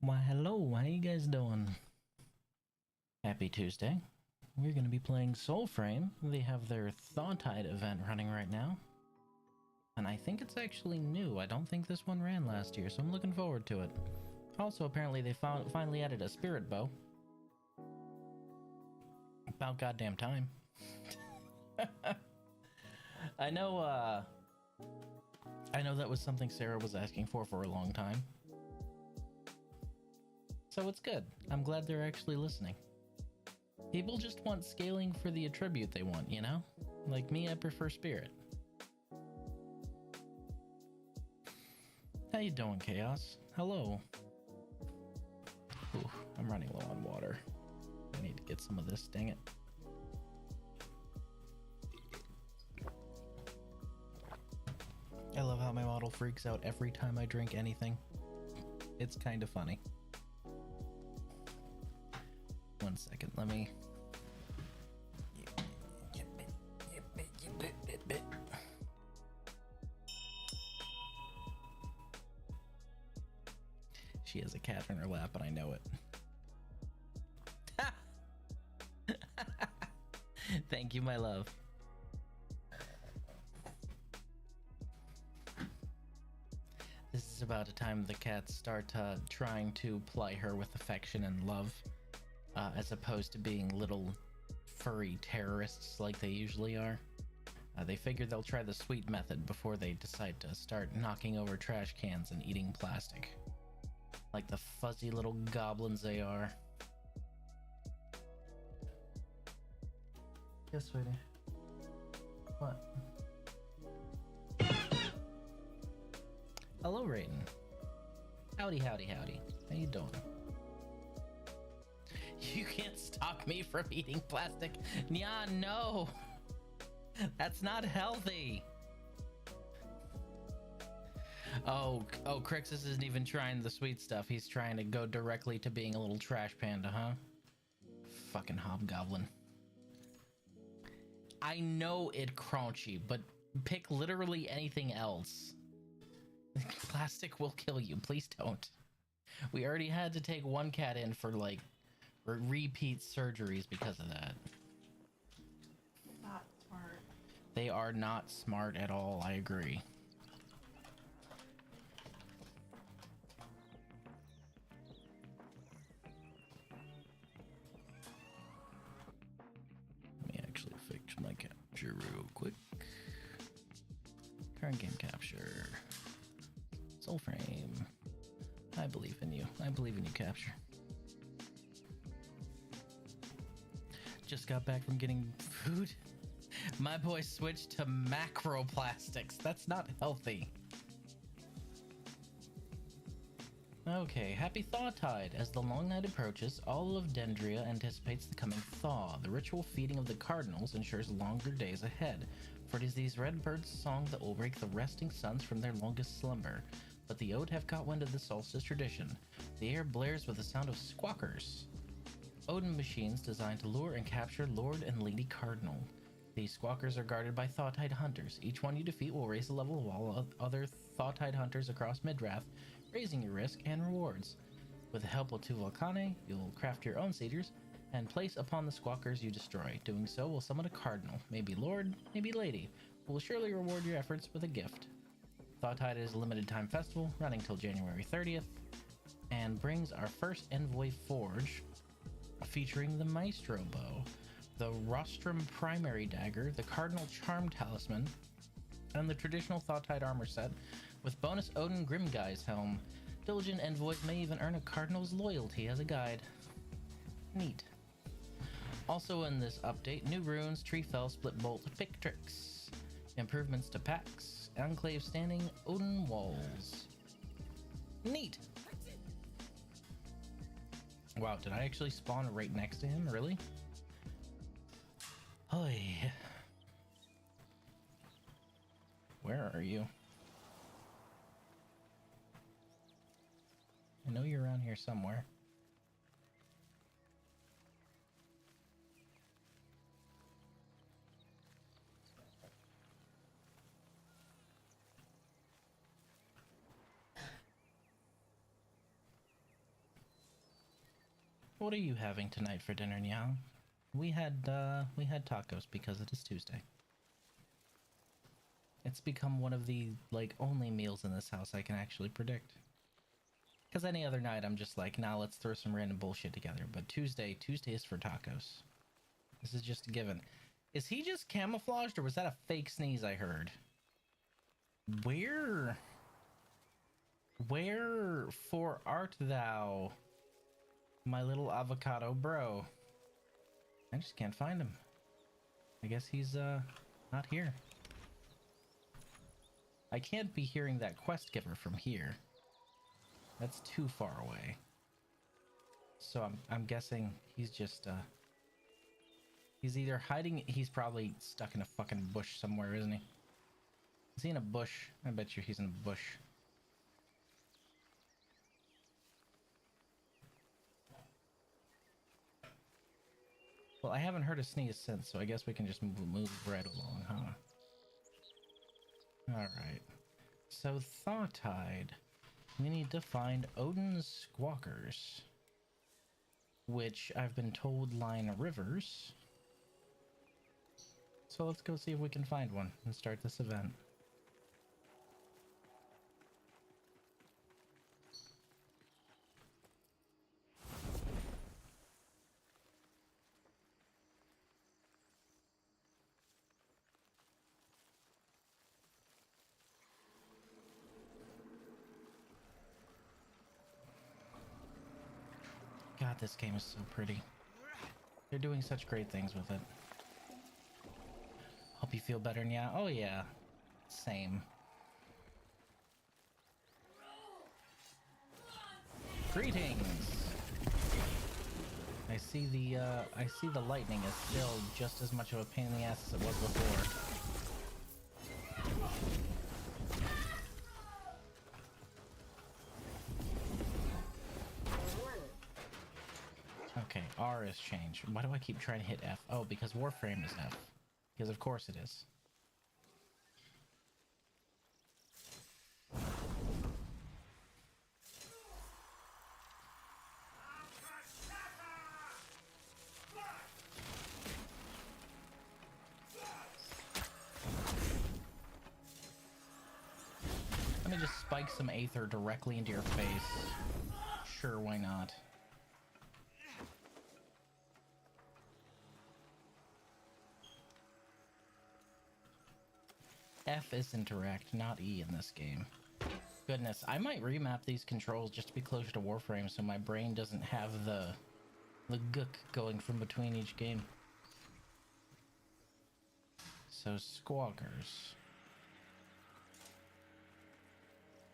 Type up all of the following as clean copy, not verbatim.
Why, hello, how you guys doing? Happy Tuesday. We're going to be playing Soulframe. They have their Thawtide event running right now. And I think it's actually new. I don't think this one ran last year, so I'm looking forward to it. Also, apparently they finally added a spirit bow. About goddamn time. I know that was something Sarah was asking for a long time. So it's good. I'm glad they're actually listening. People just want scaling for the attribute they want, you know? Like me, I prefer spirit. How you doing, Chaos? Hello. Ooh, I'm running low on water. I need to get some of this, dang it. I love how my model freaks out every time I drink anything. It's kind of funny. One second, let me... She has a cat in her lap, and I know it. Thank you, my love. This is about a time the cats start trying to ply her with affection and love, as opposed to being little furry terrorists like they usually are. They figure they'll try the sweet method before they decide to start knocking over trash cans and eating plastic. Like the fuzzy little goblins they are. Yes, sweetie. What? Hello, Rayton. Howdy, howdy, howdy. How you doing? You can't stop me from eating plastic. Yeah, no. That's not healthy. Oh, Crixus isn't even trying the sweet stuff. He's trying to go directly to being a little trash panda, huh? Fucking hobgoblin. I know it crunchy, but pick literally anything else. Plastic will kill you. Please don't. We already had to take one cat in for like repeat surgeries because of that. Not smart. They are not smart at all. I agree. Let me actually fix my capture real quick. Current game capture. Soulframe. I believe in you. I believe in you, capture. Just got back from getting food. My boy switched to macroplastics. That's not healthy. Okay, happy Thawtide. As the long night approaches, all of Dendria anticipates the coming thaw. The ritual feeding of the cardinals ensures longer days ahead, for it is these red birds' song that will wake the resting suns from their longest slumber. But the Ode have caught wind of the solstice tradition. The air blares with the sound of squawkers. Odin machines designed to lure and capture Lord and Lady Cardinal. These squawkers are guarded by Thawtide hunters. Each one you defeat will raise the level of all other Thawtide hunters across Midrath, raising your risk and rewards. With the help of two Volcanae, you'll craft your own cedars and place upon the squawkers you destroy. Doing so will summon a cardinal, maybe Lord, maybe Lady, who will surely reward your efforts with a gift. Thawtide is a limited time festival running till January 30th and brings our first Envoy Forge featuring the Maestro Bow, the Rostrum Primary Dagger, the Cardinal Charm Talisman, and the traditional Thawtide armor set with bonus Odin Grimguy's helm. Diligent envoys may even earn a Cardinal's loyalty as a guide. Neat. Also in this update, new runes, Tree Fell, Split Bolt, Pick Tricks, improvements to packs, Enclave Standing, Odin Walls. Neat! Wow, did I actually spawn right next to him? Really? Hoi. Where are you? I know you're around here somewhere. What are you having tonight for dinner, Nyang? We had tacos because it is Tuesday. It's become one of the, like, only meals in this house I can actually predict. Because any other night I'm just like, nah, let's throw some random bullshit together. But Tuesday is for tacos. This is just a given. Is he just camouflaged, or was that a fake sneeze I heard? Where for art thou, my little avocado bro? I just can't find him. I guess he's, not here. I can't be hearing that quest giver from here. That's too far away. So I'm guessing he's just, he's either hiding, he's probably stuck in a fucking bush somewhere, isn't he? Is he in a bush? I bet you he's in a bush. Well, I haven't heard a sneeze since, so I guess we can just move right along, huh? Alright. So, Thawtide. We need to find Odin's Squawkers, which I've been told line rivers. So let's go see if we can find one and start this event. God, this game is so pretty. They're doing such great things with it. Hope you feel better, Nya. Oh yeah, same. Greetings. I see the lightning is still just as much of a pain in the ass as it was before. Okay, R is changed. Why do I keep trying to hit F? Oh, because Warframe is F. Because of course it is. Let me just spike some Aether directly into your face. Sure, why not? F is interact, not E in this game. Goodness, I might remap these controls just to be closer to Warframe so my brain doesn't have the gook going from between each game. So, Squawkers.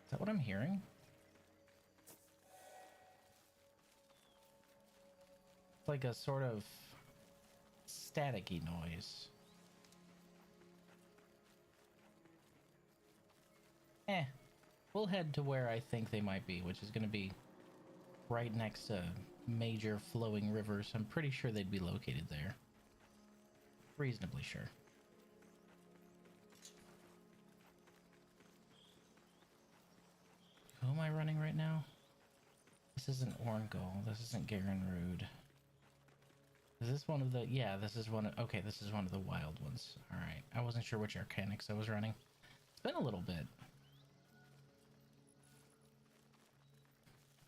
Is that what I'm hearing? It's like a sort of staticky noise. We'll head to where I think they might be, which is going to be right next to major flowing rivers. I'm pretty sure they'd be located there. Reasonably sure. Who am I running right now? This isn't Orngol. This isn't Garenrud. Is this one of the... Yeah, this is one of... Okay, this is one of the wild ones. Alright. I wasn't sure which Arcanics I was running. It's been a little bit.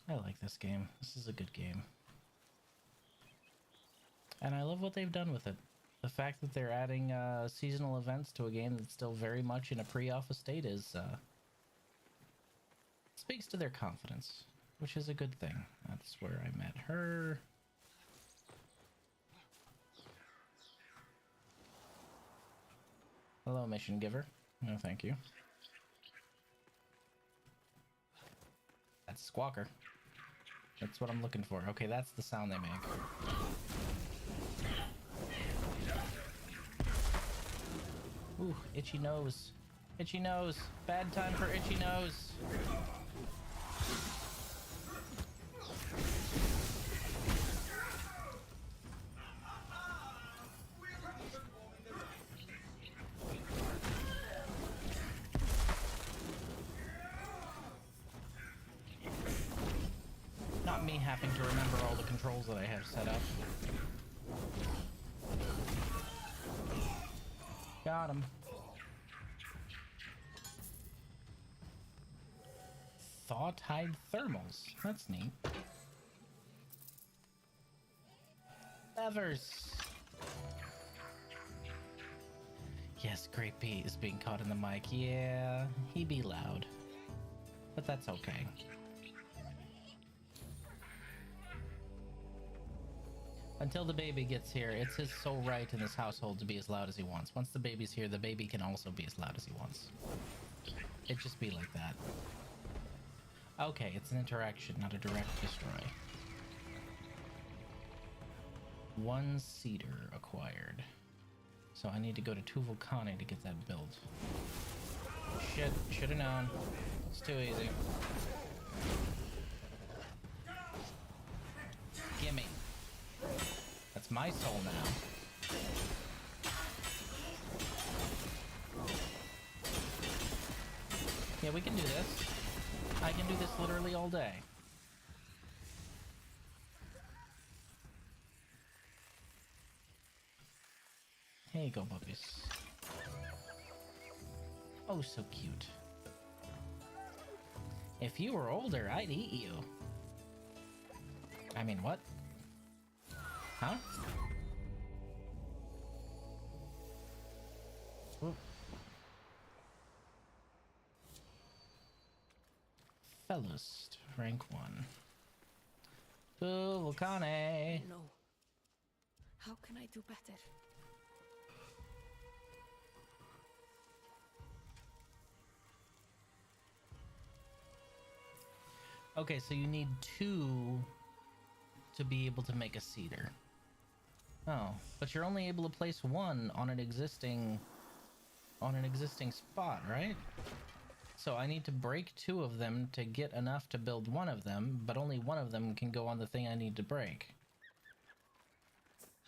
I like this game. This is a good game. And I love what they've done with it. The fact that they're adding seasonal events to a game that's still very much in a pre-alpha state is... speaks to their confidence, which is a good thing. That's where I met her. Hello, mission giver. No, thank you. That's Squawker. That's what I'm looking for. Okay, that's the sound they make. Ooh, itchy nose. Itchy nose. Bad time for itchy nose. having to remember all the controls that I have set up. Got him. Thawtide thermals. That's neat. Feathers. Yes, Great Pete is being caught in the mic. Yeah, he be loud. But that's okay. Until the baby gets here, it's his sole right in this household to be as loud as he wants. Once the baby's here, the baby can also be as loud as he wants. It just be like that. Okay, it's an interaction, not a direct destroy. 1 cedar acquired. So I need to go to 2 Volcani to get that built. Shit, should've known. It's too easy. Gimme. That's my soul now. Yeah, we can do this. I can do this literally all day. Here you go, puppies. Oh, so cute. If you were older, I'd eat you. I mean, what? Huh? Ooh. Fellowist, rank 1. Volcane. No. How can I do better? Okay, so you need 2 to be able to make a cedar. Oh, but you're only able to place 1 on an existing spot, right? So I need to break 2 of them to get enough to build 1 of them, but only 1 of them can go on the thing I need to break.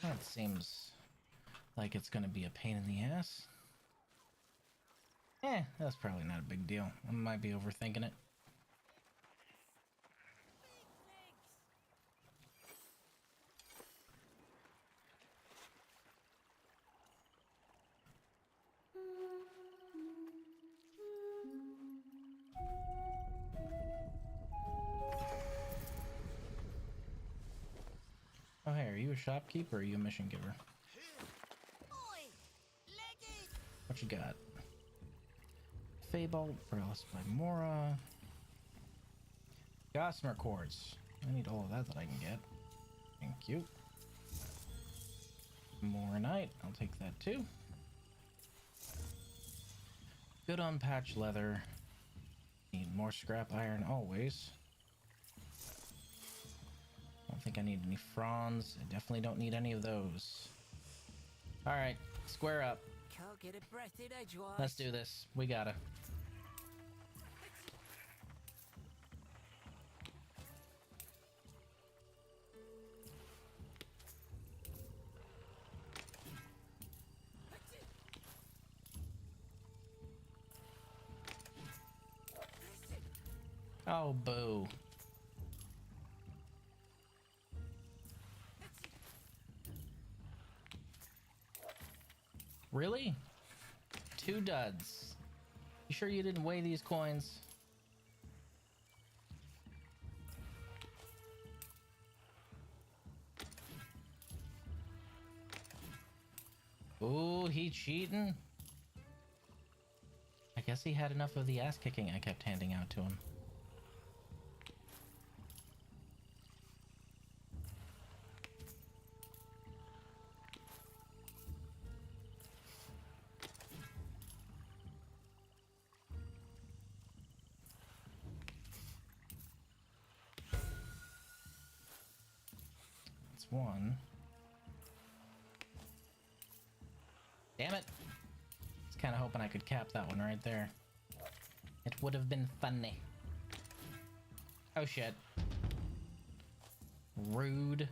That seems like it's gonna be a pain in the ass. That's probably not a big deal. I might be overthinking it. Oh, hey, are you a shopkeeper or are you a mission giver? What you got? Fable, Brailleus by Mora. Gossamer quartz. I need all of that I can get. Thank you. Moronite, I'll take that too. Good on patch leather. Need more scrap iron always. Don't think I need any fronds. I definitely don't need any of those. Alright, square up. Can't get a breath in edgewise. Let's do this. We gotta. Oh, boo. Really? 2 duds. You sure you didn't weigh these coins? Ooh, he cheating? I guess he had enough of the ass kicking I kept handing out to him. That's 1. Damn it! I was kind of hoping I could cap that one right there. It would have been funny. Oh shit. Rude.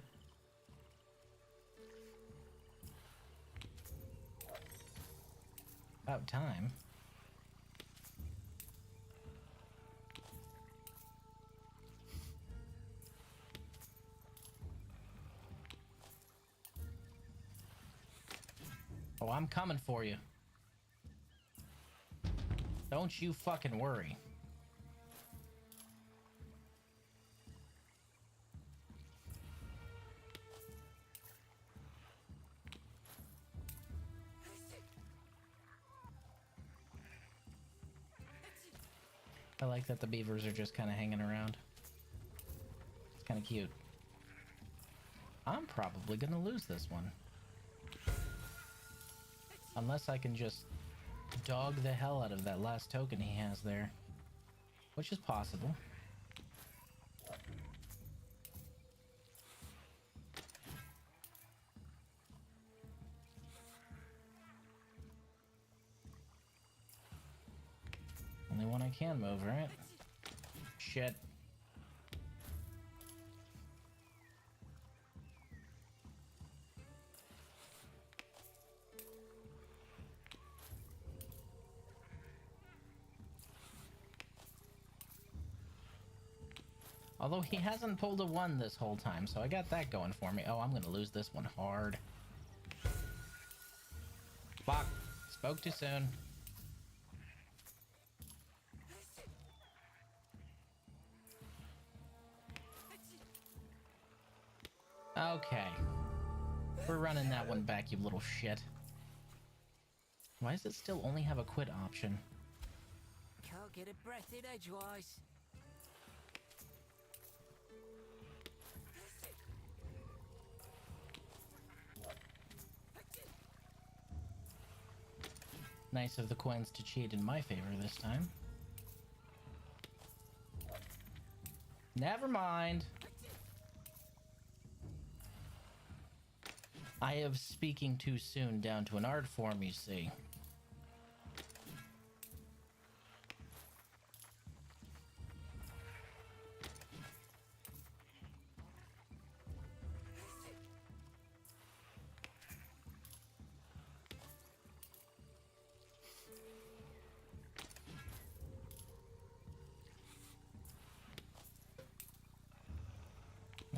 About time. Oh, I'm coming for you. Don't you fucking worry. I like that the beavers are just kind of hanging around. It's kind of cute. I'm probably gonna lose this one. Unless I can just dog the hell out of that last token he has there. Which is possible. Only one I can move, right? Shit. Although he hasn't pulled a 1 this whole time, so I got that going for me. Oh, I'm gonna lose this one hard. Fuck. Spoke too soon. Okay. We're running that one back, you little shit. Why does it still only have a quit option? Can't get a breath in edgewise. Nice of the coins to cheat in my favor this time. Never mind. I have speaking too soon down to an art form, you see.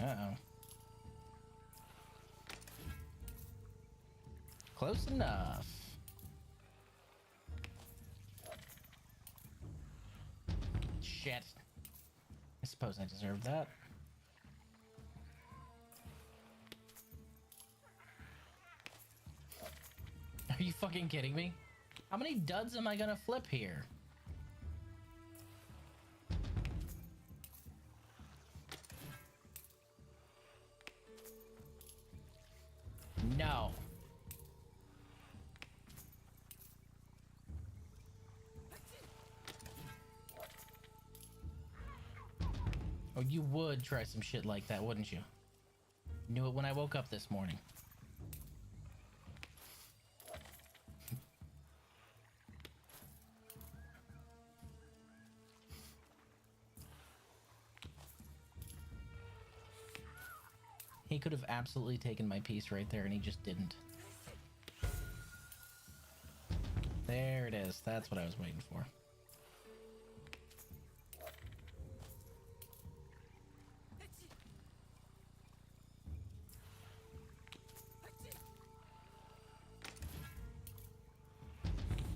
Uh-oh. Close enough. Shit. I suppose I deserved that. Are you fucking kidding me? How many duds am I gonna flip here? No. Oh, you would try some shit like that, wouldn't you? Knew it when I woke up this morning. He could have absolutely taken my piece right there, and he just didn't. There it is. That's what I was waiting for.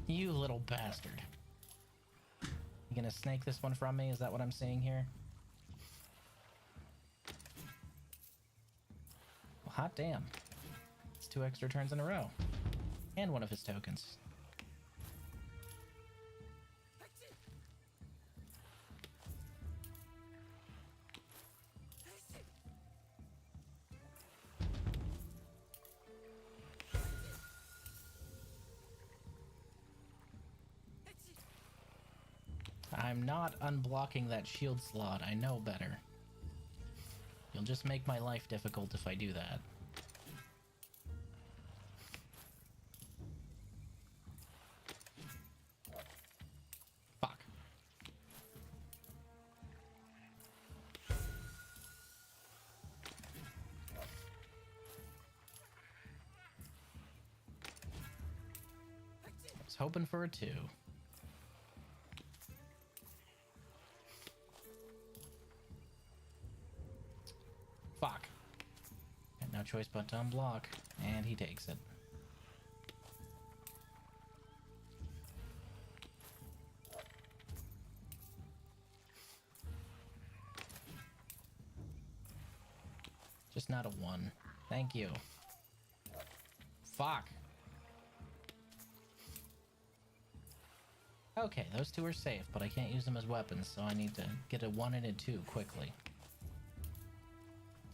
You little bastard. You gonna snake this one from me? Is that what I'm seeing here? Well, hot damn. It's 2 extra turns in a row. And one of his tokens. I'm not unblocking that shield slot. I know better. You'll just make my life difficult if I do that. Fuck. I was hoping for a 2. Fuck. Got no choice but to unblock. And he takes it. Just not a 1. Thank you. Fuck. Okay, those 2 are safe, but I can't use them as weapons, so I need to get a 1 and a 2 quickly.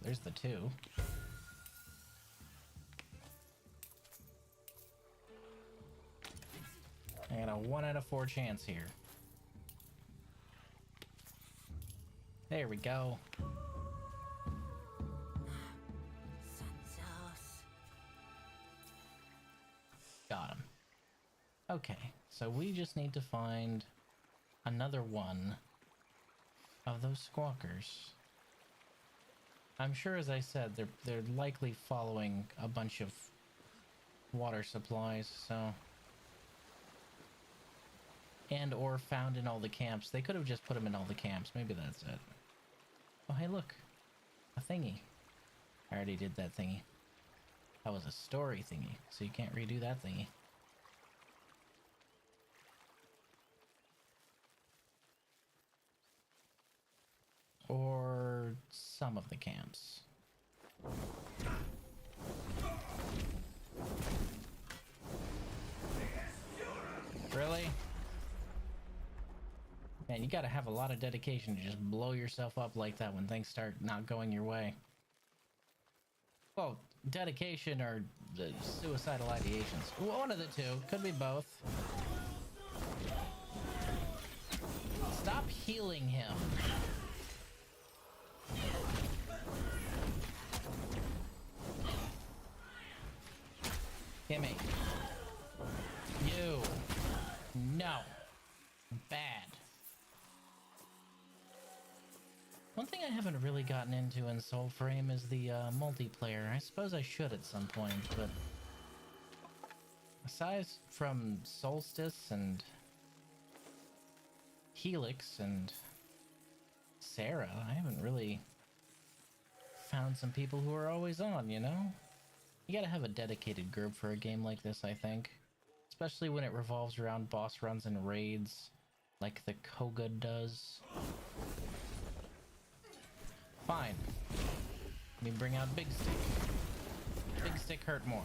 There's the 2. I got a 1 out of 4 chance here. There we go. Got him. Okay, so we just need to find another one of those squawkers. I'm sure, as I said, they're likely following a bunch of water supplies, so... And or found in all the camps. They could have just put them in all the camps. Maybe that's it. Oh, hey, look. A thingy. I already did that thingy. That was a story thingy, so you can't redo that thingy. Or some of the camps. Really? Man, you gotta have a lot of dedication to just blow yourself up like that when things start not going your way. Well, dedication or the suicidal ideations. One of the two. Could be both. Stop healing him. Gimme. You. No. Bad. One thing I haven't really gotten into in Soulframe is the multiplayer. I suppose I should at some point, but aside from Solstice and Helix and Sarah, I haven't really found some people who are always on, you know? You gotta have a dedicated group for a game like this, I think. Especially when it revolves around boss runs and raids, like the Koga does. Fine. Let me bring out Big Stick. Big Stick hurt more.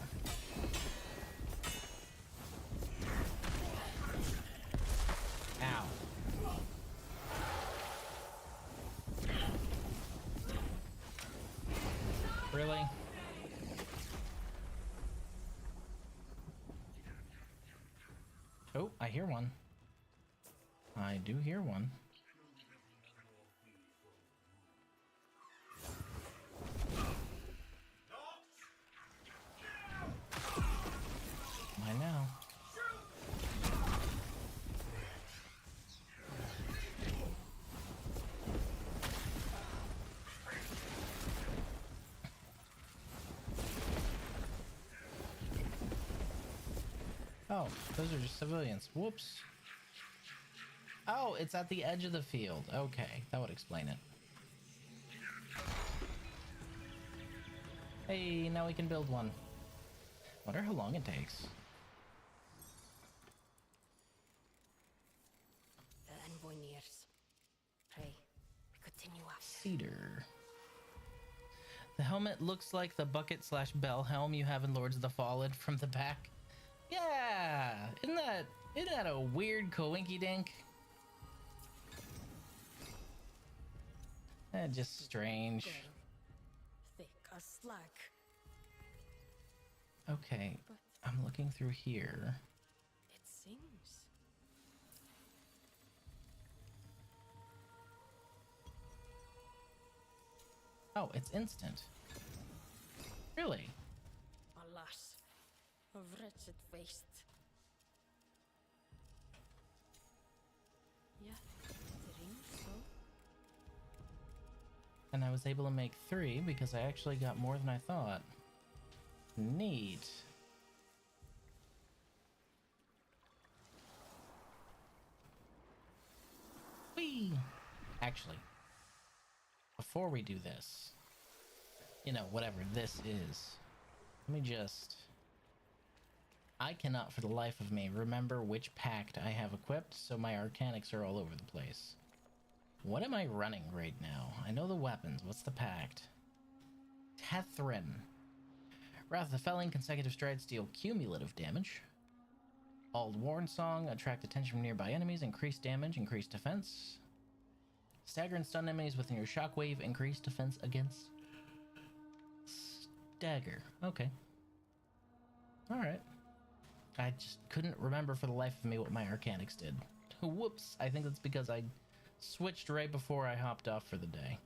Ow. Really? Oh, I hear one. I do hear one. I know. Oh, those are just civilians. Whoops. Oh, it's at the edge of the field. Okay, that would explain it. Hey, now we can build one. Wonder how long it takes. The envoy nears. Pray, we continue up. Cedar. The helmet looks like the bucket/bell helm you have in Lords of the Fallen from the back. Yeah, isn't that a weird coinky dink? Just strange. Thick as slag. Okay, I'm looking through here. It sings. Oh, it's instant. Really? Alas, of wretched waste. Yeah, it rings so. And I was able to make 3 because I actually got more than I thought. Neat. Whee! Actually, before we do this, you know, whatever this is, let me just... I cannot for the life of me remember which pact I have equipped, so my arcanics are all over the place. What am I running right now? I know the weapons. What's the pact? Tethrin. Wrath of the Felling, consecutive strides deal cumulative damage. Ald Warn Song, attract attention from nearby enemies, increase damage, increase defense. Stagger and stun enemies within your shockwave, increase defense against stagger. Okay. Alright. I just couldn't remember for the life of me what my Arcanics did. Whoops. I think that's because I switched right before I hopped off for the day.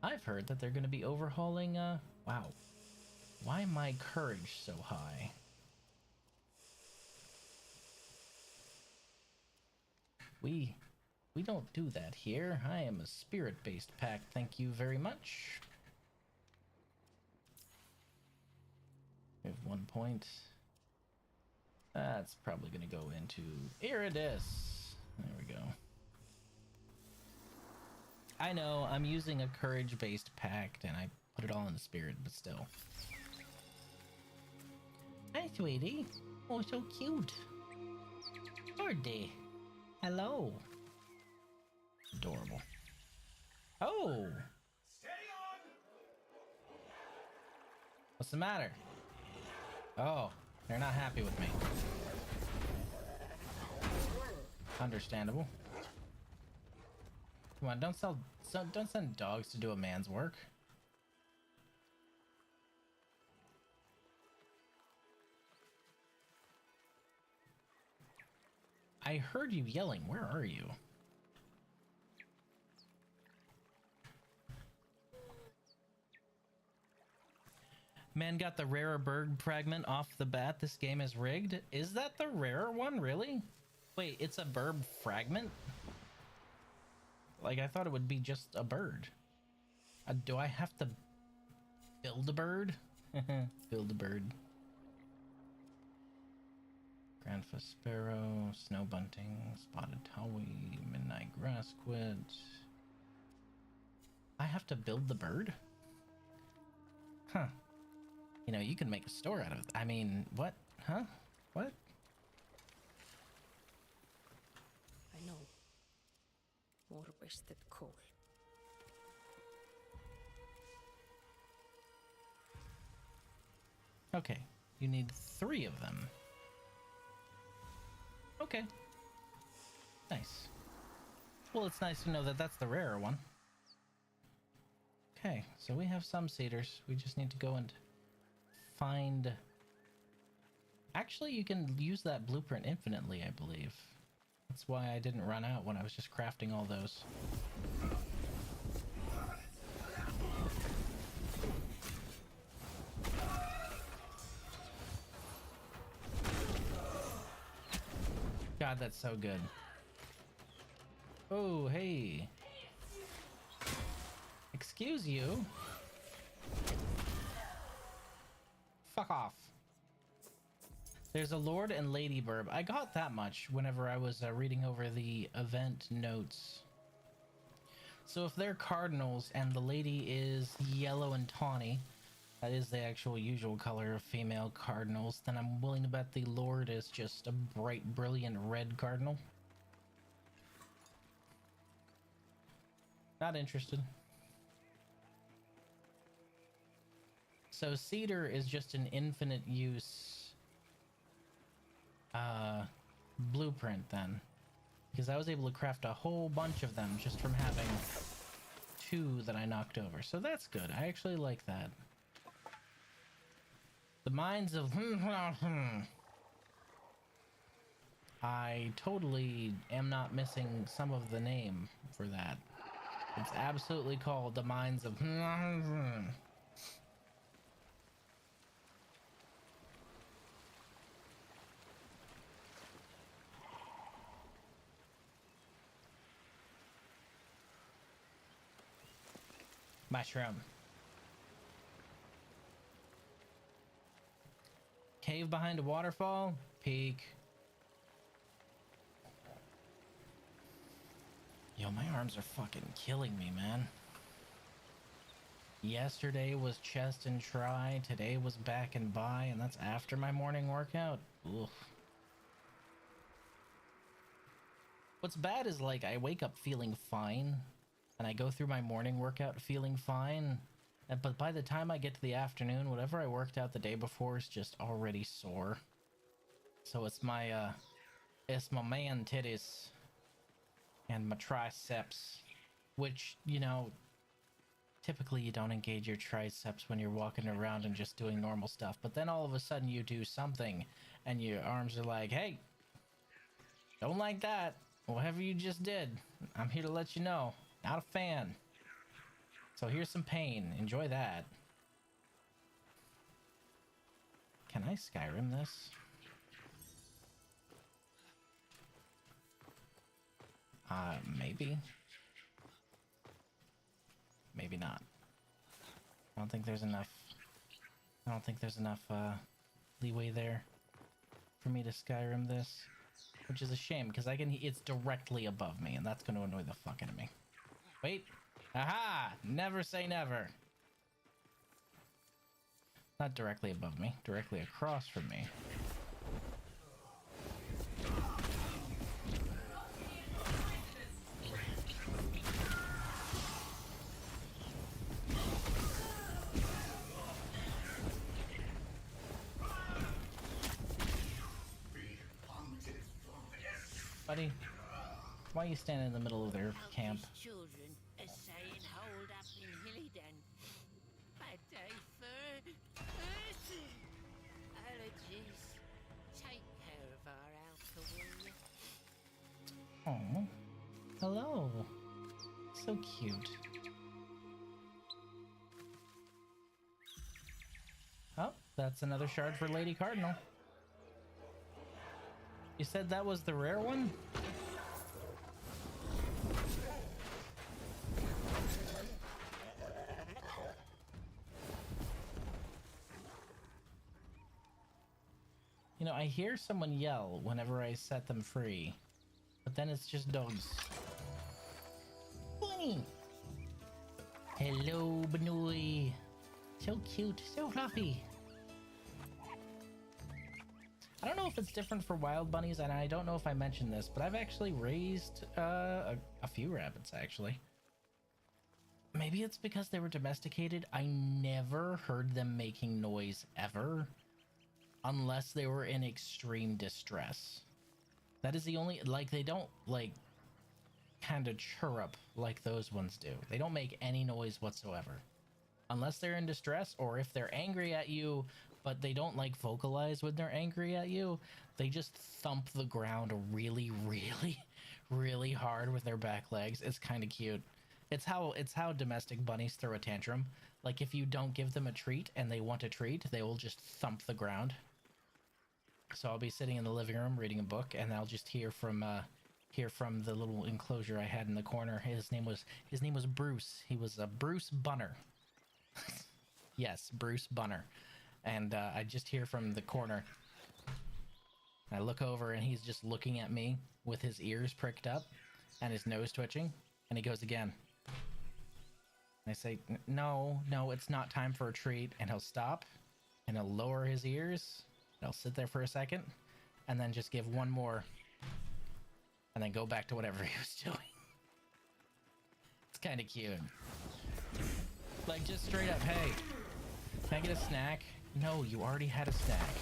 I've heard that they're going to be overhauling, wow. Why my courage so high? We don't do that here. I am a spirit-based pack, thank you very much. We have 1 point. That's probably gonna go into Iridis. There we go. I know, I'm using a courage-based pact, and I put it all in the spirit, but still. Hi, sweetie. Oh, so cute. Birdie. Hello. Adorable. Oh! Steady on! What's the matter? Oh, they're not happy with me. Understandable. Come on, don't send dogs to do a man's work. I heard you yelling. Where are you? Man got the rarer bird fragment off the bat. This game is rigged. Is that the rarer one, really? Wait, it's a bird fragment? Like, I thought it would be just a bird. Do I have to build a bird? Build a bird. Grandfa Sparrow, Snow Bunting, Spotted Towie, Midnight Grassquit. I have to build the bird? Huh. You know, you can make a store out of it. I mean, what? Huh? What? I know. More wasted coal. Okay. You need 3 of them. Okay. Nice. Well, it's nice to know that that's the rarer one. Okay, so we have some cedars. We just need to go and find... Actually, you can use that blueprint infinitely, I believe. That's why I didn't run out when I was just crafting all those. God, that's so good. Oh, hey. Excuse you. Fuck off. There's a Lord and Lady Burb. I got that much whenever I was reading over the event notes. So if they're cardinals and the lady is yellow and tawny, that is the actual usual color of female cardinals, then I'm willing to bet the Lord is just a bright, brilliant red cardinal. Not interested. So cedar is just an infinite use blueprint then, because I was able to craft a whole bunch of them just from having 2 that I knocked over. So that's good. I actually like that. The Mines of I totally am not missing some of the name for that. It's absolutely called the Mines of Mushroom. Cave behind a waterfall? Peak. Yo, my arms are fucking killing me, man. Yesterday was chest and try, today was back and by, and that's after my morning workout. Oof. What's bad is, like, I wake up feeling fine, and I go through my morning workout feeling fine, But by the time I get to the afternoon, whatever I worked out the day before is just already sore. So it's my man titties and my triceps, which, you know, typically you don't engage your triceps when you're walking around and just doing normal stuff. But then all of a sudden you do something and your arms are like, hey, don't like that. Whatever you just did, I'm here to let you know. Not a fan. So here's some pain. Enjoy that. Can I Skyrim this? Maybe. Maybe not. I don't think there's enough leeway there for me to Skyrim this, which is a shame because it's directly above me and that's going to annoy the fuck out of me. Wait. Aha! Never say never. Not directly above me, directly across from me. Buddy, why are you standing in the middle of their camp? Children are saying hold up in Hillyden. Bad day for allergies. Take care of our alka, will you? Oh, hello. So cute. Oh, that's another shard for Lady Cardinal. You said that was the rare one? You know, I hear someone yell whenever I set them free, but then it's just dogs. Bunny! Hello, Benoy. So cute, so fluffy. I don't know if it's different for wild bunnies, and I don't know if I mentioned this, but I've actually raised a few rabbits, actually. Maybe it's because they were domesticated. I never heard them making noise, ever. Unless they were in extreme distress. That is the only, like, they don't, like, kind of chirrup like those ones do. They don't make any noise whatsoever. Unless they're in distress, or if they're angry at you, but they don't, like, vocalize when they're angry at you. They just thump the ground really, really, really hard with their back legs. It's kind of cute. It's how domestic bunnies throw a tantrum. Like, if you don't give them a treat and they want a treat, they will just thump the ground. So I'll be sitting in the living room reading a book, and I'll just hear from the little enclosure I had in the corner. His name was Bruce. He was Bruce Bunner. Yes, Bruce Bunner. And I just hear from the corner. I look over, and he's just looking at me with his ears pricked up and his nose twitching. And he goes again. And I say, no, it's not time for a treat. And he'll stop, and he'll lower his ears. I'll sit there for a second, and then just give one more, and then go back to whatever he was doing. It's kind of cute. Like, just straight up, hey, can I get a snack? No, you already had a snack.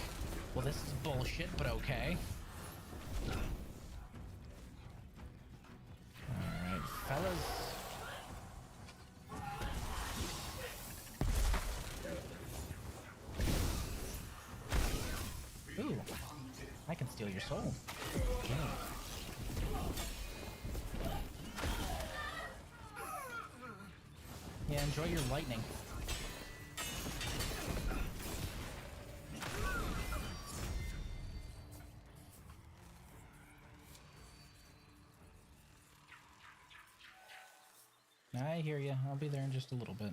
Well, this is bullshit, but okay. Alright, fellas. Ooh, I can steal your soul. Okay. Yeah, enjoy your lightning. I hear you. I'll be there in just a little bit.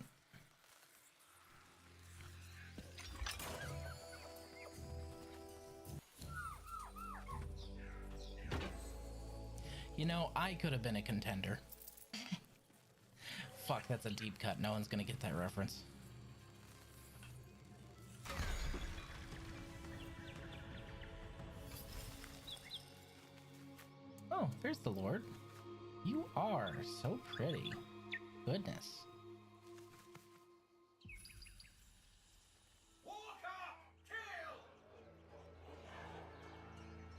You know, I could have been a contender. Fuck, that's a deep cut. No one's gonna get that reference. Oh, there's the Lord. You are so pretty. Goodness.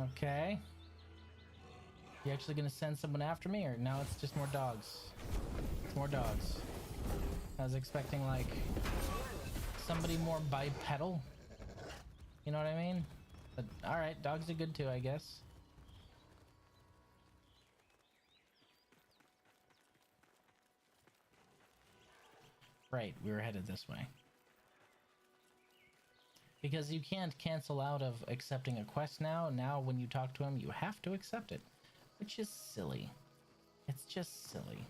Okay. You actually gonna send someone after me, or now it's just more dogs? It's more dogs. I was expecting like somebody more bipedal. You know what I mean? But alright, dogs are good too, I guess. Right, we were headed this way. Because you can't cancel out of accepting a quest now. Now when you talk to him, you have to accept it. Which is silly. It's just silly.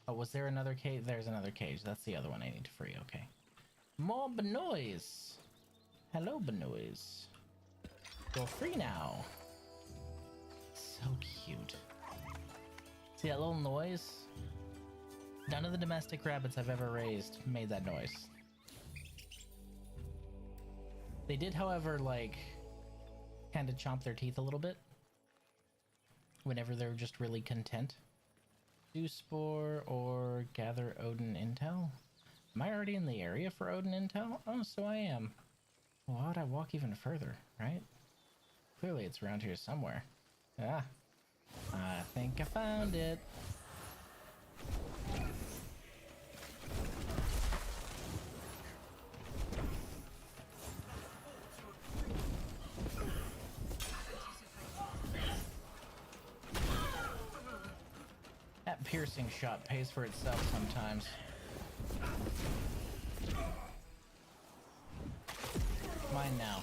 Oh, was there another cage? There's another cage. That's the other one I need to free. Okay. More Benoys. Hello, Benoys. You're free now. So cute. See that little noise? None of the domestic rabbits I've ever raised made that noise. They did, however, like, kind of chomp their teeth a little bit whenever they're just really content. Do spore or gather Odin intel? Am I already in the area for Odin intel? Oh, so I am. Well, why would I walk even further, right? Clearly it's around here somewhere. Ah, I think I found it. That piercing shot pays for itself sometimes. Mine now.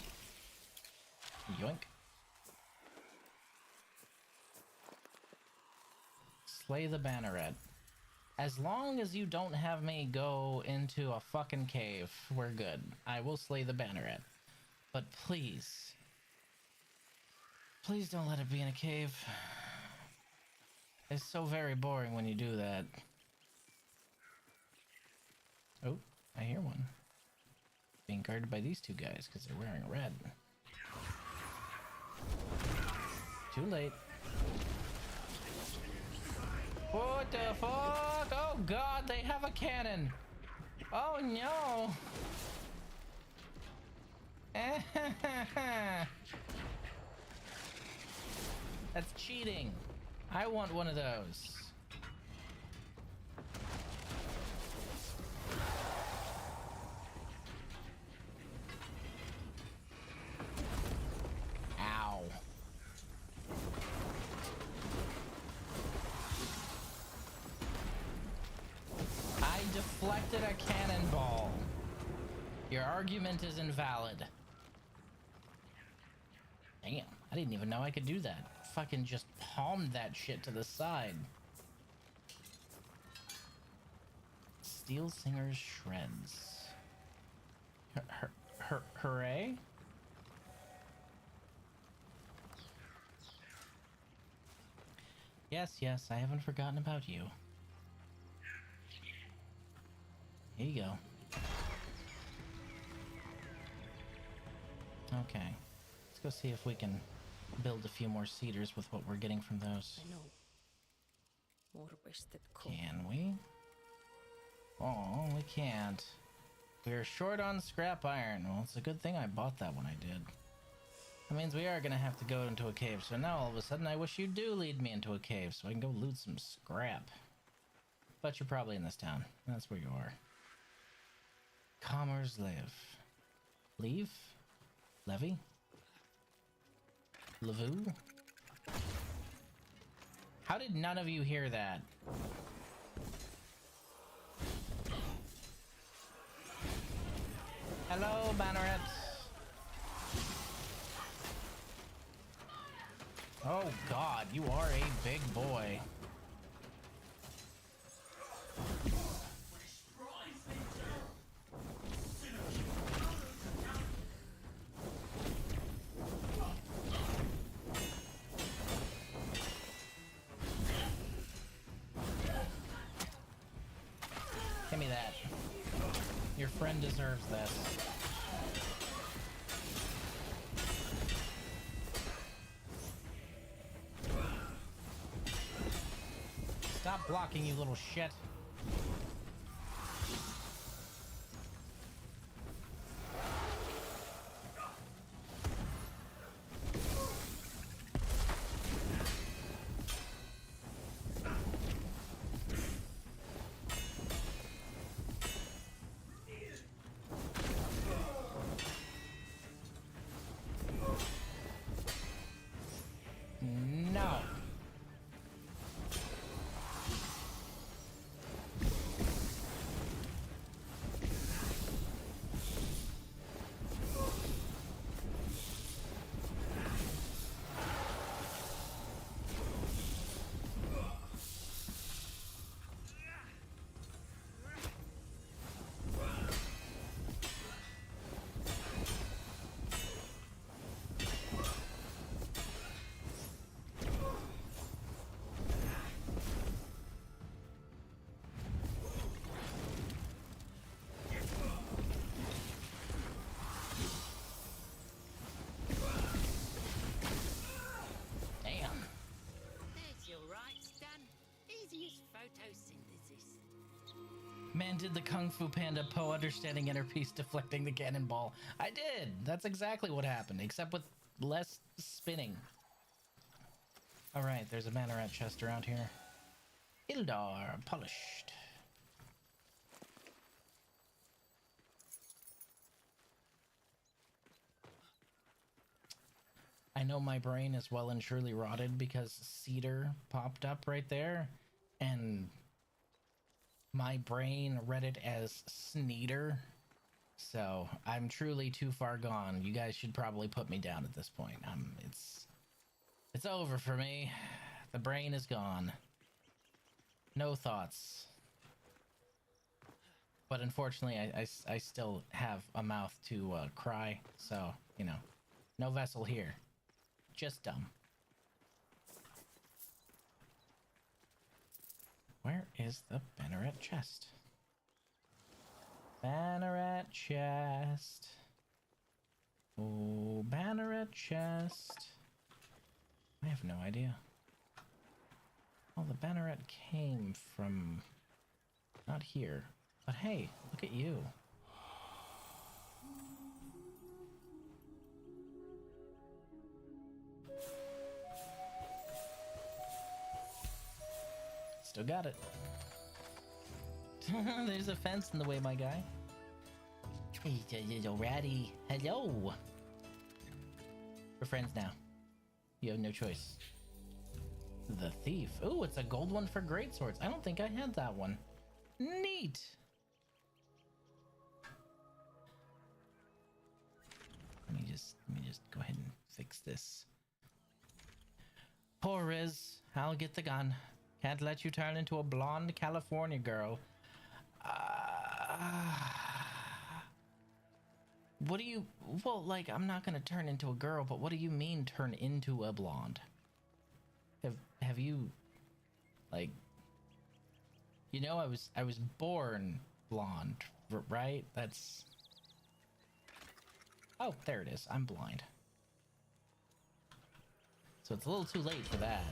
Yoink. Slay the banneret. As long as you don't have me go into a fucking cave, we're good. I will slay the banneret. But please, please don't let it be in a cave. It's so very boring when you do that. Oh, I hear one. Being guarded by these two guys because they're wearing red. Too late. What the fuck? Oh god, they have a cannon. Oh no. That's cheating. I want one of those. Ow. I deflected a cannonball. Your argument is invalid. Damn, I didn't even know I could do that. Fucking just palmed that shit to the side. Steel Singer's shreds. Hooray? Yes, yes, I haven't forgotten about you. Here you go. Okay. Let's go see if we can build a few more cedars with what we're getting from those. I know. More wasted coal. Can we? Oh, we can't. We're short on scrap iron. Well, it's a good thing I bought that when I did. That means we are gonna have to go into a cave. So now all of a sudden I wish you do lead me into a cave so I can go loot some scrap. But you're probably in this town. That's where you are. Commerce live. Leave? Levy? Lavu? How did none of you hear that? Hello, Banneret. Oh god, you are a big boy. Give me that. Your friend deserves this. Stop blocking, you little shit. Did the Kung Fu Panda Po understanding inner peace deflecting the cannonball? I did. That's exactly what happened, except with less spinning. All right, there's a Banneret chest around here. Ildar, polished. I know my brain is well and truly rotted because cedar popped up right there, and my brain read it as Sneeder. So I'm truly too far gone. You guys should probably put me down at this point. It's over for me. The brain is gone. No thoughts. But unfortunately, I still have a mouth to cry. So, you know, no vessel here. Just dumb. Where is the Banneret chest? Banneret chest. Oh, Banneret chest. I have no idea. Well, the Banneret came from... not here. But hey, look at you. Still got it. There's a fence in the way, my guy. Hey, little ratty. Hello. We're friends now. You have no choice. The thief. Ooh, it's a gold one for greatswords. I don't think I had that one. Neat. Let me just go ahead and fix this. Poor Riz. I'll get the gun. Can't let you turn into a blonde California girl. What do you... well, like, I'm not gonna turn into a girl, but what do you mean turn into a blonde? Have you... like... you know, I was born blonde, right? That's... oh, there it is. I'm blind. So it's a little too late for that.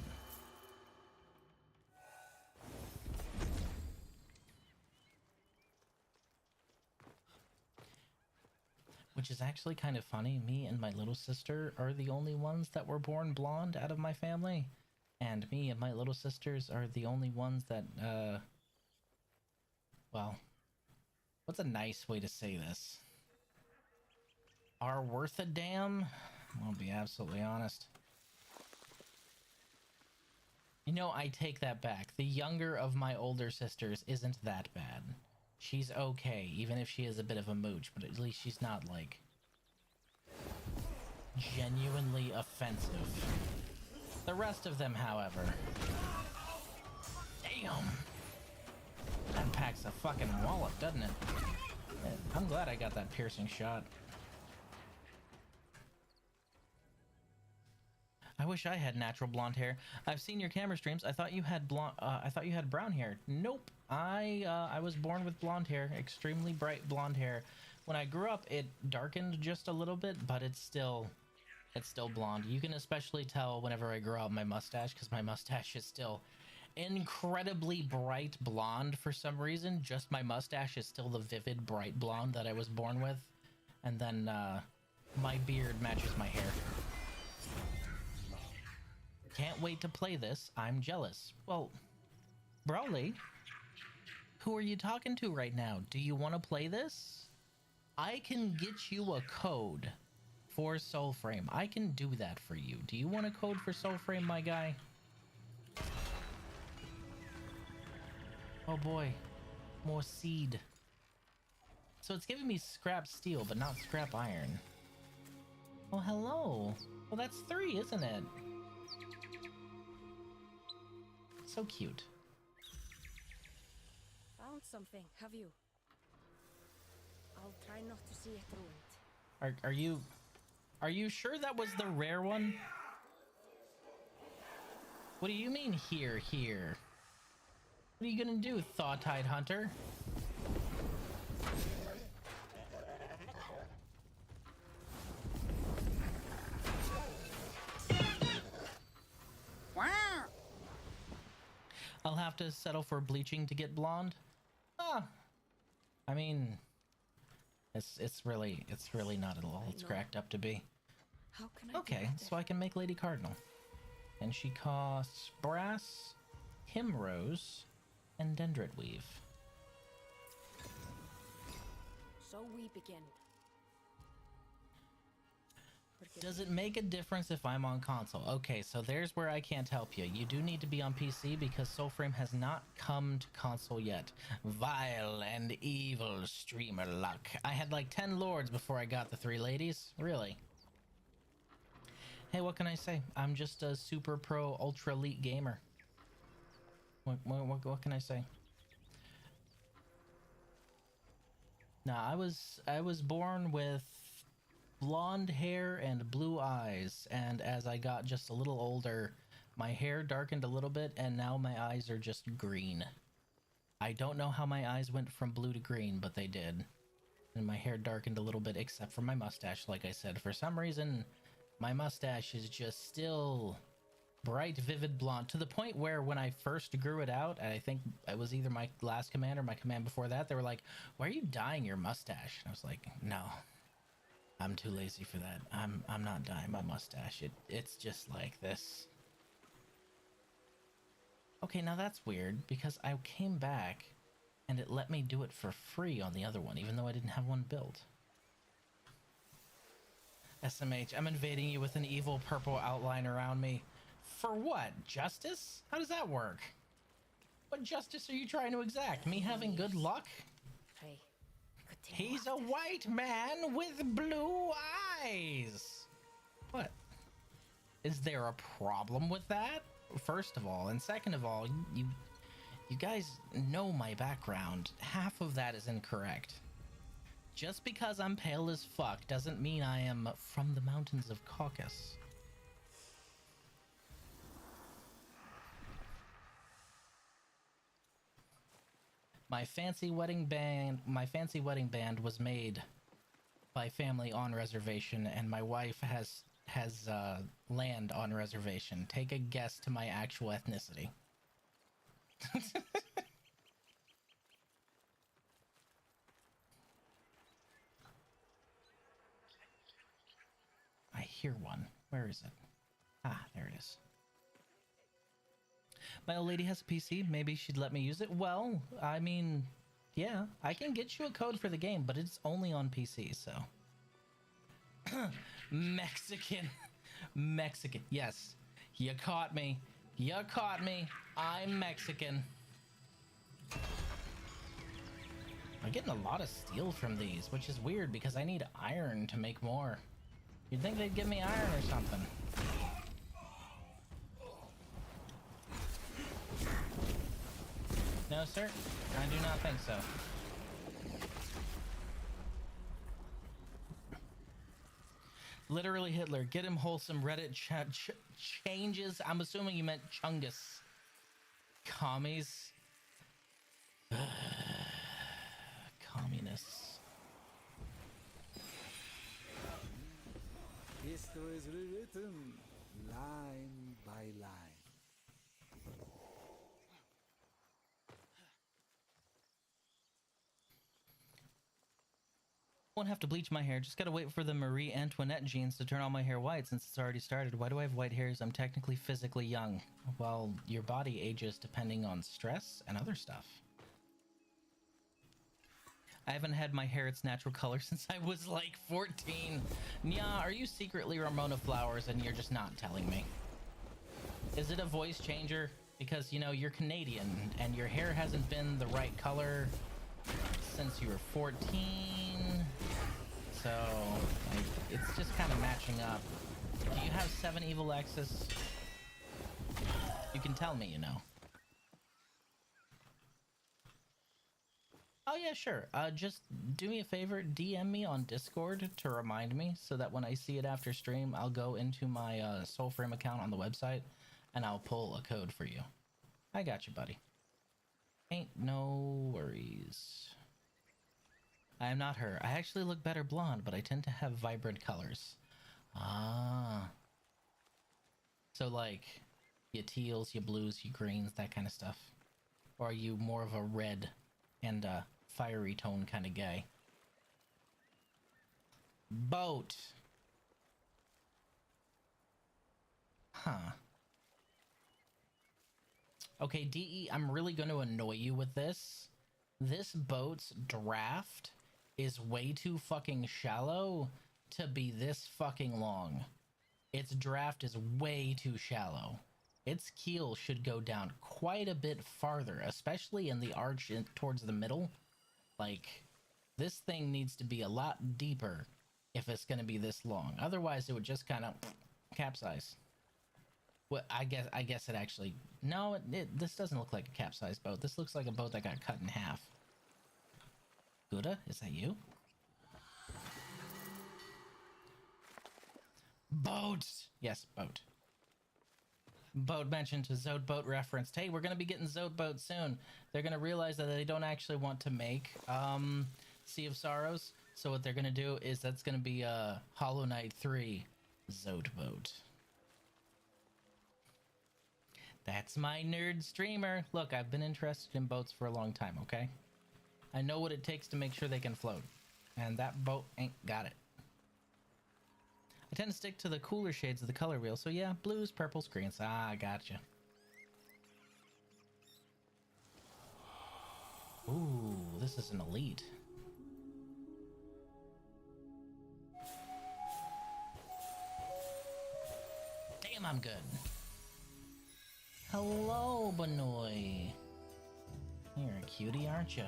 Which is actually kind of funny. Me and my little sister are the only ones that were born blonde out of my family. And me and my little sisters are the only ones that, well, what's a nice way to say this? Are worth a damn? I'll be absolutely honest. You know, I take that back. The younger of my older sisters isn't that bad. She's okay, even if she is a bit of a mooch, but at least she's not, like, genuinely offensive. The rest of them, however... damn! That packs a fucking wallop, doesn't it? I'm glad I got that piercing shot. I wish I had natural blonde hair. I've seen your camera streams. I thought you had brown hair. Nope. I was born with blonde hair, extremely bright blonde hair. When I grew up, it darkened just a little bit, but it's still blonde. You can especially tell whenever I grow out my mustache, because my mustache is still incredibly bright blonde for some reason. Just my mustache is still the vivid bright blonde that I was born with, and then my beard matches my hair. Can't wait to play this. I'm jealous. Well, Brawley, who are you talking to right now? Do you want to play this? I can get you a code for Soulframe. I can do that for you. Do you want a code for Soulframe, my guy? Oh boy, more seed. So it's giving me scrap steel, but not scrap iron. Oh, hello. Well, that's 3, isn't it? So cute. Found something, have you? I'll try not to see it ruined. Are you sure that was the rare one? What do you mean here? What are you gonna do, Thawtide Hunter? I'll have to settle for bleaching to get blonde. Ah, mean, it's really not at all. It's cracked up to be. How can I Okay, so I can make Lady Cardinal. And she costs brass, himrose, and dendrit weave. So we begin. Does it make a difference if I'm on console? Okay, so there's where I can't help you. You do need to be on PC because Soulframe has not come to console yet. Vile and evil streamer luck. I had like 10 lords before I got the 3 ladies. Really? Hey, what can I say? I'm just a super pro ultra elite gamer. What can I say? Nah, I was born with blonde hair and blue eyes, and as I got just a little older, my hair darkened a little bit, and now my eyes are just green. I don't know how my eyes went from blue to green, but they did. And my hair darkened a little bit, except for my mustache, like I said. For some reason, my mustache is just still bright, vivid blonde, to the point where when I first grew it out, and I think it was either my last command or my command before that, they were like, "Why are you dyeing your mustache?" And I was like, "No. I'm too lazy for that. I'm not dyeing my mustache. It's just like this." Okay, now that's weird because I came back and it let me do it for free on the other one, even though I didn't have one built. SMH, I'm invading you with an evil purple outline around me. For what? Justice? How does that work? What justice are you trying to exact? Me having good luck? Hey, He's a white man with blue eyes. What? Is there a problem with that? First of all, and second of all, you guys know my background. Half of that is incorrect. Just because I'm pale as fuck doesn't mean I am from the mountains of Caucasus. My fancy wedding band was made by family on reservation, and my wife has land on reservation. Take a guess to my actual ethnicity. I hear one. Where is it? Ah, there it is. My old lady has a PC. Maybe she'd let me use it. Well, I mean, yeah, I can get you a code for the game, but it's only on PC, so. Mexican. Mexican. Yes. You caught me. You caught me. I'm Mexican. I'm getting a lot of steel from these, which is weird because I need iron to make more. You'd think they'd give me iron or something. No, sir. I do not think so. Literally Hitler. Get him wholesome Reddit changes. I'm assuming you meant Chungus. Commies. Communists. History is rewritten line by line. Won't have to bleach my hair. Just gotta wait for the Marie Antoinette genes to turn all my hair white since it's already started. Why do I have white hairs? I'm technically physically young. Well, your body ages depending on stress and other stuff. I haven't had my hair its natural color since I was like 14. Nya, are you secretly Ramona Flowers and you're just not telling me? Is it a voice changer? Because, you know, you're Canadian and your hair hasn't been the right color since you were 14. So, like, it's just kind of matching up. Do you have 7 evil X's? You can tell me, you know. Oh yeah, sure. Just do me a favor, DM me on Discord to remind me so that when I see it after stream, I'll go into my Soulframe account on the website and I'll pull a code for you. I got you, buddy. Ain't no worries. I am not her. I actually look better blonde, but I tend to have vibrant colors. Ah. So like, your teals, your blues, your greens, that kind of stuff. Or are you more of a red and fiery tone kind of guy. Boat. Huh. Okay, DE, I'm really going to annoy you with this. This boat's draft is way too fucking shallow to be this fucking long. Its draft is way too shallow. Its keel should go down quite a bit farther, especially in the arch towards the middle. Like, this thing needs to be a lot deeper if it's going to be this long. Otherwise, it would just kind of capsize. Well, I guess it actually... No, this doesn't look like a capsized boat. This looks like a boat that got cut in half. Gouda, is that you? Boat! Yes, boat. Boat mentioned to Zode Boat referenced. Hey, we're going to be getting Zode Boat soon. They're going to realize that they don't actually want to make Sea of Sorrows. So what they're going to do is that's going to be Hollow Knight 3 Zode Boat. That's my nerd streamer. Look, I've been interested in boats for a long time, okay? I know what it takes to make sure they can float. And that boat ain't got it. I tend to stick to the cooler shades of the color wheel, so yeah, blues, purples, greens. Ah, gotcha. Ooh, this is an elite. Damn, I'm good. Hello, Benoy. You're a cutie, aren't you?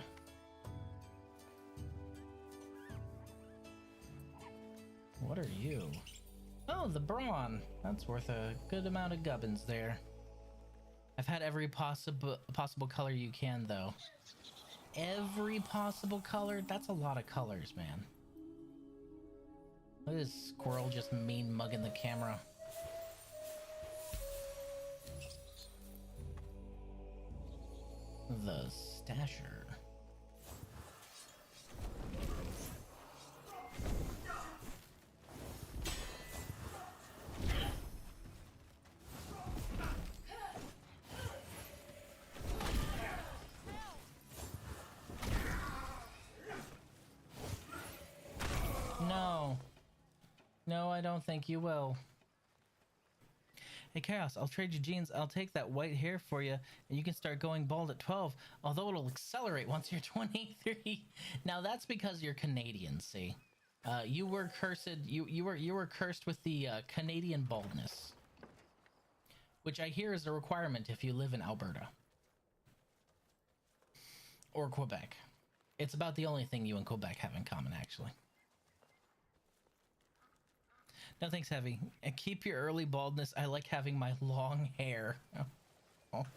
What are you? Oh, the brawn. That's worth a good amount of gubbins there. I've had every possible color you can, though. Every possible color? That's a lot of colors, man. Look at this squirrel just mean mugging the camera. The Stasher. No. No, I don't think you will. Hey Chaos, I'll trade you jeans. I'll take that white hair for you, and you can start going bald at 12. Although it'll accelerate once you're 23. Now that's because you're Canadian. See, you were cursed. You were cursed with the Canadian baldness, which I hear is a requirement if you live in Alberta or Quebec. It's about the only thing you and Quebec have in common, actually. No thanks, Heavy. And keep your early baldness. I like having my long hair. Oh.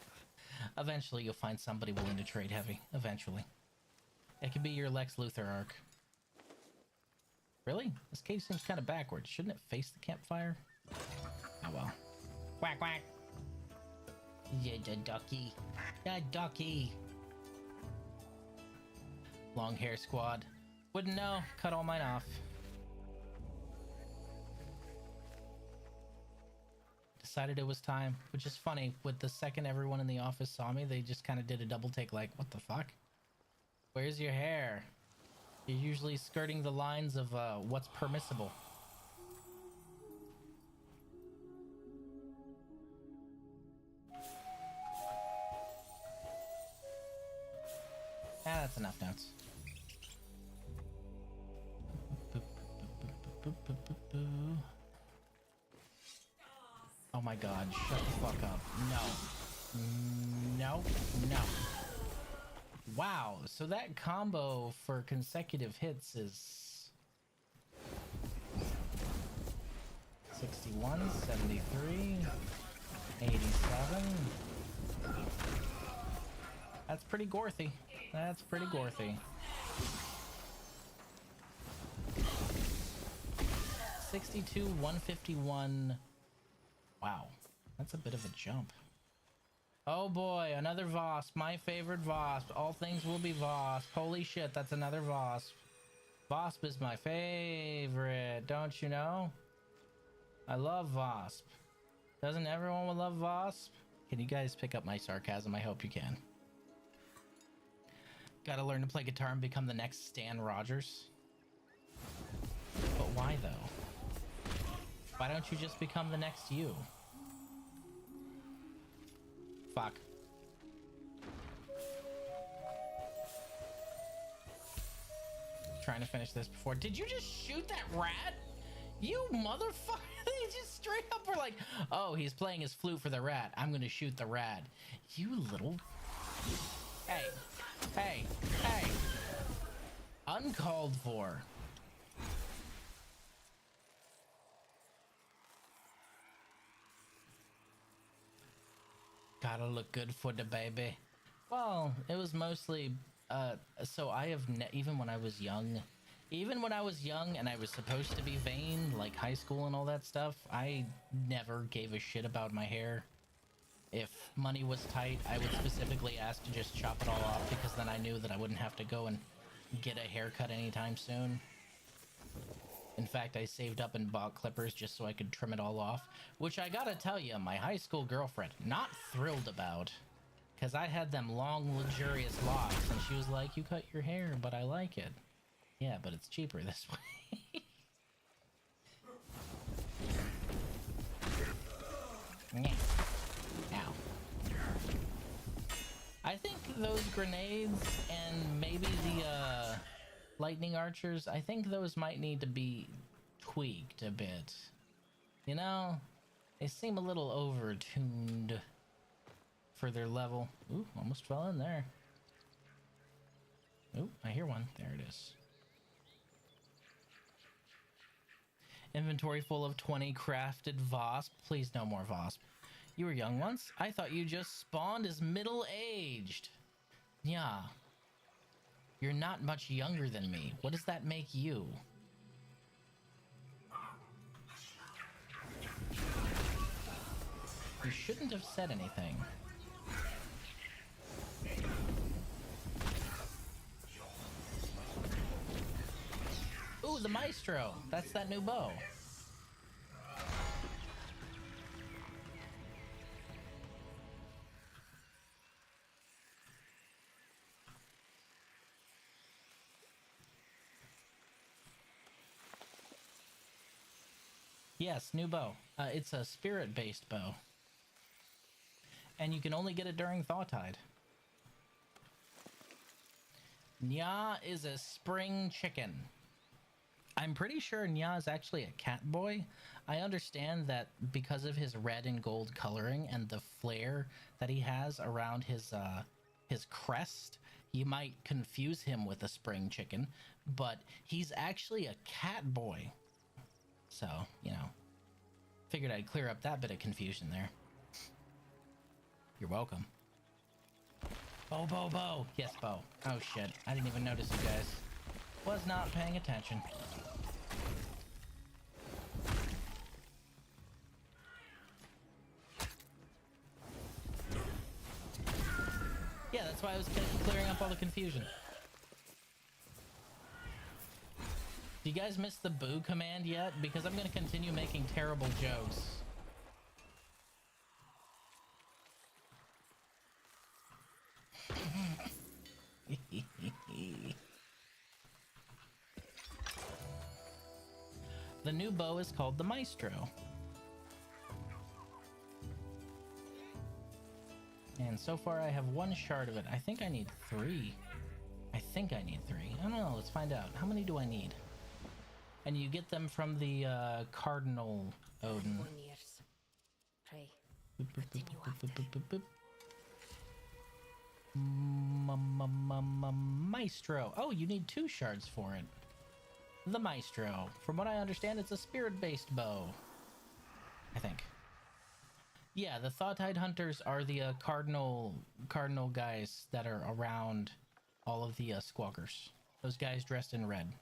Eventually, you'll find somebody willing to trade, Heavy. Eventually. It could be your Lex Luthor arc. Really? This cave seems kind of backwards. Shouldn't it face the campfire? Oh well. Quack, quack. Yeah, the ducky. The ducky. Long hair squad. Wouldn't know. Cut all mine off. Decided it was time, which is funny. With the second everyone in the office saw me, they just kind of did a double take like, what the fuck? Where's your hair? You're usually skirting the lines of what's permissible. That's enough notes. Oh my god, shut the fuck up. No. No. No. Wow, so that combo for consecutive hits is 61, 73, 87. That's pretty gorthy. That's pretty gorthy. 62, 151. Wow, that's a bit of a jump. Oh boy, another Vosp. My favorite Vosp. All things will be Vosp. Holy shit, that's another Vosp. Vosp is my favorite, don't you know? I love Vosp. Doesn't everyone love Vosp? Can you guys pick up my sarcasm? I hope you can. Gotta learn to play guitar and become the next Stan Rogers. But why though? Why don't you just become the next you? Fuck. Trying to finish this before. Did you just shoot that rat? You motherfucker. They just straight up were like, oh, he's playing his flute for the rat. I'm gonna shoot the rat. You little... Hey. Hey. Hey. Uncalled for. Gotta look good for the baby. Well, it was mostly... so I have even when I was young and I was supposed to be vain, like high school and all that stuff, I never gave a shit about my hair. If money was tight, I would specifically ask to just chop it all off, because then I knew that I wouldn't have to go and get a haircut anytime soon. In fact, I saved up and bought clippers just so I could trim it all off, which I gotta tell you, my high school girlfriend, not thrilled about. Because I had them long, luxurious locks, and she was like, you cut your hair, but I like it. Yeah, but it's cheaper this way. Ow. I think those grenades and maybe the lightning archers, I think those might need to be tweaked a bit. You know, they seem a little over-tuned for their level. Ooh, almost fell in there. Ooh, I hear one. There it is. Inventory full of 20 crafted Vosp. Please no more Vosp. You were young once? I thought you just spawned as middle-aged. Yeah. You're not much younger than me. What does that make you? You shouldn't have said anything. Ooh, the Maestro! That's that new bow. Yes, new bow. It's a spirit-based bow. And you can only get it during Thawtide. Nya is a spring chicken. I'm pretty sure Nya is actually a cat boy. I understand that because of his red and gold coloring and the flare that he has around his crest, you might confuse him with a spring chicken, but he's actually a cat boy. So, you know, figured I'd clear up that bit of confusion there. You're welcome. Bo, bo, bo. Yes, bo. Oh, shit. I didn't even notice you guys. Was not paying attention. Yeah, that's why I was clearing up all the confusion. Do you guys miss the boo command yet? Because I'm going to continue making terrible jokes. The new bow is called the Maestro. And so far I have one shard of it. I think I need 3. I think I need 3. I don't know. Let's find out. How many do I need? And you get them from the Cardinal Odin. Pray. Maestro. Oh, you need 2 shards for it. The Maestro. From what I understand, it's a spirit-based bow. I think. Yeah, the Thawtide hunters are the cardinal guys that are around all of the squawkers. Those guys dressed in red.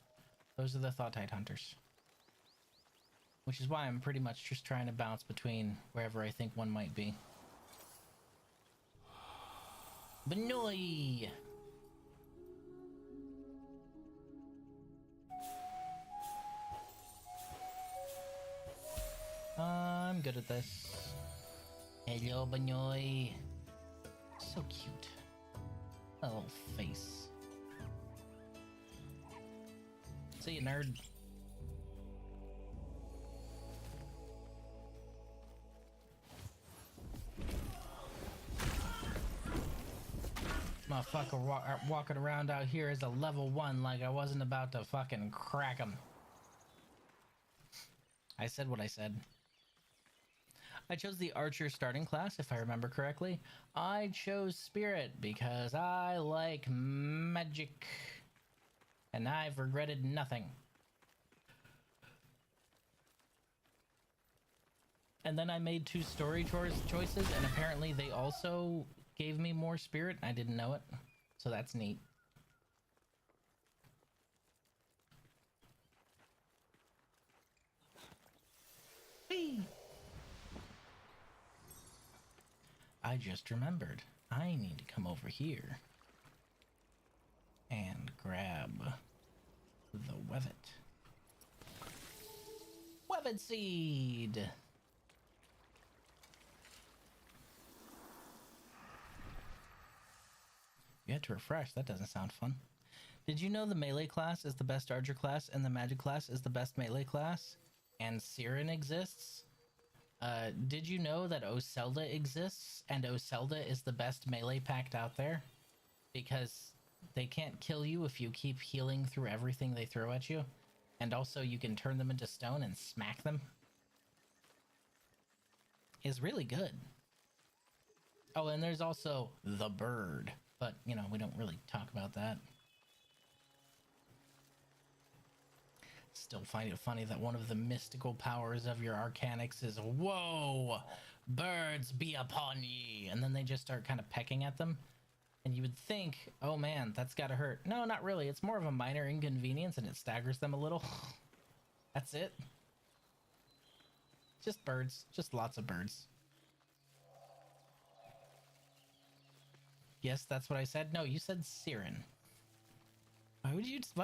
Those are the Thawtide hunters. Which is why I'm pretty much just trying to bounce between wherever I think one might be. Benoy! I'm good at this. Hello, Benoy. So cute. A little face. See you, nerd. Motherfucker walking around out here as a level 1 like I wasn't about to fucking crack him. I said what I said. I chose the archer starting class, if I remember correctly. I chose spirit because I like magic. And I've regretted nothing. And then I made 2 story choices, and apparently they also gave me more spirit. I didn't know it. So that's neat. Whee! I just remembered. I need to come over here and grab the Wevet. Wevet seed! You had to refresh. That doesn't sound fun. Did you know the melee class is the best archer class and the magic class is the best melee class? And Siren exists? Did you know that Oselda exists and Oselda is the best melee pact out there? Because they can't kill you if you keep healing through everything they throw at you. And also you can turn them into stone and smack them. It's really good. Oh, and there's also the bird. But, you know, we don't really talk about that. Still find it funny that one of the mystical powers of your Arcanics is, whoa, birds be upon ye. And then they just start kind of pecking at them. And you would think, oh man, that's gotta hurt. No, not really. It's more of a minor inconvenience and it staggers them a little. That's it. Just birds. Just lots of birds. Yes, that's what I said. No, you said Siren. Why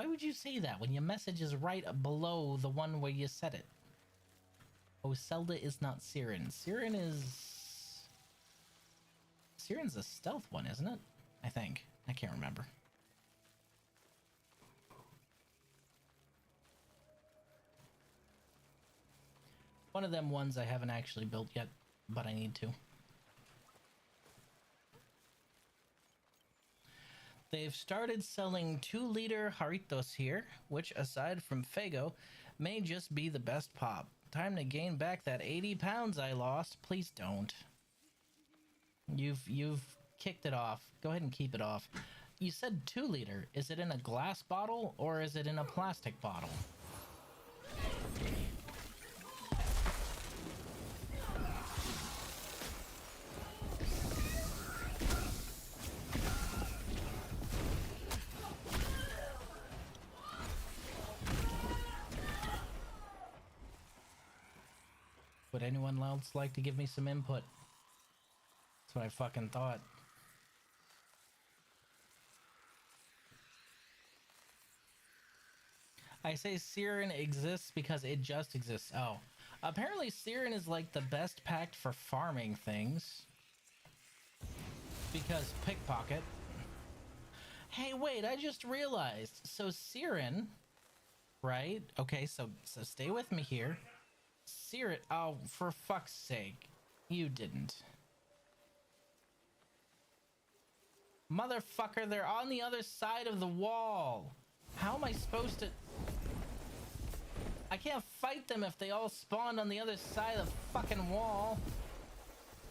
would you say that when your message is right below the one where you said it? Oselda is not Siren. Siren's a stealth one, isn't it? I think. I can't remember. One of them ones I haven't actually built yet, but I need to. They've started selling 2-liter Jarritos here, which aside from Fago, may just be the best pop. Time to gain back that 80 pounds I lost. Please don't. You've kicked it off. Go ahead and keep it off. You said 2-liter. Is it in a glass bottle or is it in a plastic bottle? Would anyone else like to give me some input? That's what I fucking thought. I say Siren exists because it just exists. Oh. Apparently Siren is like the best pact for farming things. Because pickpocket. Hey, wait, I just realized. So Siren, right? Okay, so stay with me here. Siren, oh, for fuck's sake. You didn't. Motherfucker, they're on the other side of the wall. How am I supposed to... I can't fight them if they all spawned on the other side of the fucking wall.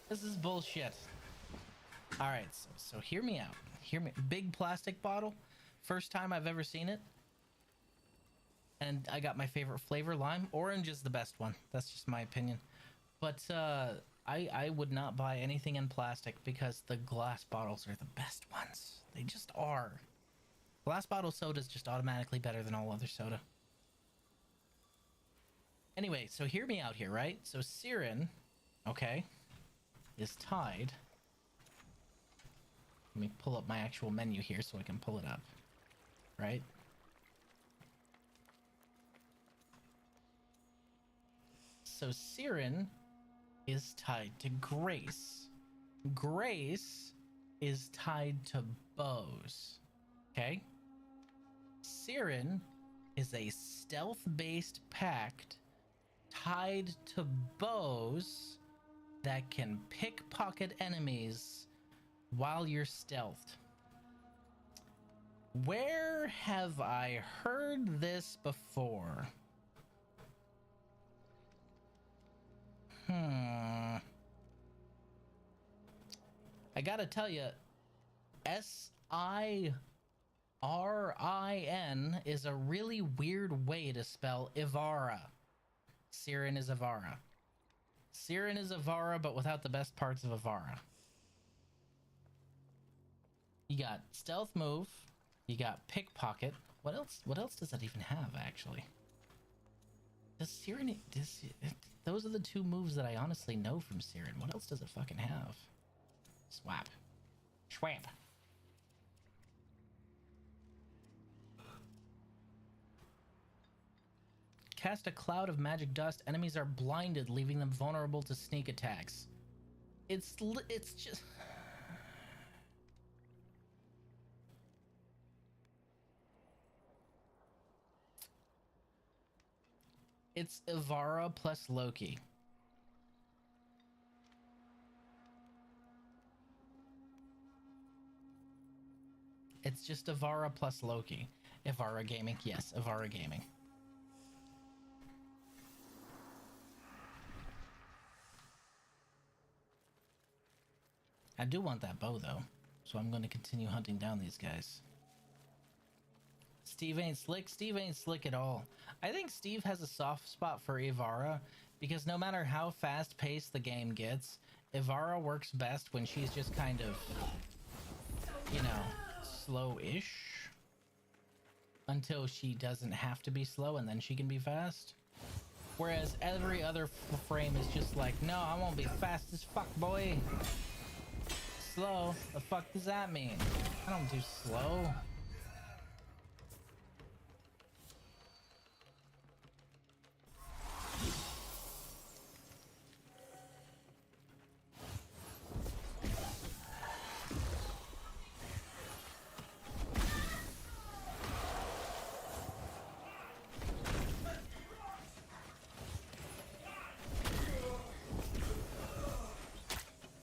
This is bullshit. Alright, so hear me out. Hear me. Big plastic bottle. First time I've ever seen it. And I got my favorite flavor, lime. Orange is the best one. That's just my opinion. But I would not buy anything in plastic because the glass bottles are the best ones. They just are. Glass bottle soda is just automatically better than all other soda. Anyway, so hear me out here, right? So Siren, okay, is tied. Let me pull up my actual menu here so I can pull it up, right? So Siren is tied to Grace. Grace is tied to bows. Okay? Siren is a stealth-based pact tied to bows that can pickpocket enemies while you're stealthed. Where have I heard this before? I gotta tell you, Sirin is a really weird way to spell Ivara. Sirin is Ivara. Sirin is Ivara, but without the best parts of Ivara. You got stealth move. You got pickpocket. What else? What else does that even have, actually? Does Sirin... those are the two moves that I honestly know from Sirin. What else does it fucking have? Swap. Schwap. Cast a cloud of magic dust. Enemies are blinded, leaving them vulnerable to sneak attacks. It's just... It's Ivara plus Loki. It's just Ivara plus Loki. Ivara Gaming. Yes, Ivara Gaming. I do want that bow, though. So I'm going to continue hunting down these guys. Steve ain't slick. Steve ain't slick at all. I think Steve has a soft spot for Ivara because no matter how fast-paced the game gets, Ivara works best when she's just kind of, you know, slow-ish until she doesn't have to be slow and then she can be fast. Whereas every other frame is just like, no, I won't be fast as fuck, boy. Slow? The fuck does that mean? I don't do slow.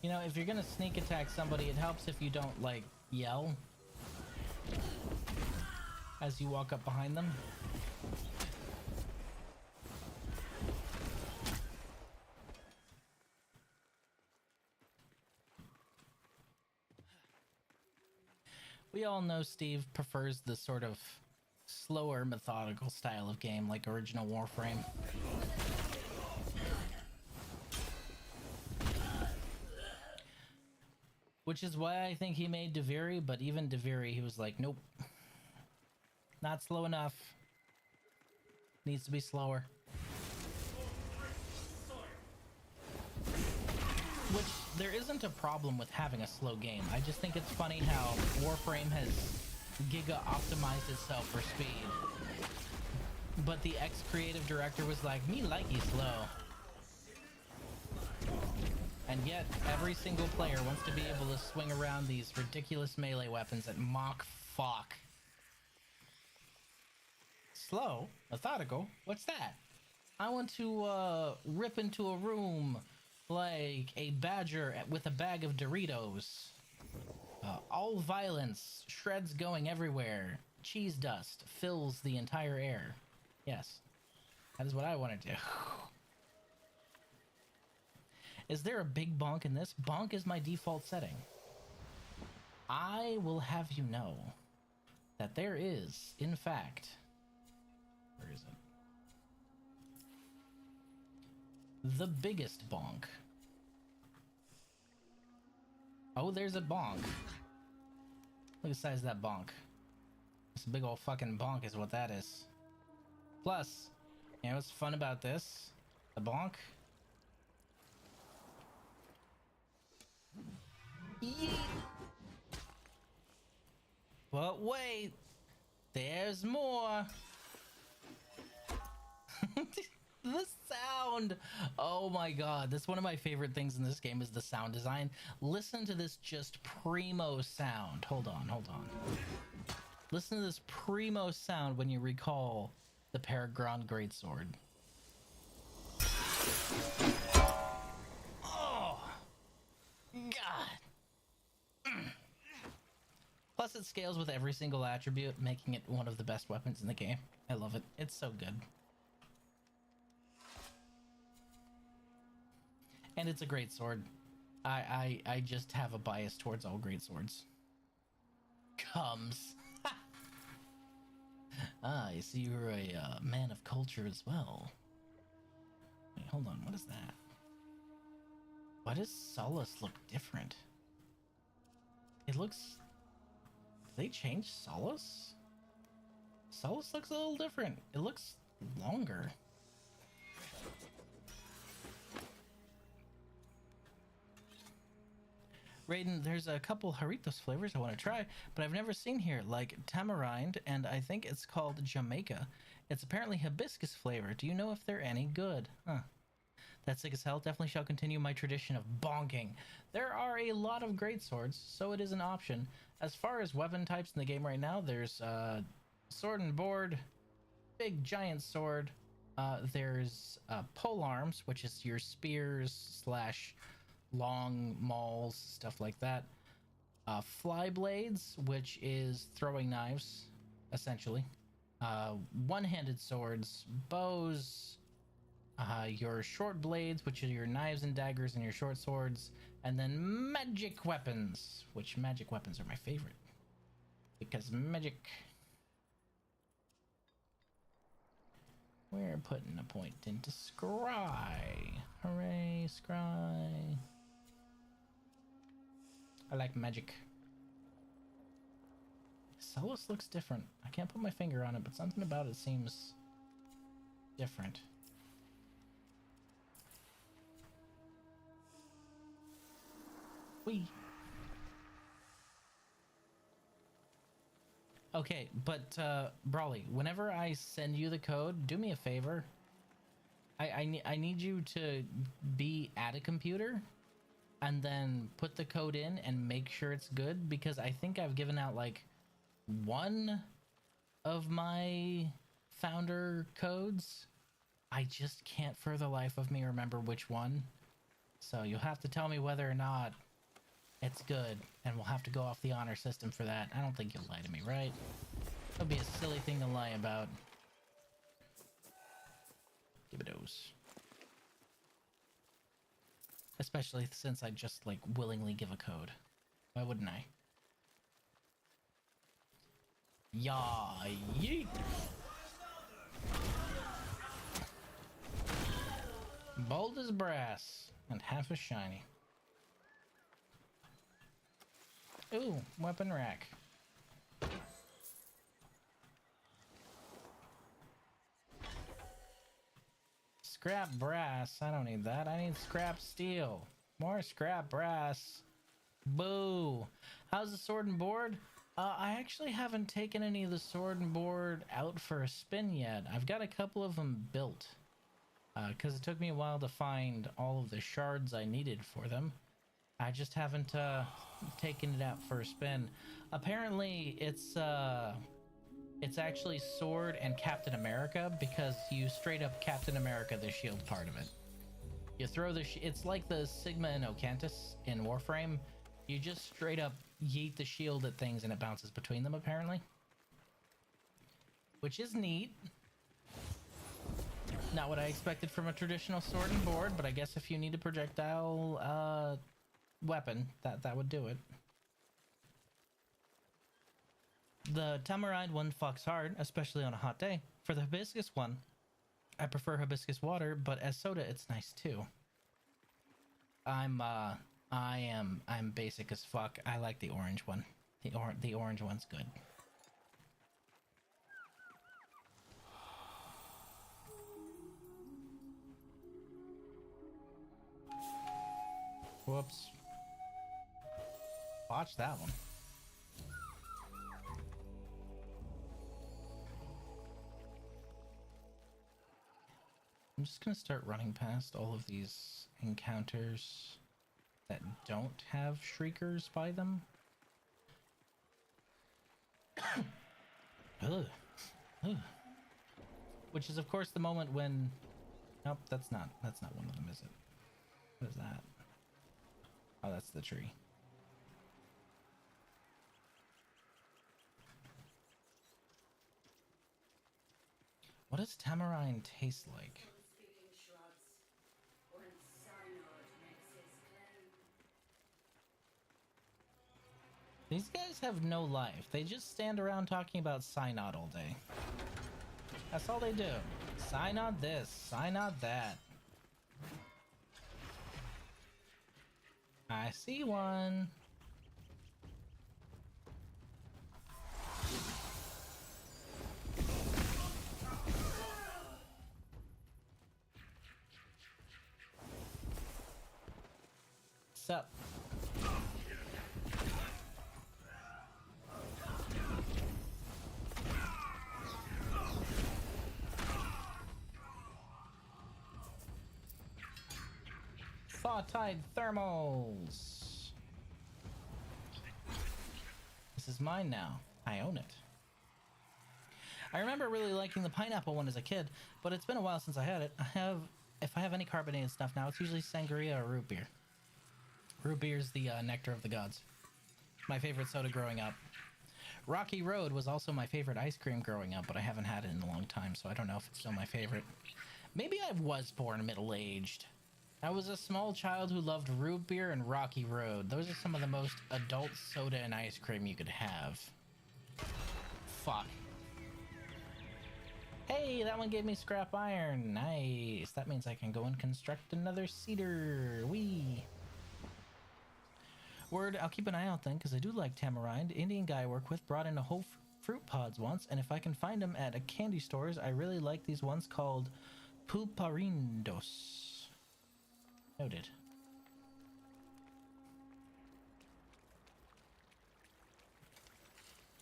You know, if you're gonna sneak attack somebody, it helps if you don't, like, yell as you walk up behind them. We all know Steve prefers the sort of slower, methodical style of game like original Warframe. Which is why I think he made Deviri, but even Deviri, he was like, nope. Not slow enough. Needs to be slower. Which, there isn't a problem with having a slow game. I just think it's funny how Warframe has giga-optimized itself for speed. But the ex-creative director was like, me likey slow. And yet, every single player wants to be able to swing around these ridiculous melee weapons at Mach fuck. Slow? Methodical? What's that? I want to, rip into a room like a badger with a bag of Doritos. All violence, shreds going everywhere. Cheese dust fills the entire air. Yes, that is what I want to do. Is there a big bonk in this? Bonk is my default setting. I will have you know that there is, in fact... Where is it? The biggest bonk. Oh, there's a bonk. Look at the size of that bonk. This big old fucking bonk is what that is. Plus, you know what's fun about this? The bonk? Yeet. But wait, there's more. The sound. Oh my god, that's one of my favorite things in this game is the sound design. Listen to this just primo sound. Hold on. Listen to this primo sound when you recall The Peregrine Greatsword. Oh, God. Plus, it scales with every single attribute, making it one of the best weapons in the game. I love it. It's so good. And it's a great sword. I just have a bias towards all great swords. Comes. Ah, I see you're a man of culture as well. Wait, hold on. What is that? Why does Solace look different? It looks... Did they change Solace? Solace looks a little different. It looks longer. Raiden, there's a couple Jarritos flavors I want to try, but I've never seen here, like tamarind, and I think it's called Jamaica. It's apparently hibiscus flavor. Do you know if they're any good? Huh. That's sick as hell. Definitely shall continue my tradition of bonking. There are a lot of great swords, so it is an option. As far as weapon types in the game right now, there's sword and board, big giant sword. There's pole arms, which is your spears slash long mauls, stuff like that. Fly blades, which is throwing knives, essentially. One-handed swords, bows, your short blades, which are your knives and daggers and your short swords, and then magic weapons, which magic weapons are my favorite. Because magic... We're putting a point into scry. Hooray, scry. I like magic. Solus looks different. I can't put my finger on it, but something about it seems different. Whee! Okay, but Brawly, whenever I send you the code, do me a favor. I need you to be at a computer and then put the code in and make sure it's good, because I think I've given out like one of my founder codes. I just can't for the life of me remember which one. So you'll have to tell me whether or not it's good, and we'll have to go off the honor system for that. I don't think you'll lie to me, right? That'd be a silly thing to lie about. Give it a dose. Especially since I just, like, willingly give a code. Why wouldn't I? Yeah, yeet! Bold as brass, and half as shiny. Ooh, weapon rack. Scrap brass. I don't need that. I need scrap steel. More scrap brass. Boo. How's the sword and board? I actually haven't taken any of the sword and board out for a spin yet. I've got a couple of them built. Because it took me a while to find all of the shards I needed for them. I just haven't taken it out for a spin. Apparently, it's actually Sword and Captain America, because you straight up Captain America the shield part of it. You throw the it's like the Sigma and Ocantus in Warframe. You just straight up yeet the shield at things and it bounces between them, apparently. Which is neat. Not what I expected from a traditional sword and board, but I guess if you need a projectile weapon, that would do it. The tamarind one fucks hard, especially on a hot day. For the hibiscus one, I prefer hibiscus water, but as soda, it's nice too. I'm basic as fuck. I like the orange one. The orange one's good. Whoops. Watch that one. I'm just gonna start running past all of these encounters that don't have shriekers by them. Ugh. Ugh. Which is, of course, the moment when... Nope, that's not one of them, is it? What is that? Oh, that's the tree. What does tamarind taste like? These guys have no life. They just stand around talking about synod all day. That's all they do. Synod this, synod that. I see one. Sup? Thawtide thermals. This is mine now. I own it. I remember really liking the pineapple one as a kid, but it's been a while since I had it. If I have any carbonated stuff now, it's usually sangria or root beer. Root beer is the nectar of the gods. My favorite soda growing up. Rocky Road was also my favorite ice cream growing up, but I haven't had it in a long time, so I don't know if it's still my favorite. Maybe I was born middle-aged. I was a small child who loved root beer and Rocky Road. Those are some of the most adult soda and ice cream you could have. Fuck. Hey, that one gave me scrap iron. Nice. That means I can go and construct another cedar. Whee. Word, I'll keep an eye out then, because I do like tamarind. Indian guy I work with brought in a whole fruit pods once, and if I can find them at a candy stores, I really like these ones called pulparindos. Noted.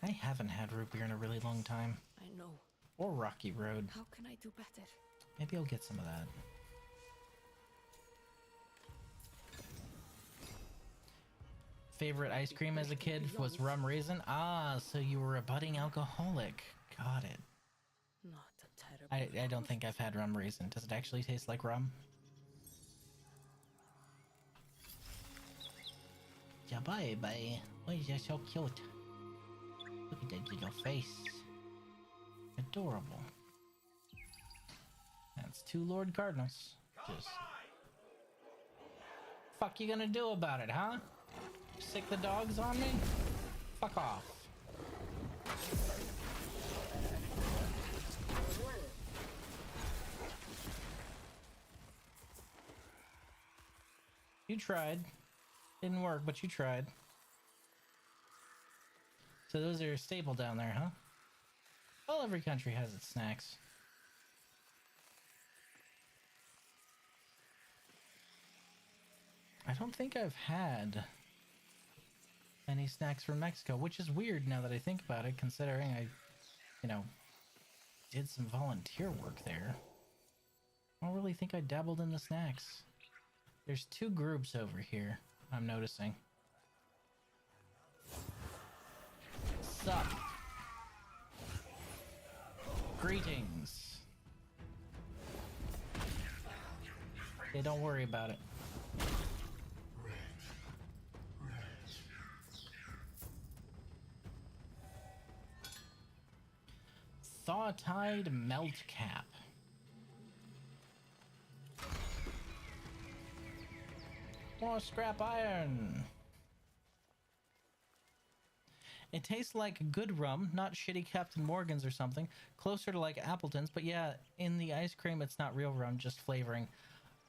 I haven't had root beer in a really long time. I know. Or Rocky Road. How can I do better? Maybe I'll get some of that. Favorite ice cream as a kid was rum raisin? Ah, so you were a budding alcoholic. Got it. Not a terrible... I don't think I've had rum raisin. Does it actually taste like rum? Yeah, bye. Why is that so cute? Look at that little face. Adorable. That's 2 Lord Cardinals. Just... Fuck you gonna do about it, huh? Sick the dogs on me? Fuck off. You tried. Didn't work, but you tried. So those are a staple down there, huh? Well, every country has its snacks. I don't think I've had any snacks from Mexico, which is weird now that I think about it, considering I, did some volunteer work there. I don't really think I dabbled in the snacks. There's 2 groups over here, I'm noticing. Sup? Greetings. Okay, don't worry about it. Thawtide melt cap. More scrap iron. It tastes like good rum, not shitty Captain Morgan's or something. Closer to like Appleton's, but yeah, in the ice cream it's not real rum, just flavoring.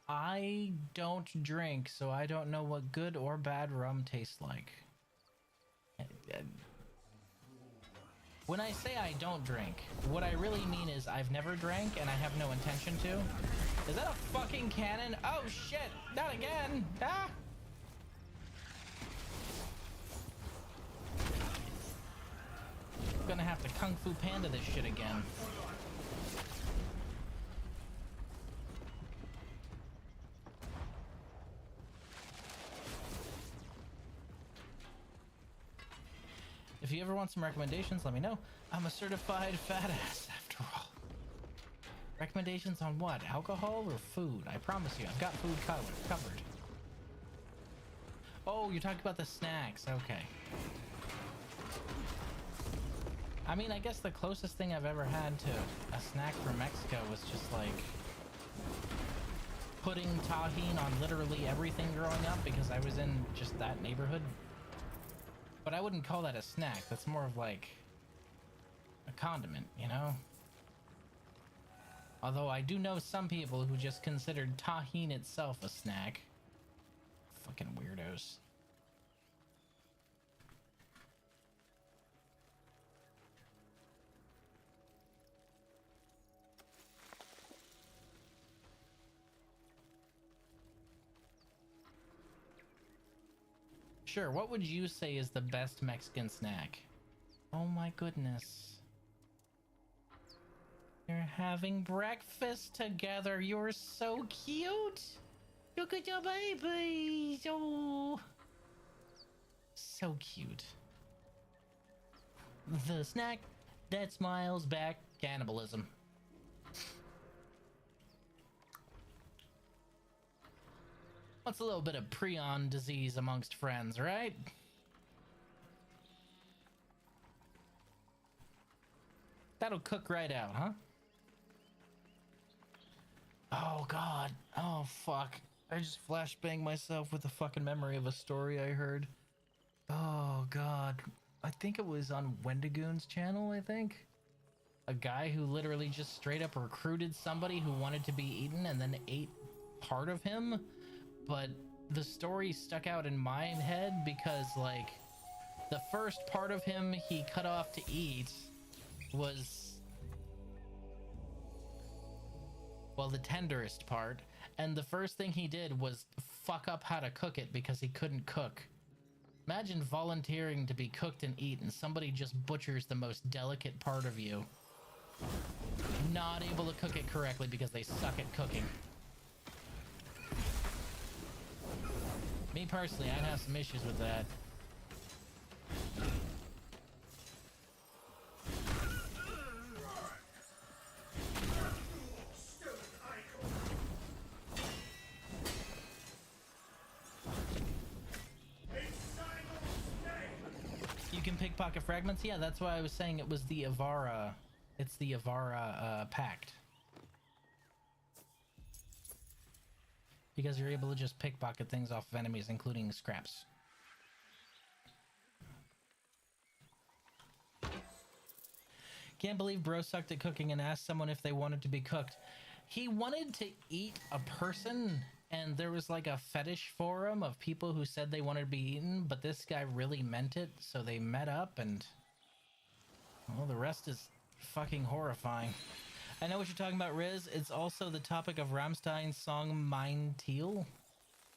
I don't drink, so I don't know what good or bad rum tastes like. When I say I don't drink, what I really mean is I've never drank and I have no intention to. Is that a fucking cannon? Oh shit, not again! Ah! Gonna have to Kung Fu Panda this shit again. If you ever want some recommendations, let me know. I'm a certified fat ass after all. Recommendations on what? Alcohol or food? I promise you, I've got food covered. Oh, you're talking about the snacks. Okay. I mean, I guess the closest thing I've ever had to a snack from Mexico was just like putting tahine on literally everything growing up because I was in just that neighborhood. But I wouldn't call that a snack. That's more of like a condiment, you know? Although I do know some people who just considered tahine itself a snack. Fucking weirdos. Sure, what would you say is the best Mexican snack? Oh my goodness. You're having breakfast together. You're so cute. Look at your baby. Oh, so cute. The snack that smiles back. Cannibalism. What's a little bit of prion disease amongst friends, right? That'll cook right out, huh? Oh god. Oh fuck. I just flashbanged myself with the fucking memory of a story I heard. Oh god. I think it was on Wendigoon's channel, I think. A guy who literally just straight up recruited somebody who wanted to be eaten and then ate part of him. But the story stuck out in my head because, like, the first part of him he cut off to eat was, well, the tenderest part. And the first thing he did was fuck up how to cook it because he couldn't cook. Imagine volunteering to be cooked and eaten, and somebody just butchers the most delicate part of you. Not able to cook it correctly because they suck at cooking. Me personally, I'd have some issues with that. You can pickpocket fragments? Yeah, that's why I was saying it was the Avara. It's the Avara Pact. Because you're able to just pickpocket things off of enemies, including scraps. Can't believe bro sucked at cooking and asked someone if they wanted to be cooked. He wanted to eat a person, and there was like a fetish forum of people who said they wanted to be eaten, but this guy really meant it, so they met up, and well, the rest is fucking horrifying. I know what you're talking about, Riz. It's also the topic of Rammstein's song Mein Teil?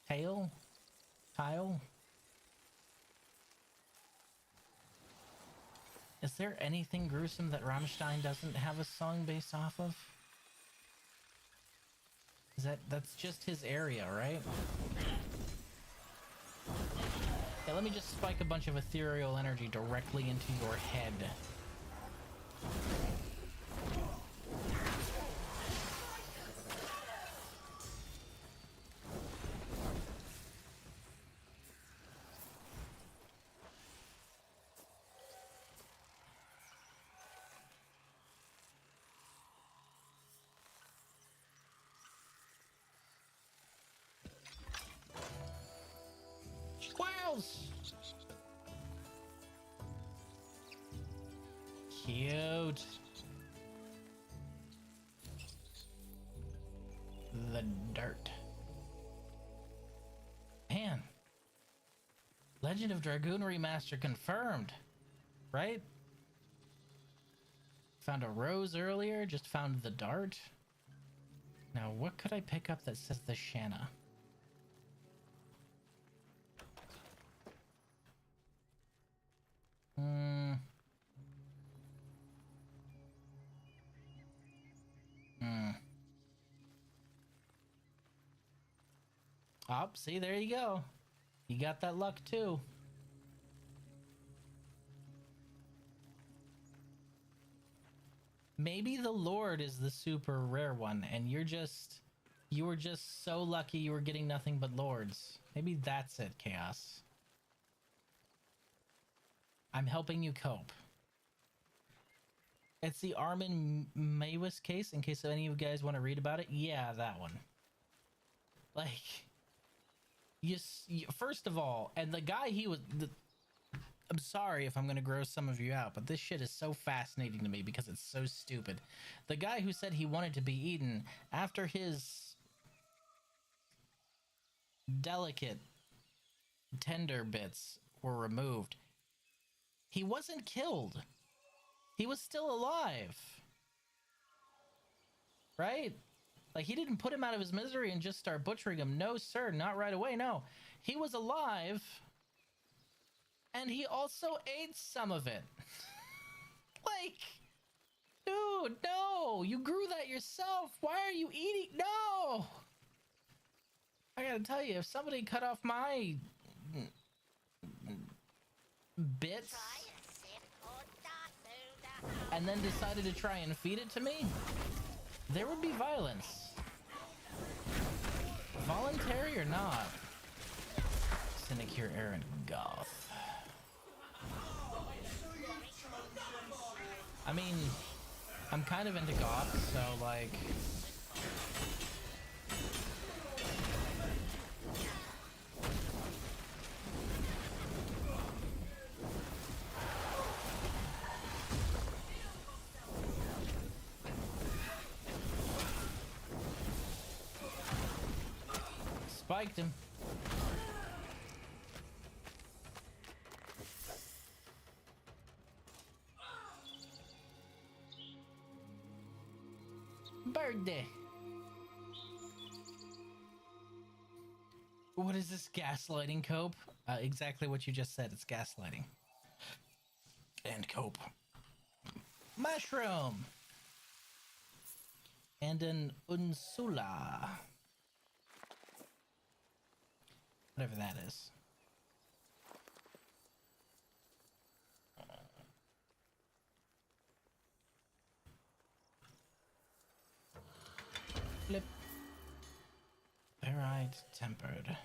Tile? Is there anything gruesome that Rammstein doesn't have a song based off of? Is that's just his area, right? Yeah, let me just spike a bunch of ethereal energy directly into your head. Squirrels! Cute. The dirt. Man. Legend of Dragoon Remaster confirmed. Right? Found a rose earlier, just found the dart. Now, what could I pick up that says the Shanna? Oh, see, there you go. You got that luck too. Maybe the Lord is the super rare one, and you were just so lucky you were getting nothing but Lords. Maybe that's it, Chaos. I'm helping you cope. It's the Armin Maywis case, in case any of you guys want to read about it. Yeah, that one. Like, first of all, and the guy I'm sorry if I'm going to gross some of you out, but this shit is so fascinating to me because it's so stupid. The guy who said he wanted to be eaten after his delicate, tender bits were removed, he wasn't killed. He was still alive. Right? Like, he didn't put him out of his misery and just start butchering him. No, sir, not right away. No. He was alive, and he also ate some of it. Like, dude, no. You grew that yourself. Why are you eating? No. I gotta tell you, if somebody cut off my bits and then decided to try and feed it to me, there would be violence. Voluntary or not. Sinecure Aaron Goth. I mean, I'm kind of into goth, so like... Spiked him. Birthday. What is this gaslighting, Cope? Exactly what you just said. It's gaslighting. And Cope. Mushroom. And an unsula. Whatever that is. Flip. Barite tempered.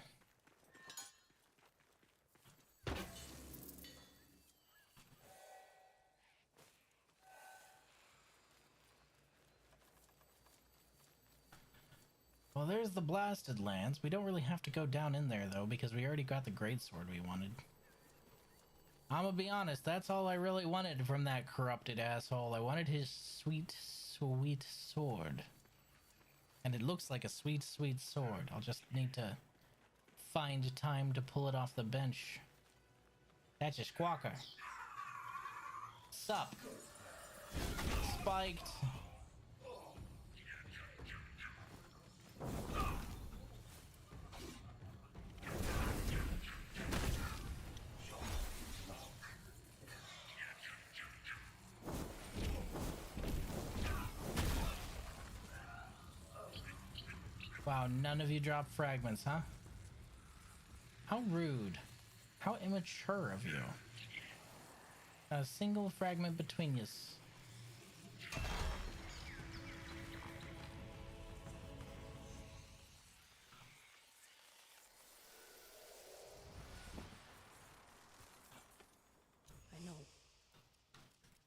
Well, there's the blasted lands. We don't really have to go down in there, though, because we already got the greatsword we wanted. I'm gonna be honest, that's all I really wanted from that corrupted asshole. I wanted his sweet, sweet sword. And it looks like a sweet, sweet sword. I'll just need to find time to pull it off the bench. That's a squawker. Sup? Spiked. Wow, none of you dropped fragments, huh? How rude. How immature of you. Not a single fragment between yous. I know.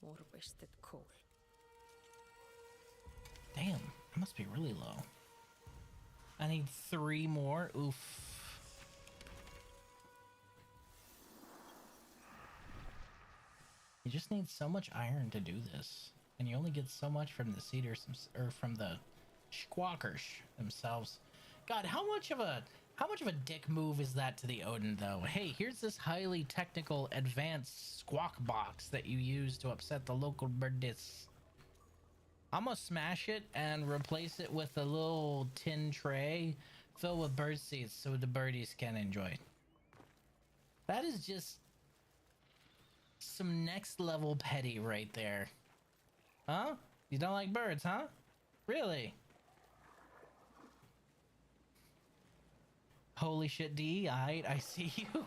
More wasted coal. Damn, I must be really low. I need 3 more. Oof. You just need so much iron to do this, and you only get so much from the cedars or from the squawkers themselves. God, how much of a dick move is that to the Odin, though? Hey, here's this highly technical, advanced squawk box that you use to upset the local birdies. I'm gonna smash it and replace it with a little tin tray filled with bird seeds so the birdies can enjoy. That is just some next level petty right there. Huh? You don't like birds, huh? Really? Holy shit, D, I see you.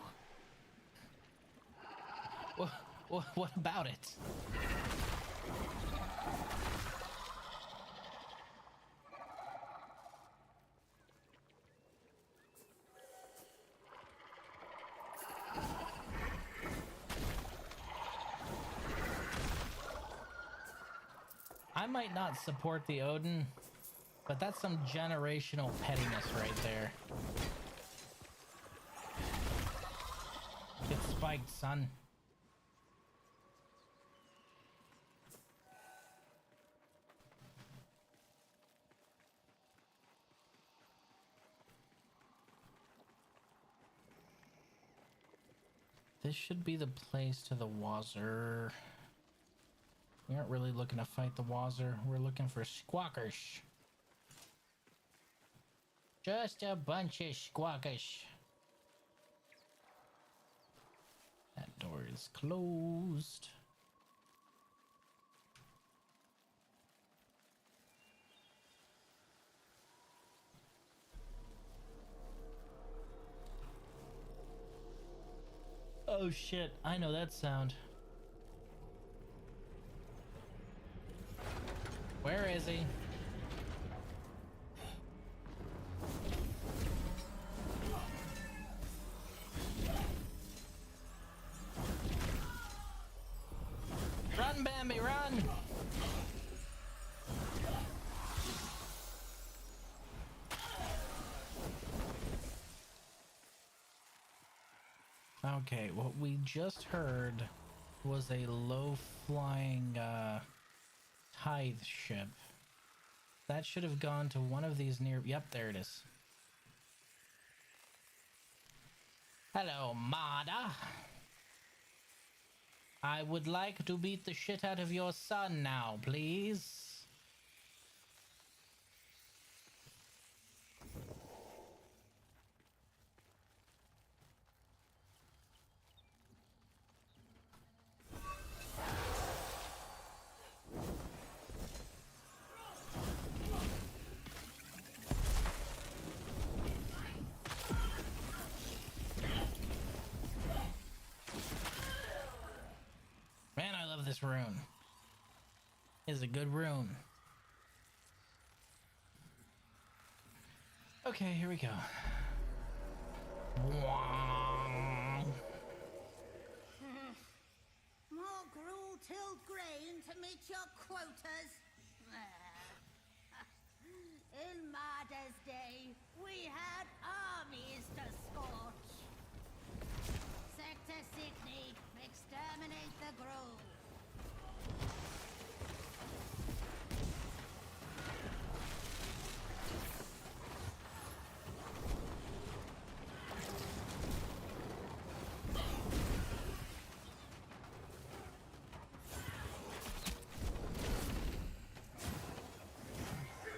What about it? I might not support the Odin, but that's some generational pettiness right there. Get spiked, son. This should be the place to the Wazzer. We aren't really looking to fight the Wazzer. We're looking for squawkers. Just a bunch of squawkers. That door is closed. Oh shit, I know that sound. Where is he? Run, Bambi, run! Okay, what we just heard was a low-flying tithe ship. That should have gone to one of these near... Yep, there it is. Hello, Mada. I would like to beat the shit out of your son now, please. Man, I love this rune. It's a good rune. Okay, here we go. More gruel tilled grain to meet your quotas. In Marder's day, we had armies to scorch. Sector Sydney, exterminate the gruel.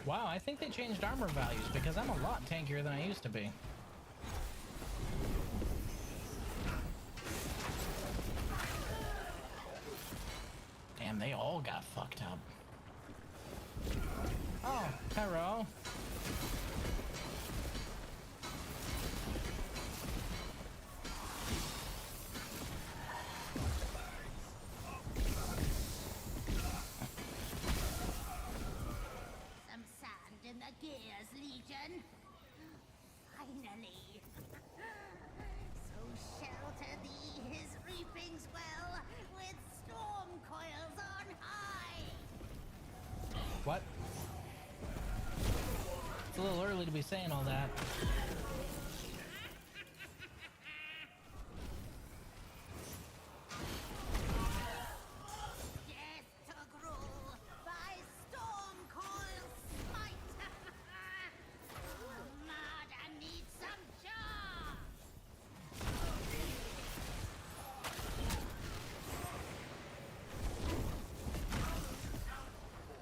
Wow, I think they changed armor values because I'm a lot tankier than I used to be. Damn, they all got fucked up. Oh, hello. Gears, Legion. Finally. So shelter thee his reapings well with storm coils on high. What? It's a little early to be saying all that.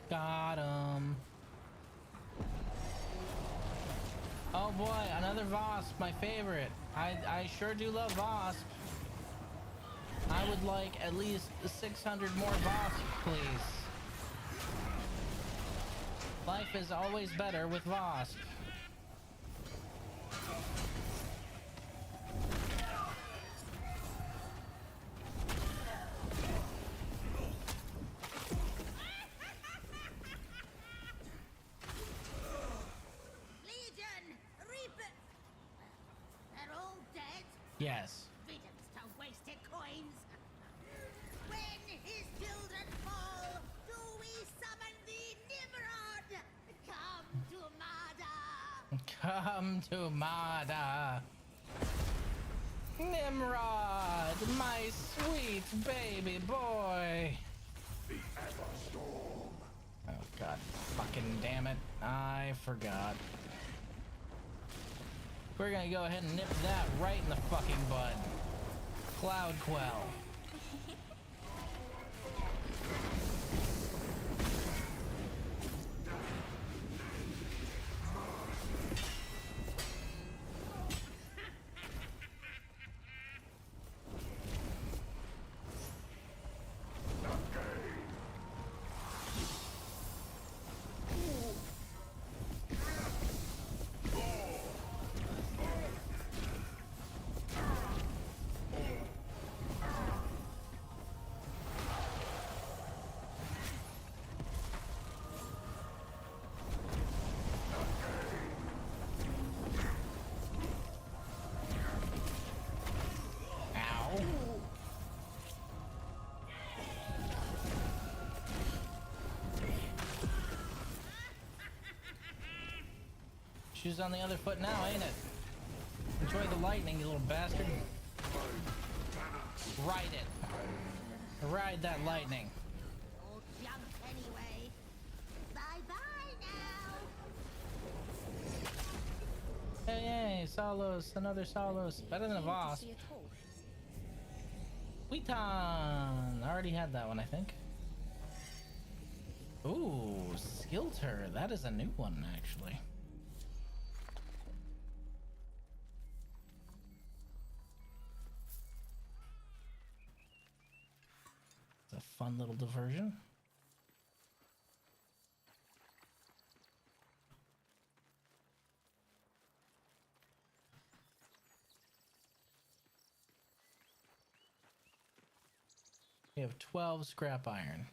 Got him. Oh boy, another Vasp, my favorite. I sure do love Vasp. I would like at least 600 more Vasp, please. Life is always better with Vasp. Yes. Riddance to wasted coins. When his children fall, do we summon the Come to Mada. Nimrod, my sweet baby boy. Oh god, fucking damn it. I forgot. We're gonna go ahead and nip that right in the fucking bud. Cloud Quell. Shoes on the other foot now, ain't it? Enjoy the lightning, you little bastard. Ride it. Ride that lightning. Or jump anyway. Bye-bye now. Hey, Solos, another Solos. Better than a Voss. Weeton! I already had that one, I think. Ooh, Skilter. That is a new one, actually. It's a fun little diversion. We have 12 scrap iron.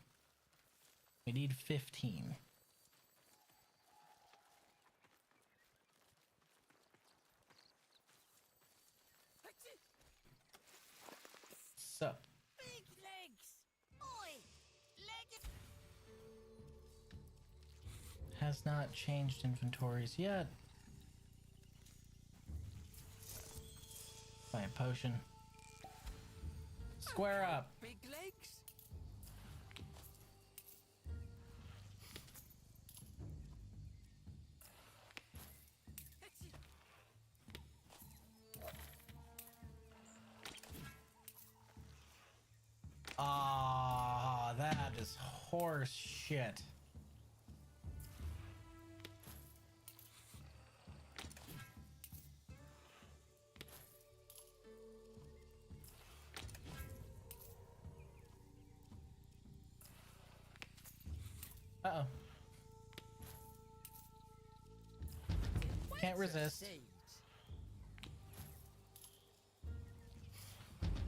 We need 15. Sup? Big legs. Oi, leg. Has not changed inventories yet. Buy a potion. Square up. Big legs. Ah, that is horse shit. Uh-oh. Can't resist.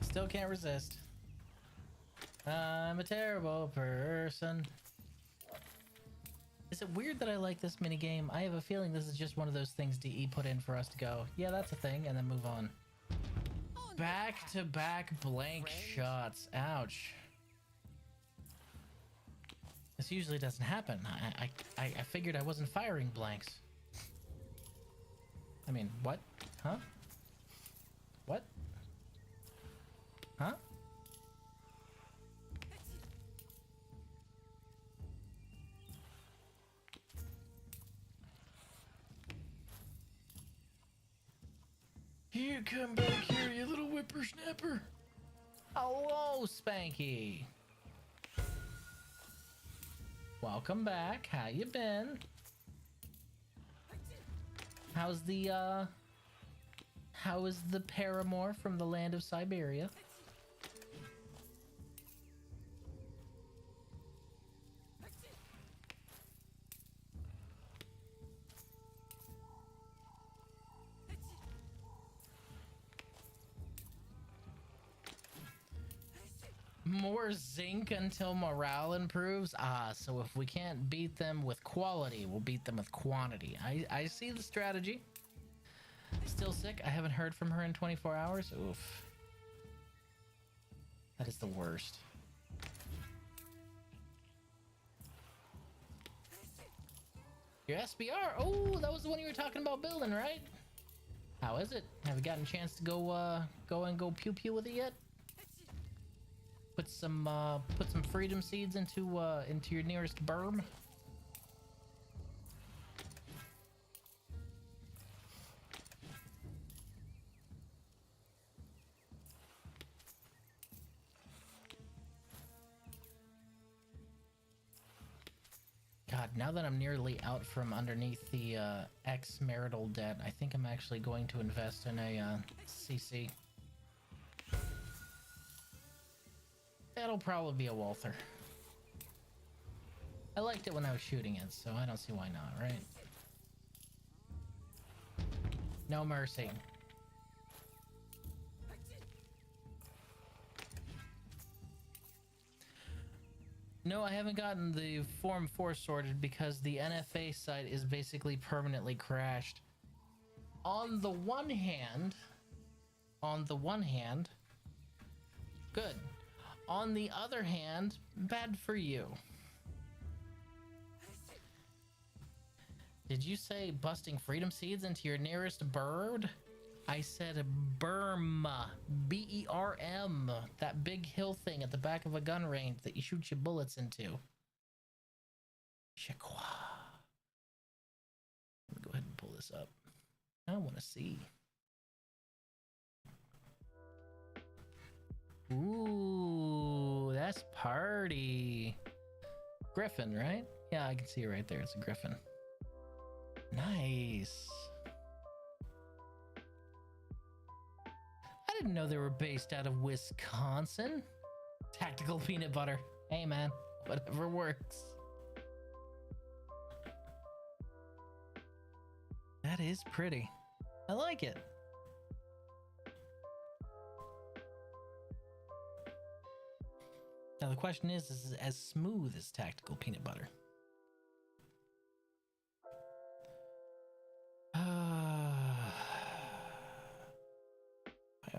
Still can't resist. I'm a terrible person. Is it weird that I like this minigame? I have a feeling this is just one of those things DE put in for us to go, yeah, that's a thing, and then move on. Back-to-back blank shots. Ouch. This usually doesn't happen. I figured I wasn't firing blanks. I mean, what? Huh? What? Huh? You come back here, you little whippersnapper. Hello, Spanky. Welcome back. How you been? How's the, how is the paramour from the land of Siberia? More zinc until morale improves. Ah, so if we can't beat them with quality, we'll beat them with quantity. I see the strategy. Still sick? I haven't heard from her in 24 hours? Oof. That is the worst. Your SBR. Oh, that was the one you were talking about building, right? How is it? Have you gotten a chance to go pew pew with it yet? Put some freedom seeds into your nearest berm. God, now that I'm nearly out from underneath the ex-marital debt, I think I'm actually going to invest in a CC. That'll probably be a Walther. I liked it when I was shooting it, so I don't see why not, right? No mercy. No, I haven't gotten the Form 4 sorted because the NFA site is basically permanently crashed. On the one hand, good. On the other hand, bad for you. Did you say busting freedom seeds into your nearest bird? I said Burma. B-E-R-M. That big hill thing at the back of a gun range that you shoot your bullets into. Chekwa. Let me go ahead and pull this up. I want to see. Ooh, that's party. Griffin, right? Yeah, I can see it right there. It's a griffin. Nice. I didn't know they were based out of Wisconsin. Tactical peanut butter. Hey man, whatever works. That is pretty. I like it. Now the question is it as smooth as tactical peanut butter?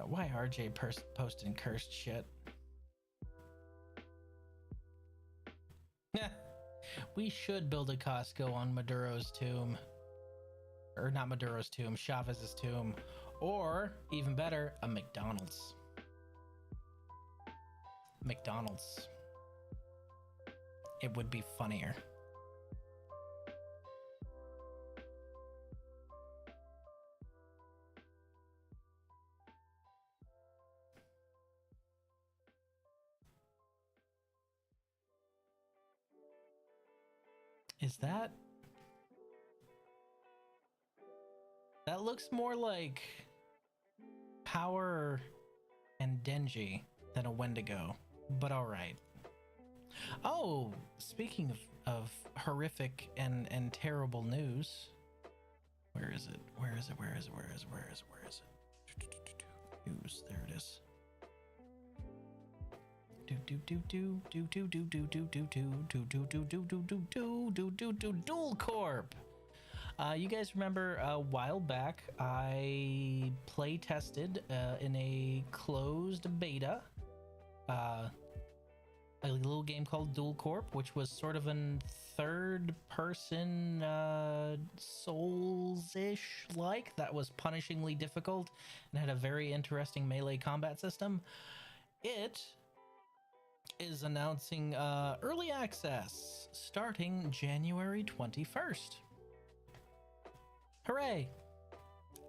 Why RJ posting cursed shit? We should build a Costco on Maduro's tomb. Or not Maduro's tomb, Chavez's tomb. Or, even better, a McDonald's. McDonald's. It would be funnier. Is that? That looks more like Power and Denji than a Wendigo, but all right. Oh, speaking of horrific and terrible news, where is it? Where is it? News. There it is. Dual Corp. You guys remember a while back I play tested in a closed beta a little game called Dual Corp, which was sort of a third-person Souls-ish like that was punishingly difficult and had a very interesting melee combat system. It is announcing early access starting January 21st. Hooray!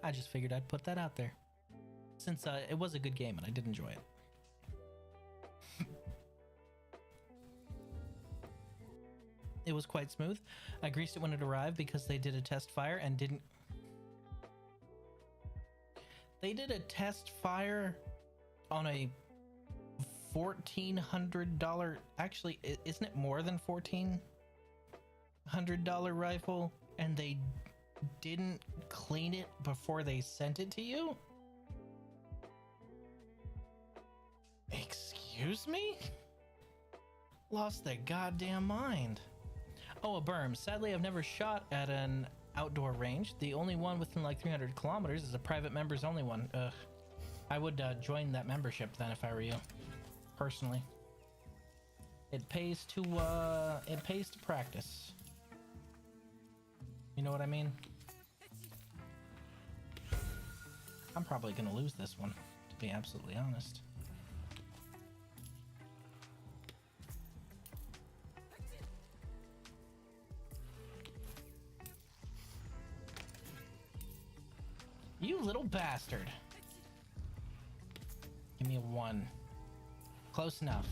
I just figured I'd put that out there since it was a good game and I did enjoy it. It was quite smooth. I greased it when it arrived because they did a test fire and didn't... They did a test fire on a $1,400... Actually, isn't it more than $1,400 rifle? And they didn't clean it before they sent it to you? Excuse me? Lost their goddamn mind. Oh, a berm. Sadly, I've never shot at an outdoor range. The only one within like 300 kilometers is a private members only one. Ugh. I would join that membership then if I were you. Personally. It pays to practice. You know what I mean? I'm probably gonna lose this one, to be absolutely honest. You little bastard. Give me a 1. Close enough.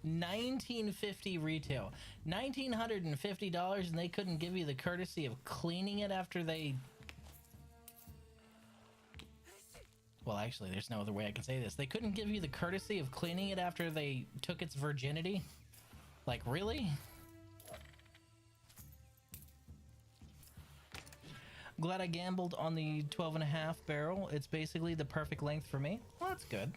$19.50 retail. $1,950 and they couldn't give you the courtesy of cleaning it after they... Well, actually, there's no other way I can say this. They couldn't give you the courtesy of cleaning it after they took its virginity? Like, really? Glad I gambled on the 12.5 barrel. It's basically the perfect length for me. Well, that's good.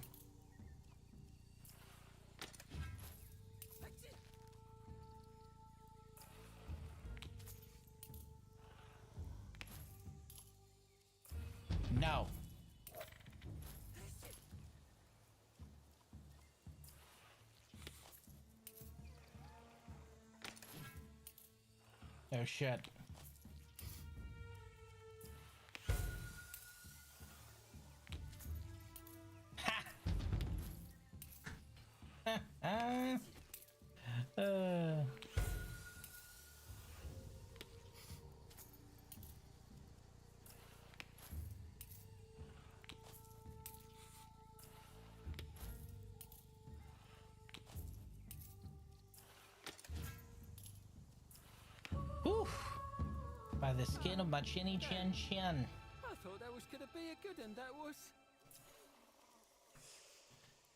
No. Oh shit. Oof. By the skin of my chinny chin chin. I thought that was gonna be a good one, that was.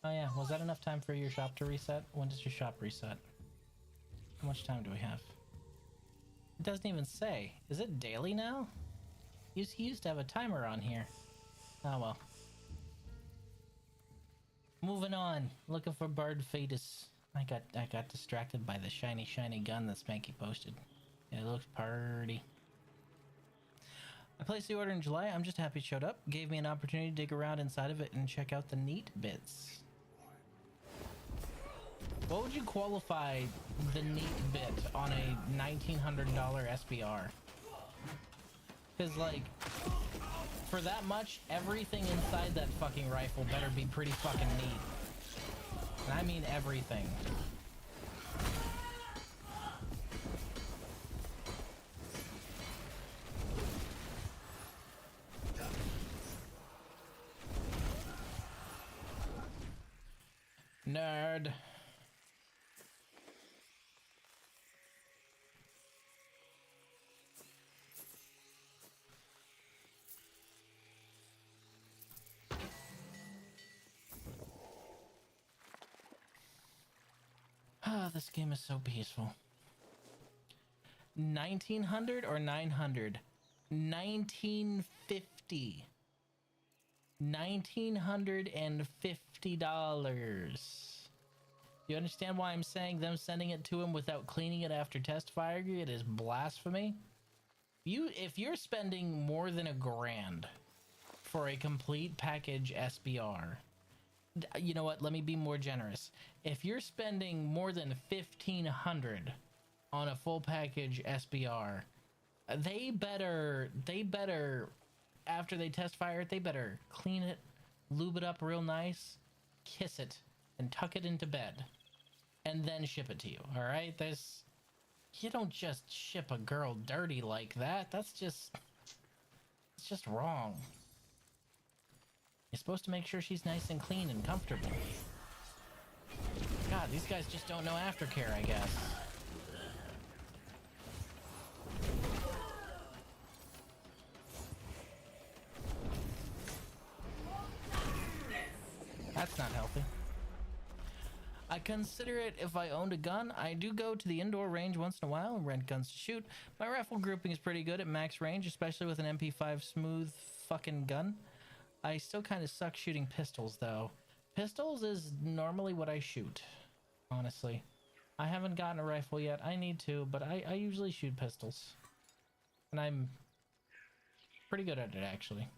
Oh yeah, was that enough time for your shop to reset? When does your shop reset? How much time do we have? It doesn't even say. Is it daily now? He used to have a timer on here. Oh well. Moving on. Looking for bird fetus. I got distracted by the shiny gun that Spanky posted. It looks pretty. I placed the order in July. I'm just happy it showed up. Gave me an opportunity to dig around inside of it and check out the neat bits. What would you qualify the neat bit on a $1,900 SBR? Because, like, for that much, everything inside that fucking rifle better be pretty fucking neat. And I mean everything. Nerd. Ah, this game is so peaceful. 1900 or 900? 1950. $1,950. You understand why I'm saying them sending it to him without cleaning it after test fire? It is blasphemy. If you're spending more than $1,000 for a complete package SBR, you know what? Let me be more generous. If you're spending more than $1,500 on a full package SBR, they better after they test fire it, they better clean it, lube it up real nice, kiss it, and tuck it into bed, and then ship it to you. All right? You don't just ship a girl dirty like that. It's just wrong. You're supposed to make sure she's nice and clean and comfortable. God, these guys just don't know aftercare, I guess. That's not healthy. I consider it if I owned a gun. I do go to the indoor range once in a while and rent guns to shoot. My rifle grouping is pretty good at max range, especially with an MP5 smooth fucking gun. I still kind of suck shooting pistols, though. Pistols is normally what I shoot, honestly. I haven't gotten a rifle yet. I need to, but I usually shoot pistols. And I'm pretty good at it, actually.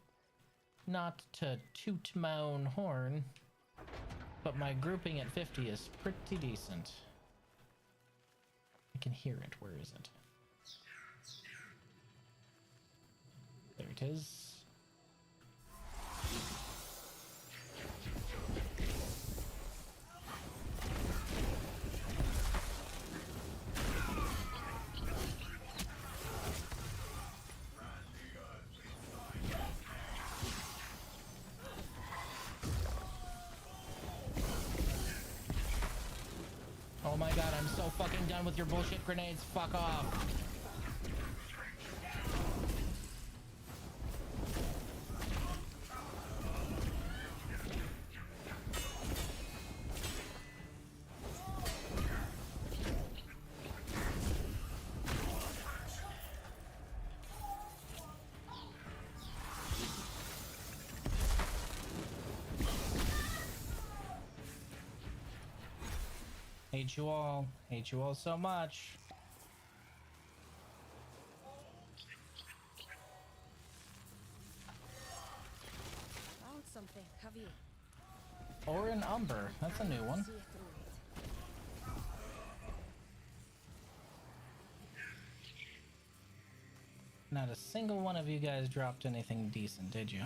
Not to toot my own horn, but my grouping at 50 is pretty decent. I can hear it. Where is it? There it is. Oh my god, I'm so fucking done with your bullshit grenades. Fuck off. Hate you all. Hate you all so much. Found something, have you? Or an Umber. That's a new one. See it through it. Not a single one of you guys dropped anything decent, did you?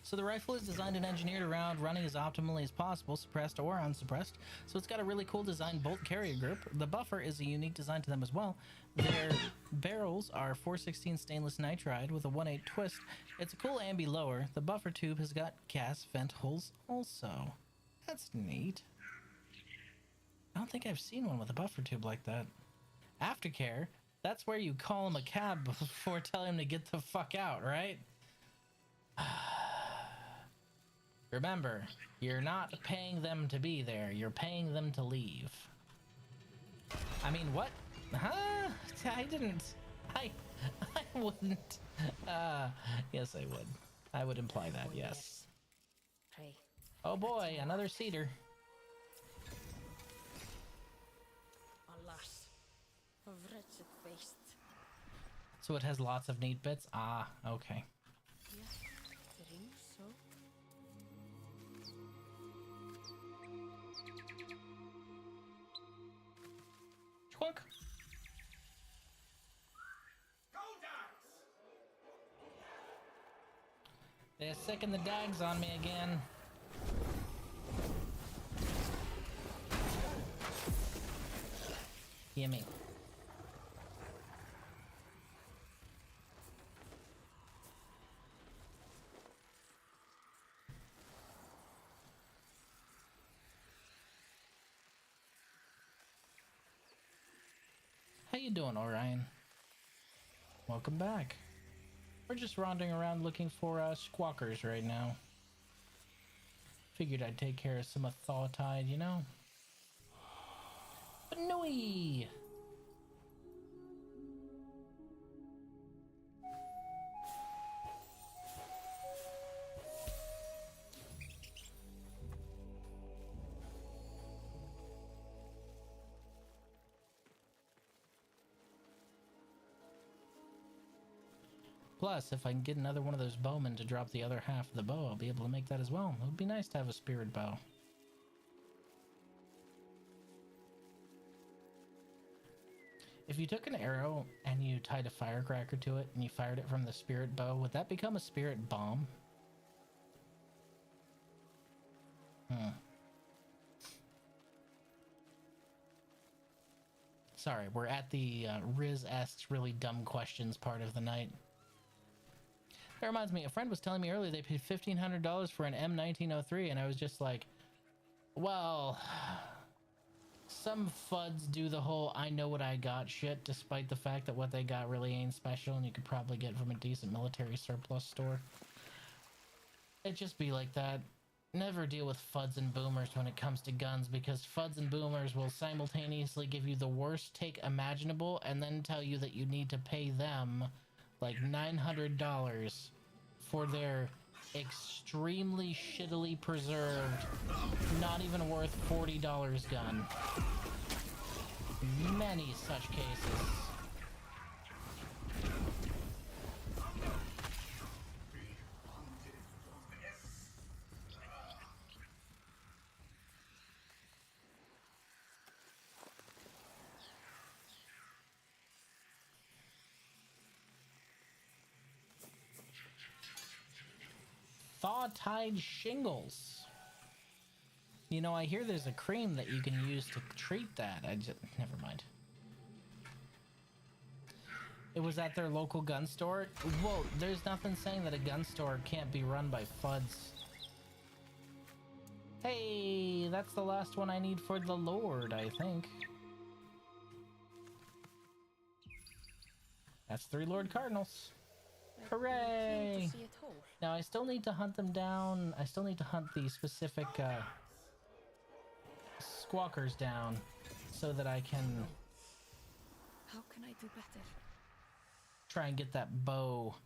So the rifle is designed and engineered around running as optimally as possible, suppressed or unsuppressed. So it's got a really cool design bolt carrier group. The buffer is a unique design to them as well. Their barrels are 416 stainless nitride with a 1/8 twist. It's a cool ambi lower. The buffer tube has got gas vent holes also. That's neat. I don't think I've seen one with a buffer tube like that. Aftercare, that's where you call him a cab before telling him to get the fuck out, right? Remember, you're not paying them to be there, you're paying them to leave. I mean, what? Huh? I wouldn't. Yes, I would. I would imply that, yes. Pray. Oh boy, another cedar. Alas, a wretched waste. So it has lots of neat bits? Ah, okay. Yeah, think so. Twunk. They're sicking the dags on me again. Gimme. How you doing, Orion? Welcome back. We're just wandering around looking for squawkers right now. Figured I'd take care of some of Thawtide, you know? But no-y! Plus, if I can get another one of those bowmen to drop the other half of the bow, I'll be able to make that as well. It would be nice to have a spirit bow. If you took an arrow and you tied a firecracker to it and you fired it from the spirit bow, would that become a spirit bomb? Sorry, we're at the Riz asks really dumb questions part of the night. That reminds me, a friend was telling me earlier they paid $1,500 for an M1903, and I was just like, well, some FUDs do the whole I know what I got shit, despite the fact that what they got really ain't special and you could probably get from a decent military surplus store. It just be like that. Never deal with FUDs and boomers when it comes to guns, because FUDs and boomers will simultaneously give you the worst take imaginable and then tell you that you need to pay them like $900 for their extremely shittily preserved, not even worth $40 gun. Many such cases. Thawtide shingles. You know, I hear there's a cream that you can use to treat that. Never mind. It was at their local gun store. Whoa, there's nothing saying that a gun store can't be run by Fuds. Hey, that's the last one I need for the Lord, I think. That's 3 Lord Cardinals. Hooray! Now I still need to hunt them down. I still need to hunt the specific squawkers down so that I can... How can I do better? Try and get that bow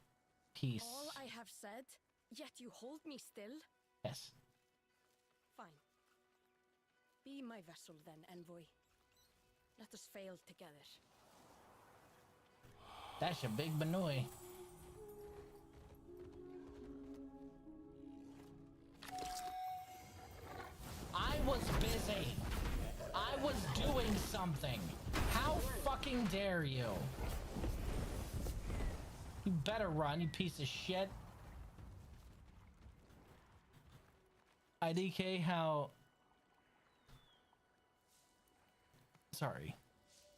piece. All I have said, yet you hold me still? Yes. Fine. Be my vessel then, envoy. Let us fail together. That's a big Benoy. I was busy. I was doing something. How fucking dare you? You better run, you piece of shit. IDK how... Sorry.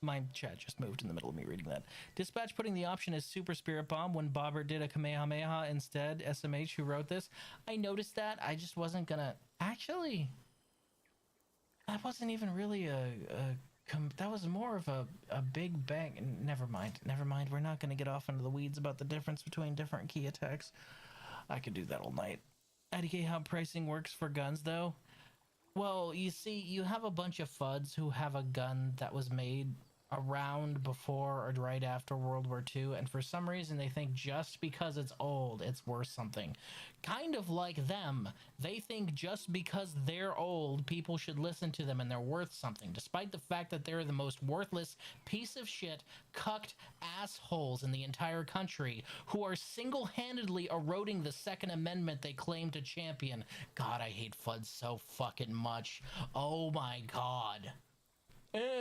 My chat just moved in the middle of me reading that. Dispatch putting the option as Super Spirit Bomb when Bobber did a Kamehameha instead. SMH, who wrote this. I noticed that. I just wasn't gonna... Actually... That wasn't even really that was more of a big bang. Never mind. We're not going to get off into the weeds about the difference between different key attacks. I could do that all night. IDK, how pricing works for guns, though? Well, you see, you have a bunch of Fuds who have a gun that was made around before or right after World War II, and for some reason they think just because it's old, it's worth something. Kind of like them. They think just because they're old, people should listen to them and they're worth something, despite the fact that they're the most worthless piece of shit, cucked assholes in the entire country who are single-handedly eroding the Second Amendment they claim to champion. God, I hate Fuds so fucking much. Oh my God.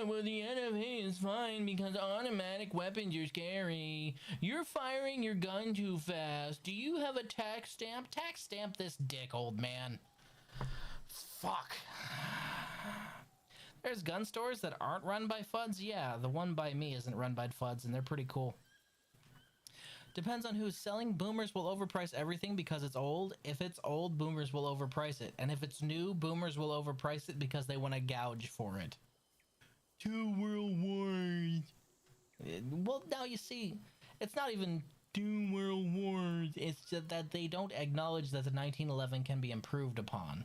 Well, the NFA is fine because automatic weapons are scary. You're firing your gun too fast. Do you have a tax stamp? Tax stamp this dick, old man. Fuck. There's gun stores that aren't run by Fuds? Yeah, the one by me isn't run by Fuds, and they're pretty cool. Depends on who's selling. Boomers will overprice everything because it's old. If it's old, boomers will overprice it. And if it's new, boomers will overprice it because they want to gouge for it. 2 world wars. Well, now you see, it's not even 2 world wars. It's just that they don't acknowledge that the 1911 can be improved upon.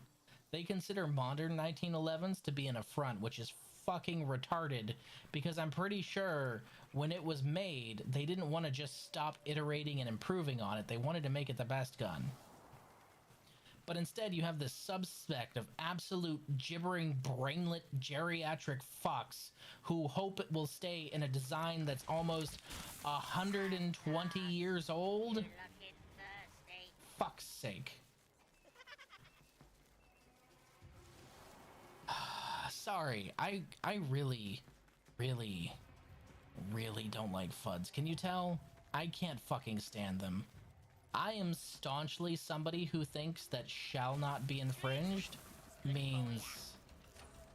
They consider modern 1911s to be an affront, which is fucking retarded, because I'm pretty sure when it was made, they didn't want to just stop iterating and improving on it. They wanted to make it the best gun. But instead, you have this subspect of absolute gibbering, brainlet, geriatric fucks who hope it will stay in a design that's almost 120 years old. Fuck's sake. Sorry, I really don't like Fuds. Can you tell? I can't fucking stand them. I am staunchly somebody who thinks that shall not be infringed means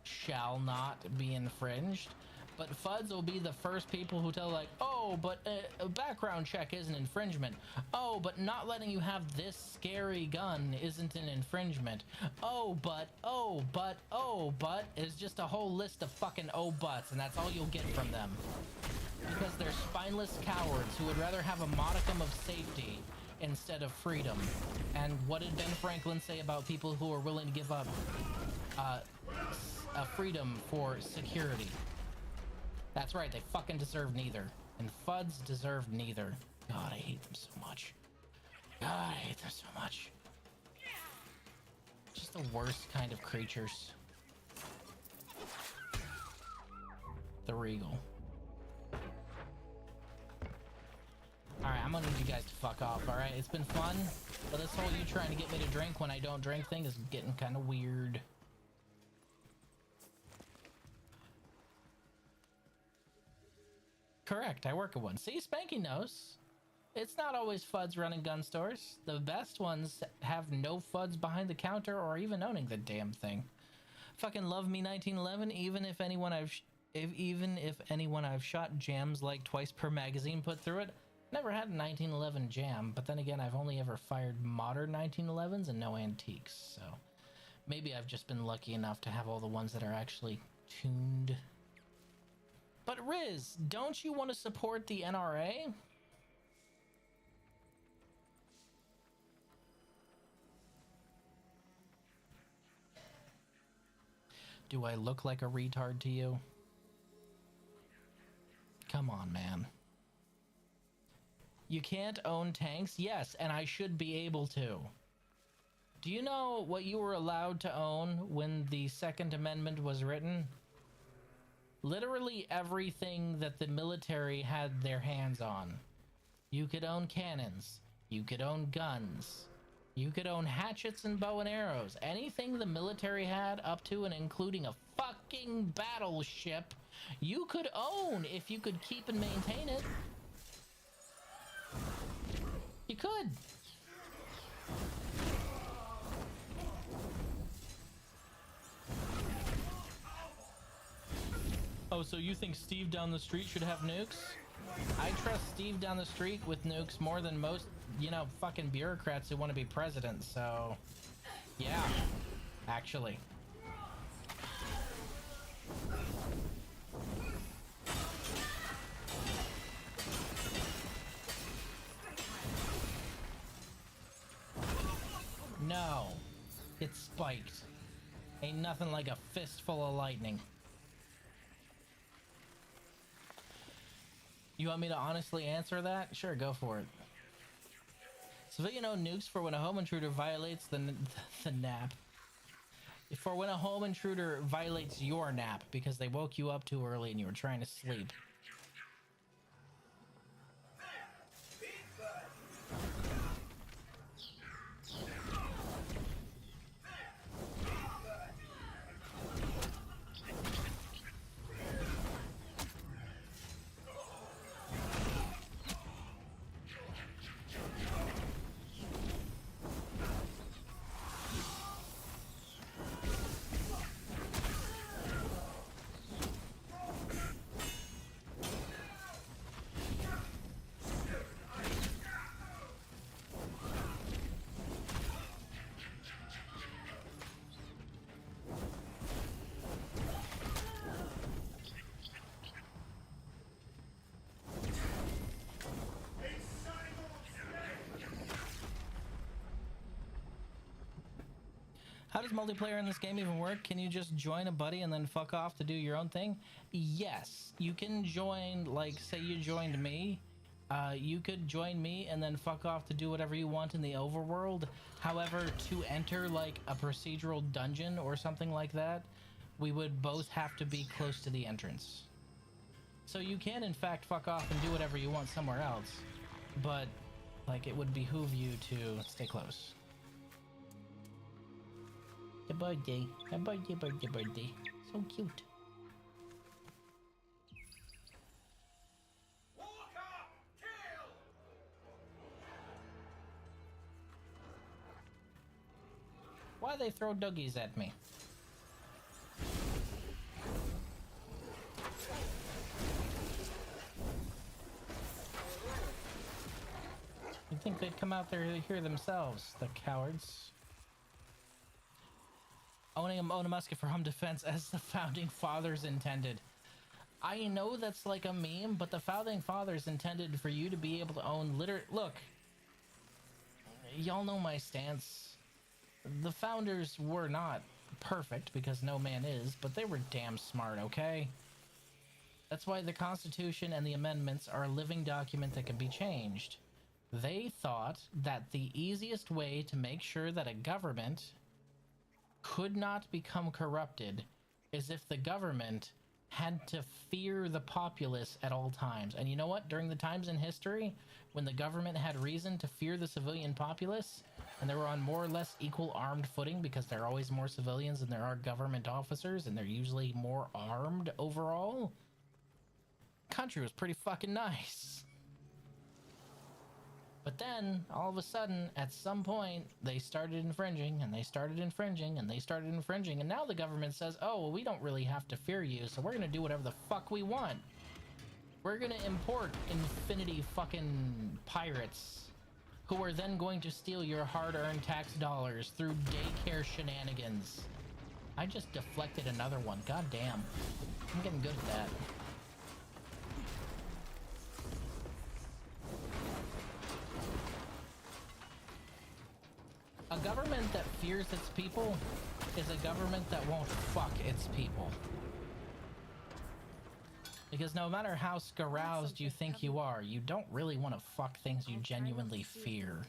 shall not be infringed. But Fuds will be the first people who tell, like, oh, but a background check isn't infringement. Oh, but not letting you have this scary gun isn't an infringement. Oh, but is just a whole list of fucking oh buts, and that's all you'll get from them. Because they're spineless cowards who would rather have a modicum of safety instead of freedom. And what did Ben Franklin say about people who are willing to give up freedom for security? That's right, they fucking deserve neither. And Fuds deserve neither. God, I hate them so much. God, I hate them so much. Just the worst kind of creatures. The Regal. Alright, I'm gonna need you guys to fuck off, alright? It's been fun, but this whole you trying to get me to drink when I don't drink thing is getting kind of weird. Correct, I work at one. See, Spanky knows. It's not always FUDs running gun stores. The best ones have no FUDs behind the counter or even owning the damn thing. Fucking love me 1911. Even if anyone I've shot jams like twice per magazine put through it. Never had a 1911 jam, but then again, I've only ever fired modern 1911s and no antiques. So maybe I've just been lucky enough to have all the ones that are actually tuned. But Riz, don't you want to support the NRA? Do I look like a retard to you? Come on, man. You can't own tanks? Yes, and I should be able to. Do you know what you were allowed to own when the Second Amendment was written? Literally everything that the military had their hands on. You could own cannons. You could own guns. You could own hatchets and bow and arrows. Anything the military had up to and including a fucking battleship, you could own if you could keep and maintain it. You could. Oh, so you think Steve down the street should have nukes? I trust Steve down the street with nukes more than most, you know, fucking bureaucrats who want to be president, so... yeah, actually. No, it's spiked. Ain't nothing like a fistful of lightning. You want me to honestly answer that? Sure, go for it. Civilian owned nukes for when a home intruder violates the nap. For when a home intruder violates your nap because they woke you up too early and you were trying to sleep. How does multiplayer in this game even work? Can you just join a buddy and then fuck off to do your own thing? Yes, you can join, like, say you joined me. You could join me and then fuck off to do whatever you want in the overworld. However, to enter, like, a procedural dungeon or something like that, we would both have to be close to the entrance. So you can, in fact, fuck off and do whatever you want somewhere else. But, like, it would behoove you to stay close. The birthday. A birthday. So cute. Why they throw doggies at me? You'd think they'd come out there to hear themselves, the cowards. Own a musket for home defense as the founding fathers intended. I know that's like a meme, but the founding fathers intended for you to be able to own Look, y'all know my stance. The founders were not perfect, because no man is, but they were damn smart, okay? That's why the Constitution and the amendments are a living document that can be changed. They thought that the easiest way to make sure that a government could not become corrupted is if the government had to fear the populace at all times. And you know what? During the times in history when the government had reason to fear the civilian populace, and they were on more or less equal armed footing, because there are always more civilians than there are government officers, and they're usually more armed overall, country was pretty fucking nice. But then, all of a sudden, at some point, they started infringing, and they started infringing, and they started infringing, and now the government says, oh, well, we don't really have to fear you, so we're gonna do whatever the fuck we want. We're gonna import infinity fucking pirates, who are then going to steal your hard-earned tax dollars through daycare shenanigans. I just deflected another one, god damn. I'm getting good at that. A government that fears its people is a government that won't fuck its people. Because no matter how scaroused you think you are, you don't really want to fuck things you genuinely fear.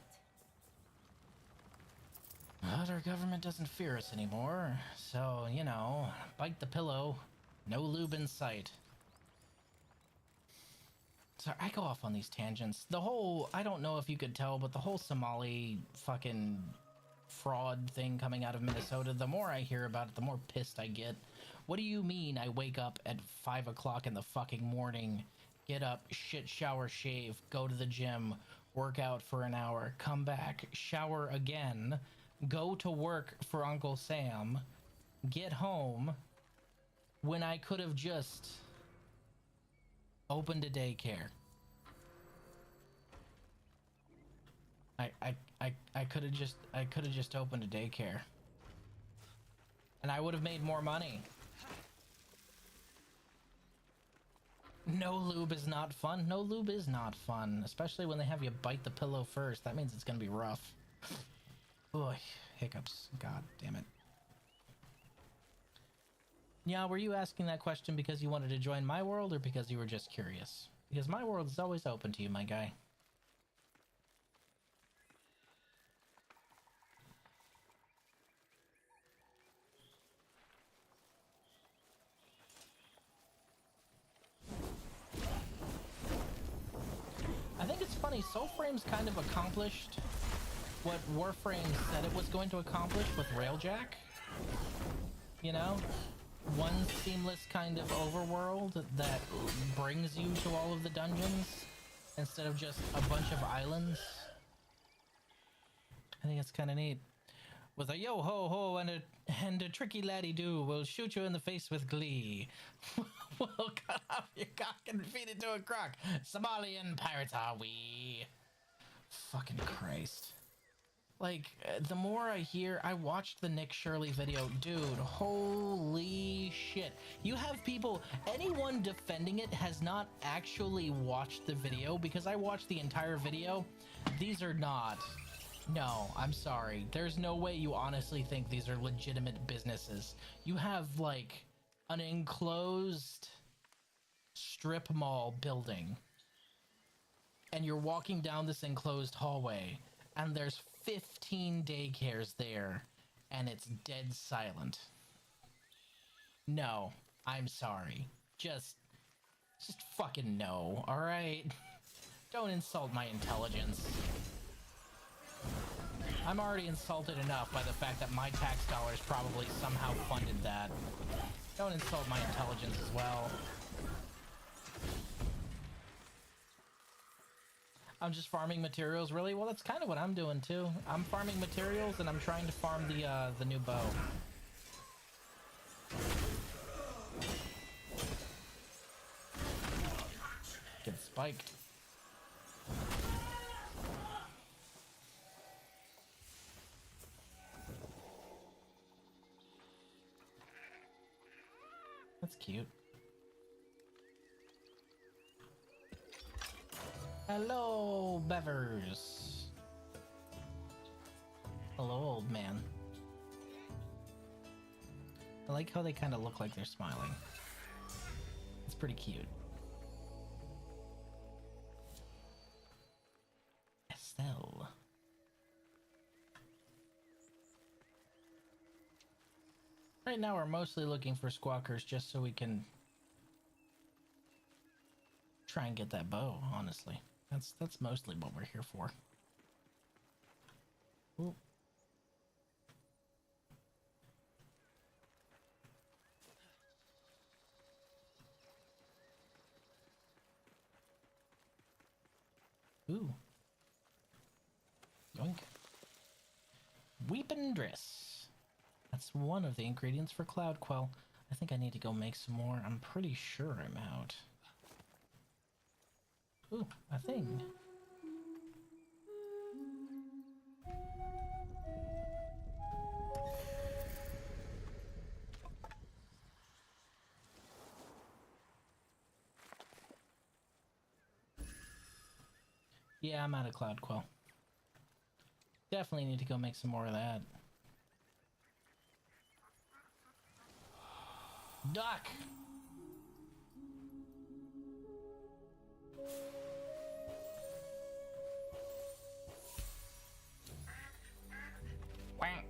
But our government doesn't fear us anymore, so, you know, bite the pillow, no lube in sight. Sorry, I go off on these tangents. The whole, I don't know if you could tell, but the whole Somali fucking fraud thing coming out of Minnesota, the more I hear about it, the more pissed I get. What do you mean I wake up at 5 o'clock in the fucking morning, get up, shit, shower, shave, go to the gym, work out for an hour, come back, shower again, go to work for Uncle Sam, get home, when I could have just opened a daycare? I could have just opened a daycare, and I would have made more money. No lube is not fun. No lube is not fun, especially when they have you bite the pillow first. That means it's gonna be rough. Ugh, hiccups. God damn it. Yeah, were you asking that question because you wanted to join my world, or because you were just curious? Because my world is always open to you, my guy. I think it's funny, Soulframe's kind of accomplished what Warframe said it was going to accomplish with Railjack. You know? One seamless kind of overworld that brings you to all of the dungeons instead of just a bunch of islands. I think it's kind of neat. With a yo ho ho and a tricky laddie do will shoot you in the face with glee. We'll cut off your cock and feed it to a croc. Somalian pirates are we. Fucking Christ. Like, the more I hear, I watched the Nick Shirley video. Dude, holy shit. You have people, anyone defending it has not actually watched the video, because I watched the entire video. These are not. No, I'm sorry. There's no way you honestly think these are legitimate businesses. You have, like, an enclosed strip mall building, and you're walking down this enclosed hallway, and there's 15 daycares there, and it's dead silent. No, I'm sorry. Just fucking no, alright? Don't insult my intelligence. I'm already insulted enough by the fact that my tax dollars probably somehow funded that. Don't insult my intelligence as well. I'm just farming materials, really? Well, that's kind of what I'm doing too. I'm farming materials, and I'm trying to farm the new bow. Get spiked. That's cute. Hello, Bevers. Hello, old man. I like how they kind of look like they're smiling. It's pretty cute. Estelle. Right now we're mostly looking for squawkers just so we can try and get that bow, honestly. That's mostly what we're here for. Ooh. Ooh. Sleeping Driss. That's one of the ingredients for Cloud Quell. I think I need to go make some more. I'm pretty sure I'm out. Ooh, a thing. Yeah, I'm out of Cloud Quell. Definitely need to go make some more of that. Duck! Quack.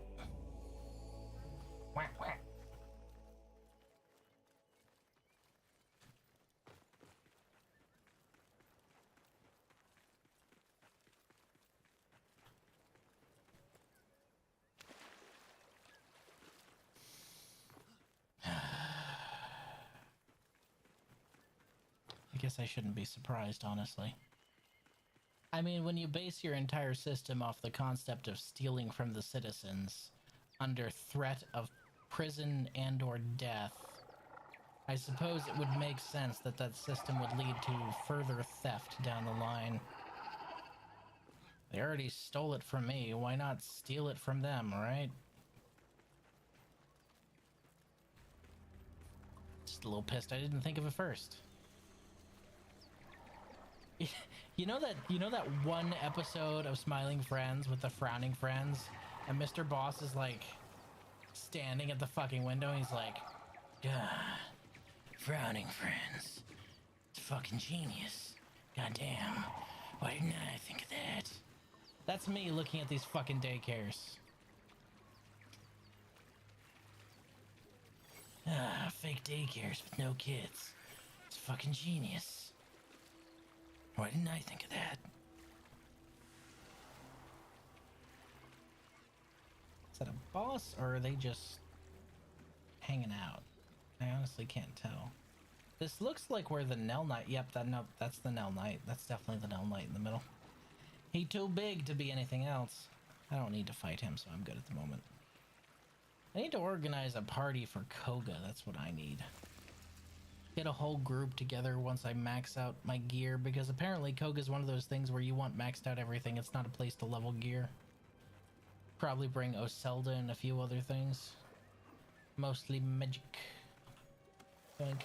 Quack, quack. I guess I shouldn't be surprised, honestly. I mean, when you base your entire system off the concept of stealing from the citizens under threat of prison and or death, I suppose it would make sense that that system would lead to further theft down the line. They already stole it from me, why not steal it from them, right? Just a little pissed I didn't think of it first. You know that one episode of Smiling Friends with the frowning friends, and Mr. Boss is like standing at the fucking window and he's like, "Duh, frowning friends. It's fucking genius. Goddamn. Why didn't I think of that?" That's me looking at these fucking daycares. Ah, fake daycares with no kids. It's fucking genius. Why didn't I think of that? Is that a boss, or are they just hanging out? I honestly can't tell. This looks like where the Nell Knight... Yep, that's the Nell Knight. That's definitely the Nell Knight in the middle. He too big to be anything else. I don't need to fight him, so I'm good at the moment. I need to organize a party for Koga. That's what I need. Get a whole group together once I max out my gear, because apparently Koga is one of those things where you want maxed out everything. It's not a place to level gear. Probably bring Oselda and a few other things. Mostly magic. I think.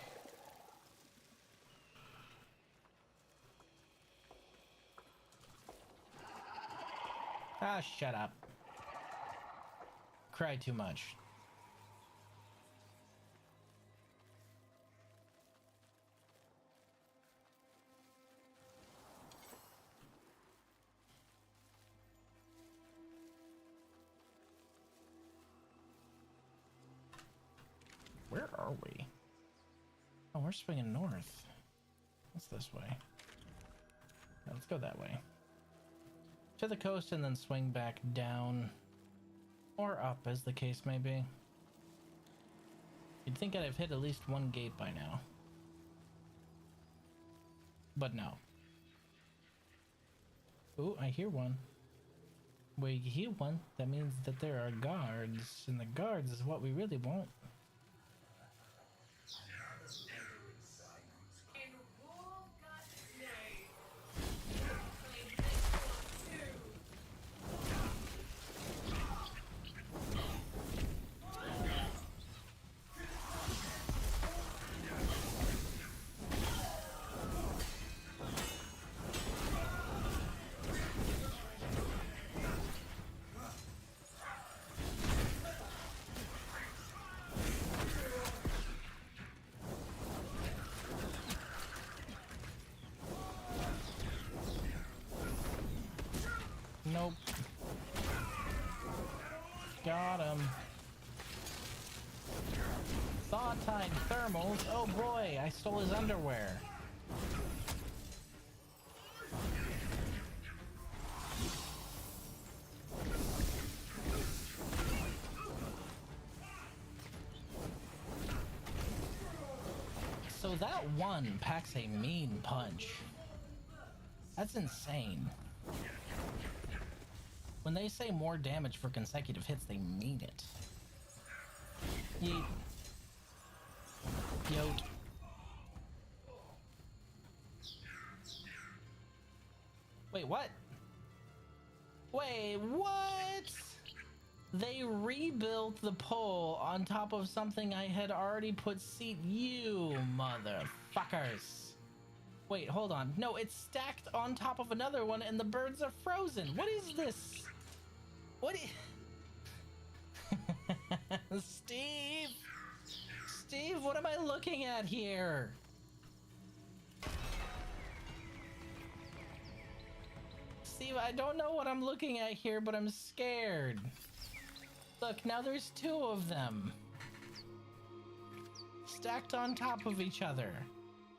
Ah, shut up. Cry too much. Where are we? Oh, we're swinging north. What's this way? Yeah, let's go that way. To the coast and then swing back down. Or up, as the case may be. You'd think I'd have hit at least one gate by now. But no. Ooh, I hear one. Where you hear one, that means that there are guards. And the guards is what we really want. Nope. Got him. Thawtide thermals. Oh boy, I stole his underwear. So that one packs a mean punch. That's insane. When they say more damage for consecutive hits, they mean it. Yeet. Yote. Wait, what? Wait, what? They rebuilt the pole on top of something I had already put seat. You motherfuckers. Wait, hold on. No, it's stacked on top of another one and the birds are frozen. What is this? What is... Steve! Steve, what am I looking at here? Steve, I don't know what I'm looking at here, but I'm scared. Look, now there's two of them. Stacked on top of each other.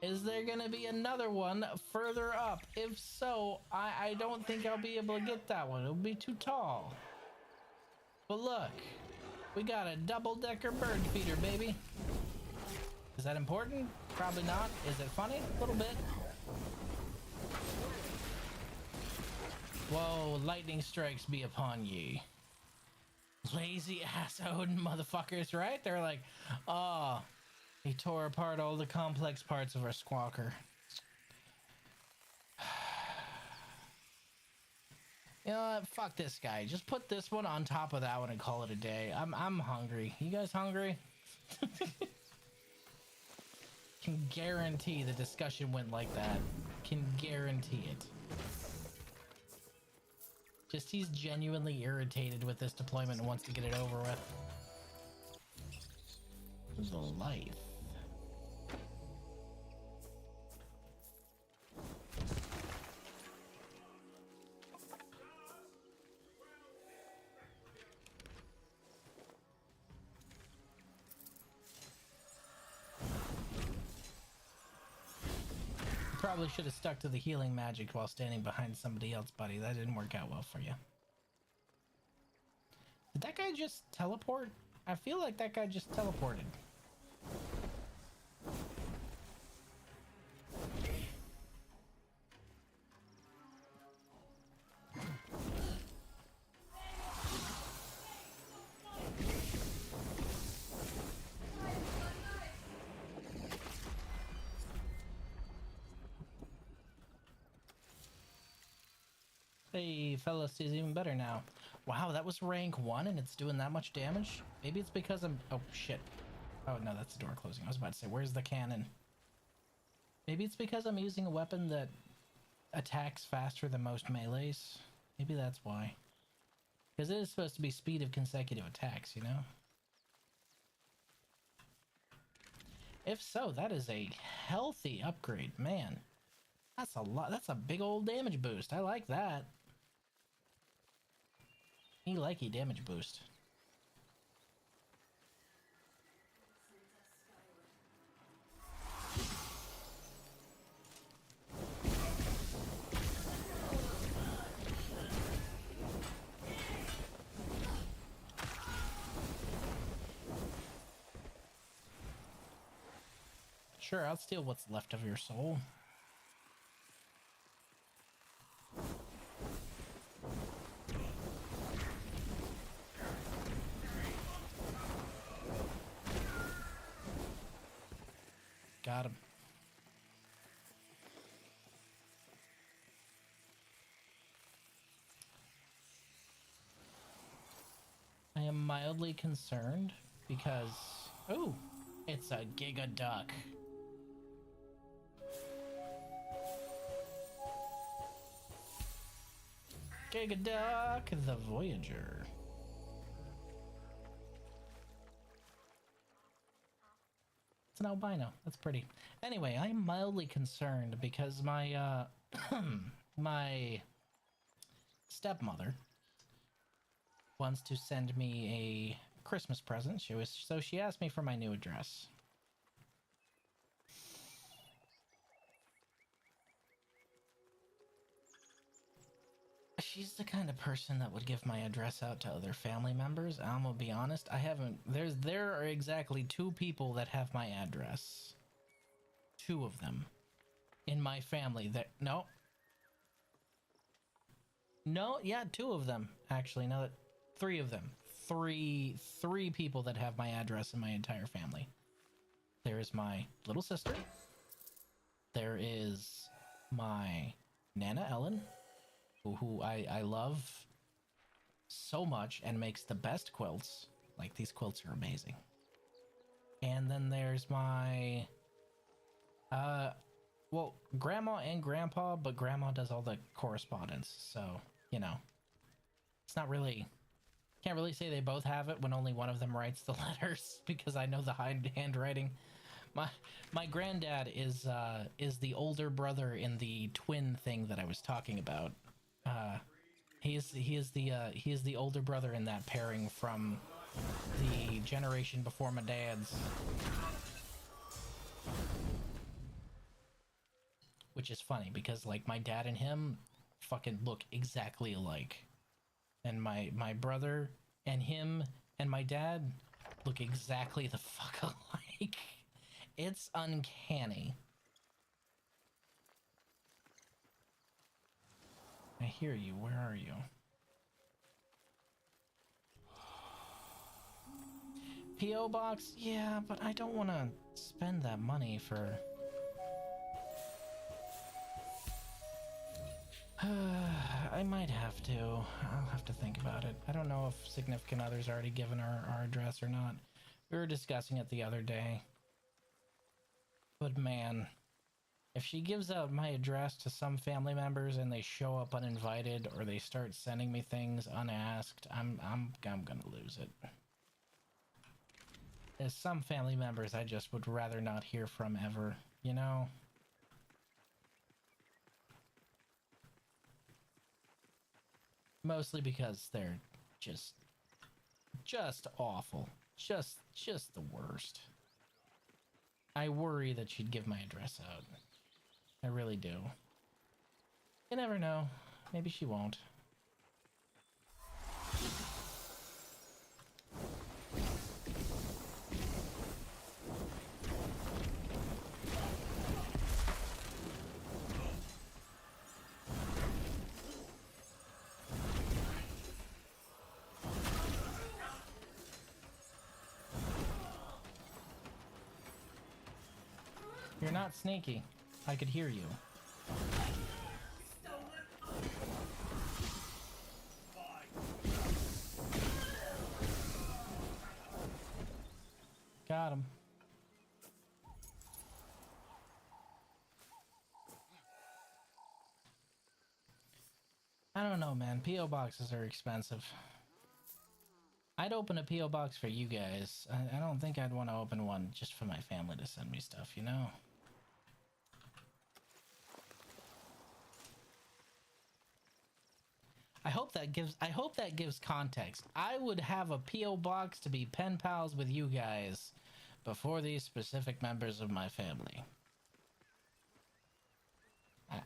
Is there gonna be another one further up? If so, I don't think I'll be able to get that one. It'll be too tall. But look, we got a double-decker bird feeder, baby. Is that important? Probably not. Is it funny? A little bit. Whoa, lightning strikes be upon ye. Lazy ass Odin motherfuckers, right? They're like, oh, he tore apart all the complex parts of our squawker. You know what? Fuck this guy. Just put this one on top of that one and call it a day. I'm hungry. You guys hungry? Can guarantee the discussion went like that. Can guarantee it. Just he's genuinely irritated with this deployment and wants to get it over with. The life. Probably should have stuck to the healing magic while standing behind somebody else, buddy. That didn't work out well for you. Did that guy just teleport? I feel like that guy just teleported. Hey, fellas, is even better now. Wow, that was rank 1 and it's doing that much damage? Maybe it's because I'm... Oh, shit. Oh, no, that's the door closing. I was about to say, where's the cannon? Maybe it's because I'm using a weapon that attacks faster than most melees. Maybe that's why. Because it is supposed to be speed of consecutive attacks, you know? If so, that is a healthy upgrade. Man, that's a lot. That's a big old damage boost. I like that. He likey damage boost. Sure, I'll steal what's left of your soul. Got him. I am mildly concerned because... Oh, it's a Giga Duck. Giga Duck, the Voyager. It's an albino. That's pretty. Anyway, I'm mildly concerned because my my stepmother wants to send me a Christmas present. So she asked me for my new address. She's the kind of person that would give my address out to other family members. I'm gonna be honest, I haven't... There are exactly 2 people that have my address. 2 of them. In my family that... No. No, yeah, two of them actually. Now that three of them, three people that have my address in my entire family. There is my little sister. There is my Nana Ellen, who I love so much and makes the best quilts. Like, these quilts are amazing. And then there's my well, grandma and grandpa, but grandma does all the correspondence, so you know, it's not really, can't really say they both have it when only one of them writes the letters, because I know the handwriting. My granddad is the older brother in the twin thing that I was talking about. He is the older brother in that pairing from the generation before my dad's, which is funny because like my dad and him fucking look exactly alike, and my brother and him and my dad look exactly the fuck alike. It's uncanny. I hear you. Where are you? P.O. box? Yeah, but I don't want to spend that money for... I might have to. I'll have to think about it. I don't know if significant other's already given our address or not. We were discussing it the other day. But man, if she gives out my address to some family members and they show up uninvited or they start sending me things unasked, I'm gonna lose it. There's some family members I just would rather not hear from ever, you know? Mostly because they're just awful. Just the worst. I worry that she'd give my address out. I really do. You never know. Maybe she won't. You're not sneaky. I could hear you. Got him. I don't know, man. P.O. boxes are expensive. I'd open a P.O. box for you guys. I don't think I'd want to open one just for my family to send me stuff, you know? I hope that gives context. I would have a P.O. box to be pen pals with you guys before these specific members of my family.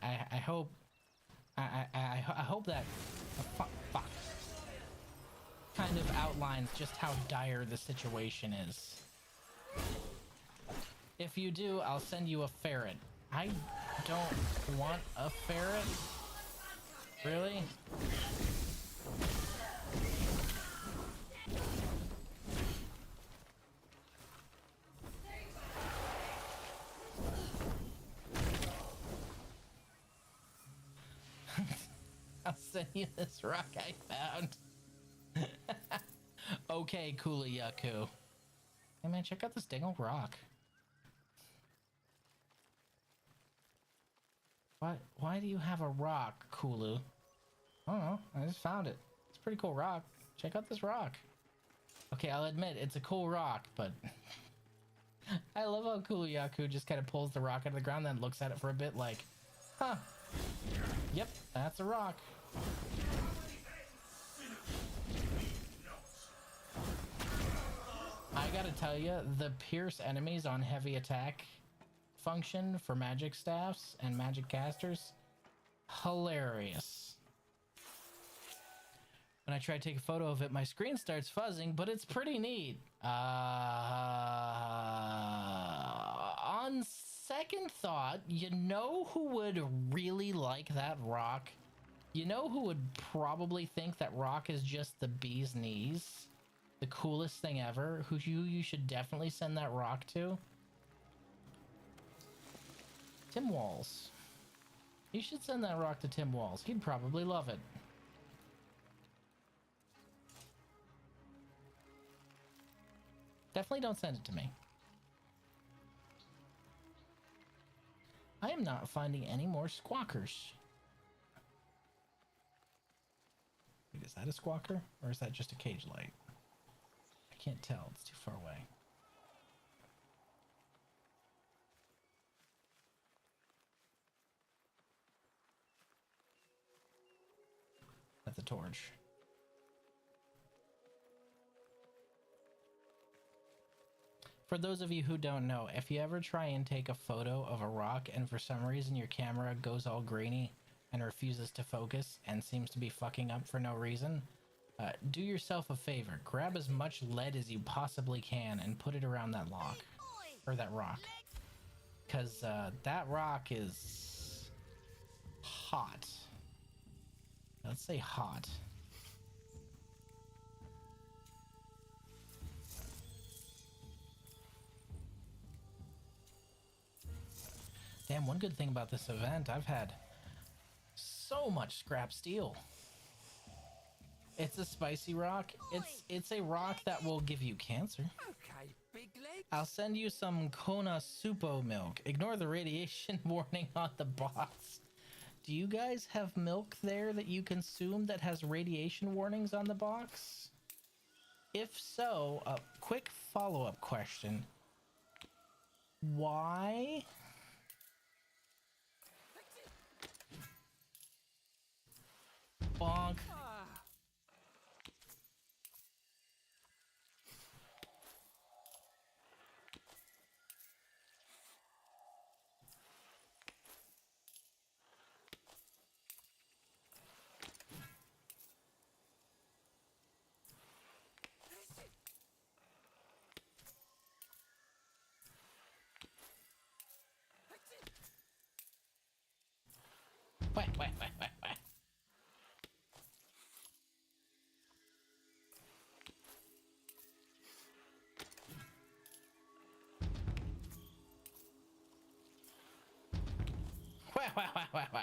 I hope that fuck kind of outlines just how dire the situation is. If you do, I'll send you a ferret. I don't want a ferret. Really? I'll send you this rock I found. Okay, Coolayaku. Hey man, check out this dang old rock. Why do you have a rock, Kulu? I don't know. I just found it. It's a pretty cool rock. Check out this rock. Okay, I'll admit, it's a cool rock, but... I love how Coolayaku just kind of pulls the rock out of the ground, then looks at it for a bit like, huh. Yep, that's a rock. I gotta tell you, the pierce enemies on heavy attack function for magic staffs and magic casters, hilarious. When I try to take a photo of it, my screen starts fuzzing, but it's pretty neat. On second thought, you know who would really like that rock? You know who would probably think that rock is just the bee's knees? The coolest thing ever? Who you should definitely send that rock to? Tim Walls. You should send that rock to Tim Walls. He'd probably love it. Definitely don't send it to me. I am not finding any more squawkers. Wait, is that a squawker? Or is that just a cage light? I can't tell. It's too far away. That's a torch. For those of you who don't know, if you ever try and take a photo of a rock and for some reason your camera goes all grainy and refuses to focus and seems to be fucking up for no reason, do yourself a favor. Grab as much lead as you possibly can and put it around that lock. Or that rock. Because that rock is hot. Let's say hot. Damn, one good thing about this event, I've had so much scrap steel. It's a spicy rock. It's a rock that will give you cancer. Okay, big legs. I'll send you some Kona Supo milk. Ignore the radiation warning on the box. Do you guys have milk there that you consume that has radiation warnings on the box? If so, a quick follow-up question. Why? Bonk. Wah, wah, wah, wah, wah. Wah, wah, wah, wah, wah.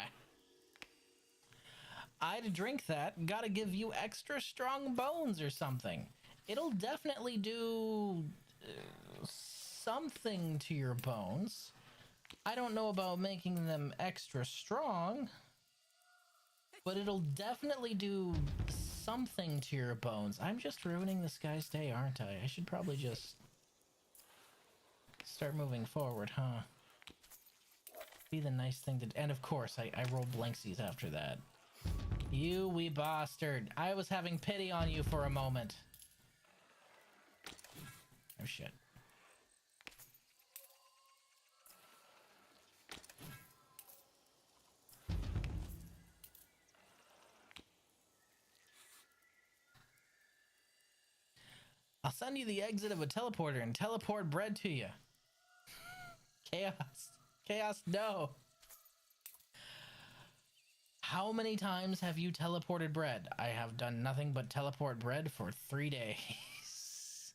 I'd drink that. Gotta give you extra strong bones or something. It'll definitely do something to your bones. I don't know about making them extra strong, but it'll definitely do something to your bones. I'm just ruining this guy's day, aren't I? I should probably just start moving forward, huh? Be the nice thing to... And of course, I roll blanksies after that. You wee bastard. I was having pity on you for a moment. Oh, shit. I'll send you the exit of a teleporter and teleport bread to you. Chaos. Chaos, no. How many times have you teleported bread? I have done nothing but teleport bread for 3 days.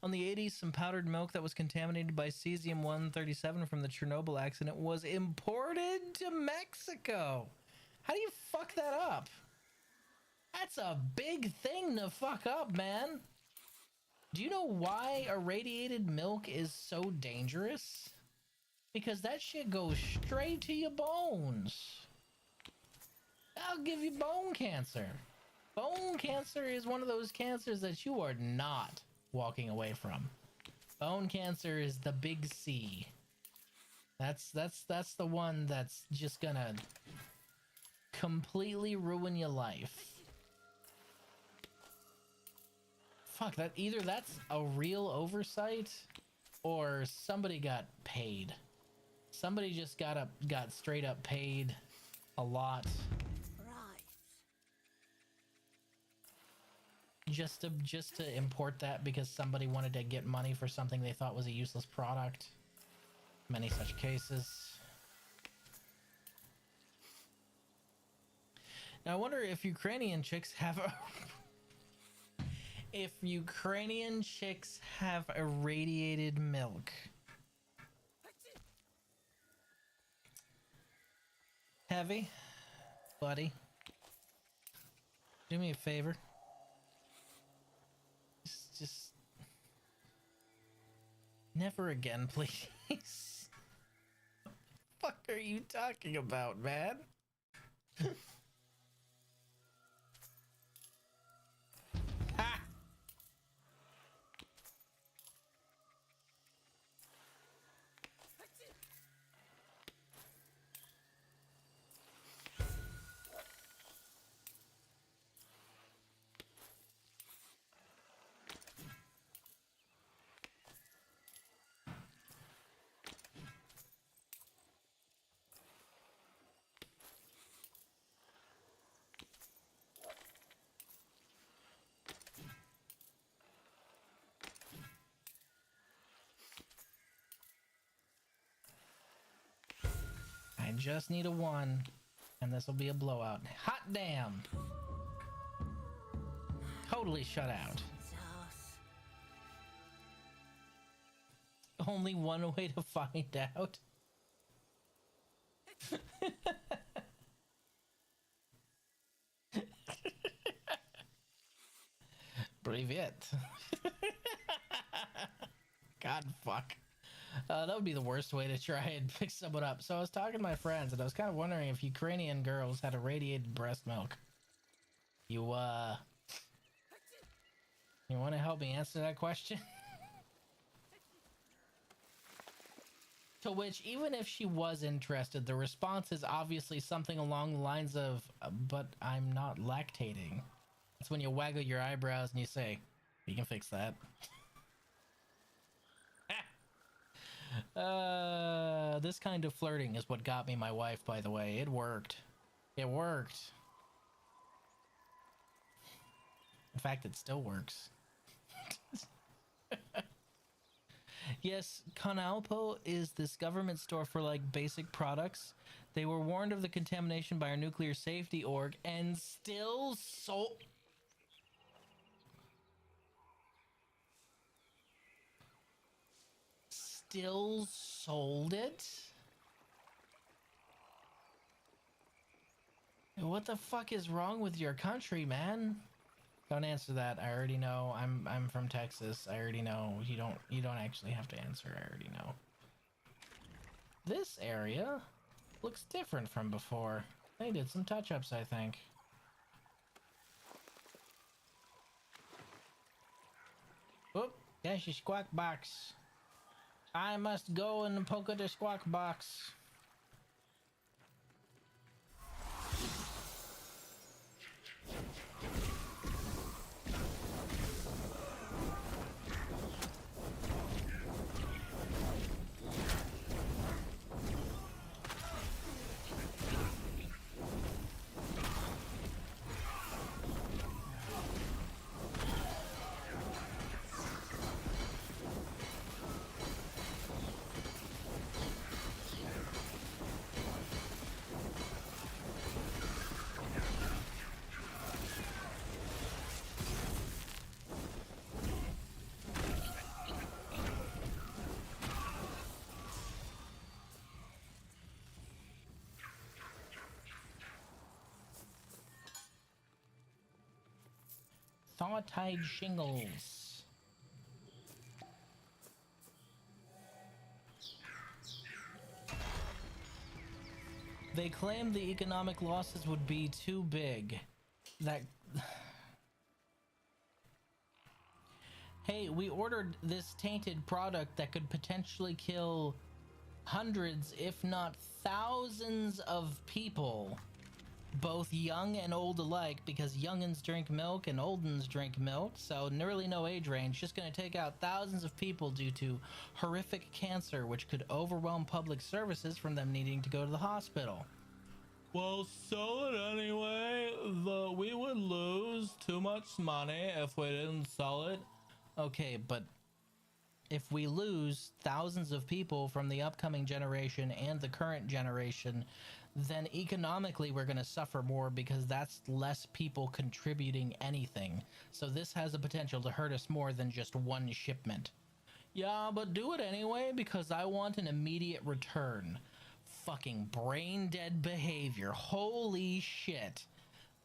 On the 80s, some powdered milk that was contaminated by cesium-137 from the Chernobyl accident was imported to Mexico. How do you fuck that up? That's a big thing to fuck up, man. Do you know why irradiated milk is so dangerous? Because that shit goes straight to your bones. That'll give you bone cancer. Bone cancer is one of those cancers that you are not walking away from. Bone cancer is the big C. That's the one that's just gonna completely ruin your life. Fuck, that either that's a real oversight or somebody got paid. Somebody just got straight up paid a lot. Right. Just to import that because somebody wanted to get money for something they thought was a useless product. Many such cases. Now I wonder if Ukrainian chicks have a if Ukrainian chicks have irradiated milk. Heavy, buddy, do me a favor. Just never again, please. What the fuck are you talking about, man? Ha! I just need a 1, and this will be a blowout. Hot damn! Totally shut out. Only one way to find out. Привет. God fuck. That would be the worst way to try and pick someone up. So I was talking to my friends, and I was kind of wondering if Ukrainian girls had irradiated breast milk. You want to help me answer that question? To which, even if she was interested, the response is obviously something along the lines of, but I'm not lactating. That's when you waggle your eyebrows and you say, you can fix that. This kind of flirting is what got me my wife, by the way. It worked. It worked. In fact, it still works. Yes, Conalpo is this government store for like basic products. They were warned of the contamination by our nuclear safety org and still sold. Still sold it? What the fuck is wrong with your country, man? Don't answer that. I already know. I'm from Texas. I already know. You don't actually have to answer. I already know. This area looks different from before. They did some touch-ups, I think. Oop, there's your squawk box. I must go and poke at the squawk box. Thawtide shingles. They claim the economic losses would be too big. That... Hey, we ordered this tainted product that could potentially kill hundreds, if not thousands of people. Both young and old alike, because youngins drink milk and oldins drink milk, so nearly no age range, just going to take out thousands of people due to horrific cancer, which could overwhelm public services from them needing to go to the hospital. Well, sell it anyway. We would lose too much money if we didn't sell it. Okay, but if we lose thousands of people from the upcoming generation and the current generation, then economically we're going to suffer more because that's less people contributing anything. So this has the potential to hurt us more than just one shipment. Yeah, but do it anyway because I want an immediate return. Fucking brain dead behavior. Holy shit.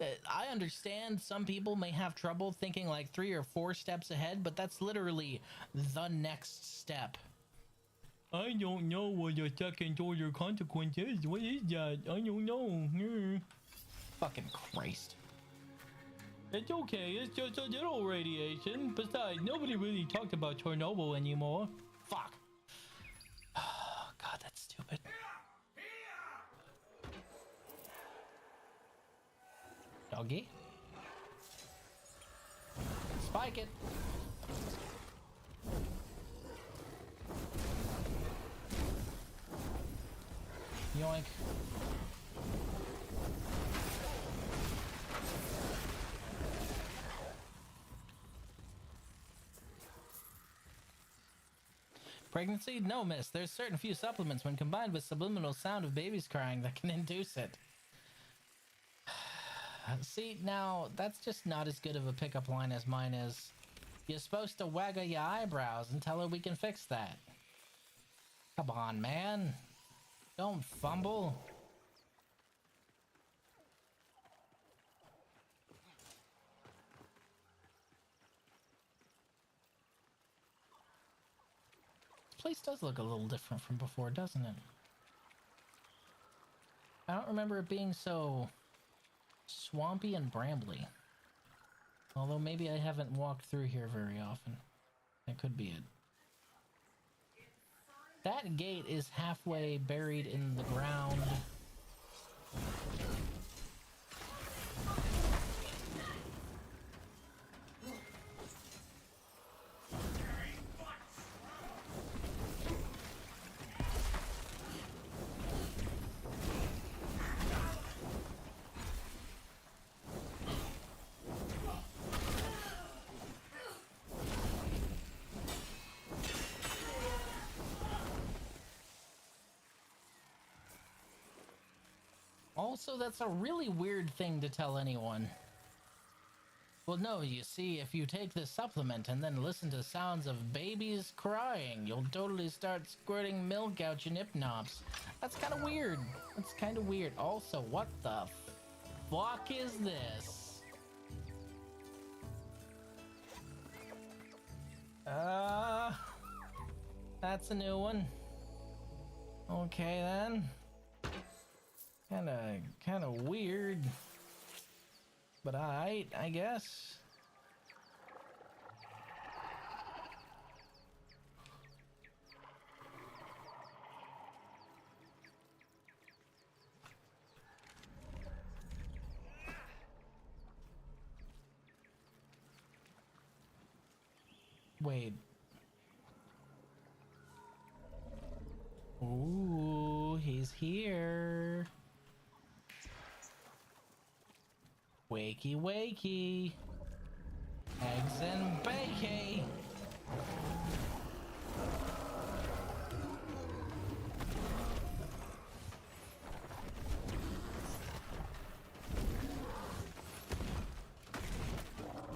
I understand some people may have trouble thinking like 3 or 4 steps ahead, but that's literally the next step. I don't know what a second order consequence is. What is that? I don't know. Fucking Christ. It's okay, it's just a little radiation. Besides, nobody really talked about Chernobyl anymore. Fuck. Oh, God, that's stupid. Doggy. Spike it. Yoink. Pregnancy? No, miss. There's certain few supplements when combined with subliminal sound of babies crying that can induce it. See, now, that's just not as good of a pickup line as mine is. You're supposed to waggle your eyebrows and tell her we can fix that. Come on, man. Don't fumble. This place does look a little different from before, doesn't it? I don't remember it being so swampy and brambly. Although maybe I haven't walked through here very often. That could be it. That gate is halfway buried in the ground. Also, that's a really weird thing to tell anyone. Well, no, you see, if you take this supplement and then listen to sounds of babies crying, you'll totally start squirting milk out your nip nops. That's kind of weird. That's kind of weird. Also, what the fuck is this? That's a new one. Okay, then. Kinda weird, but alright, I guess. Wait. Ooh, he's here. Wakey, wakey. Eggs and bakey.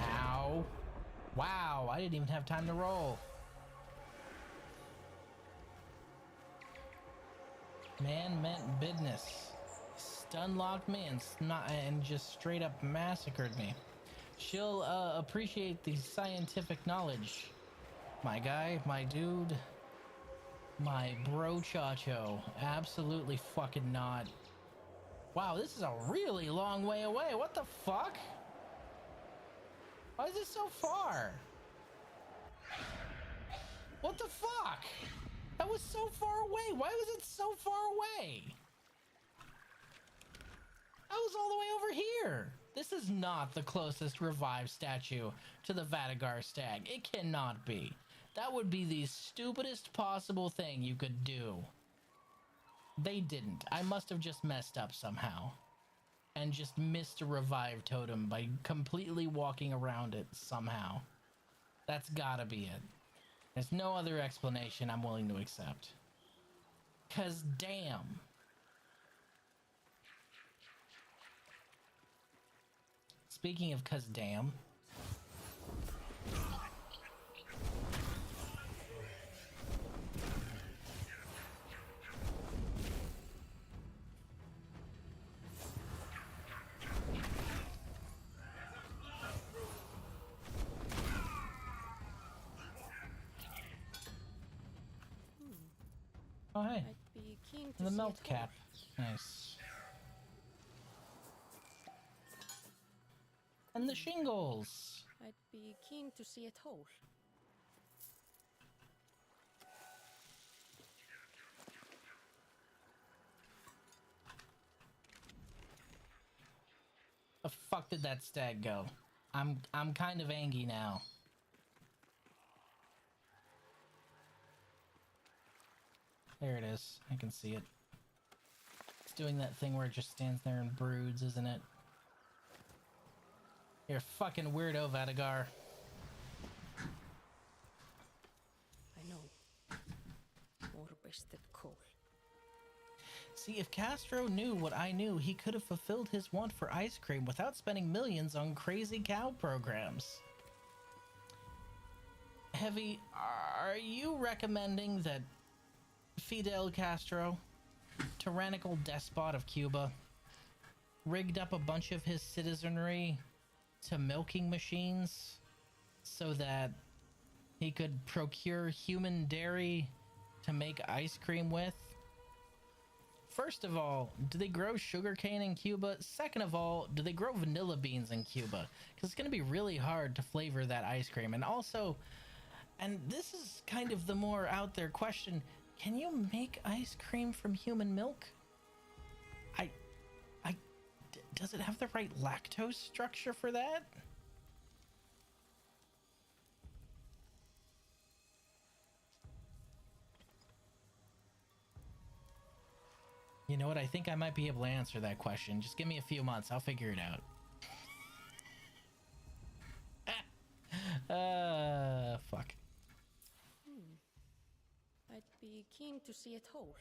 Ow. Wow, I didn't even have time to roll. Man meant business. Stun-locked me and just straight up massacred me. She'll appreciate the scientific knowledge. My guy, my dude, my bro Chacho. Absolutely fucking not. Wow, this is a really long way away. What the fuck? Why is it so far? What the fuck? That was so far away. Why was it so far away? I was all the way over here. This is not the closest revived statue to the Vadagar stag. It cannot be. That would be the stupidest possible thing you could do. They didn't. I must have just messed up somehow. And just missed a revived totem by completely walking around it somehow. That's gotta be it. There's no other explanation I'm willing to accept. 'Cause damn. Speaking of cuz damn. Oh, hey. I'd be keen to The see melt it whole. cap. Nice. And the shingles. I'd be keen to see it whole. The fuck did that stag go? I'm kind of angry now. There it is. I can see it. It's doing that thing where it just stands there and broods, isn't it? You're a fucking weirdo, Vadagar. I know. More wasted coal. See, if Castro knew what I knew, he could have fulfilled his want for ice cream without spending millions on crazy cow programs. Heavy, are you recommending that Fidel Castro, tyrannical despot of Cuba, rigged up a bunch of his citizenry to milking machines so that he could procure human dairy to make ice cream with? First of all, do they grow sugarcane in Cuba? Second of all, do they grow vanilla beans in Cuba? Because it's going to be really hard to flavor that ice cream. And also, and this is kind of the more out there question, can you make ice cream from human milk? Does it have the right lactose structure for that? You know what? I think I might be able to answer that question. Just give me a few months. I'll figure it out. Fuck. I'd be keen to see it whole.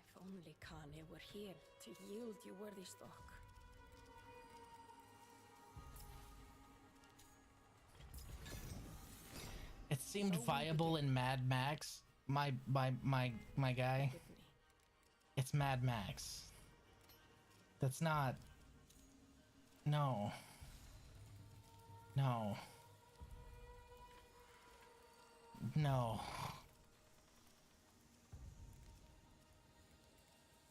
If only Kane were here to yield you worthy stock. It seemed viable in Mad Max. My guy. It's Mad Max. That's not... No. No. No.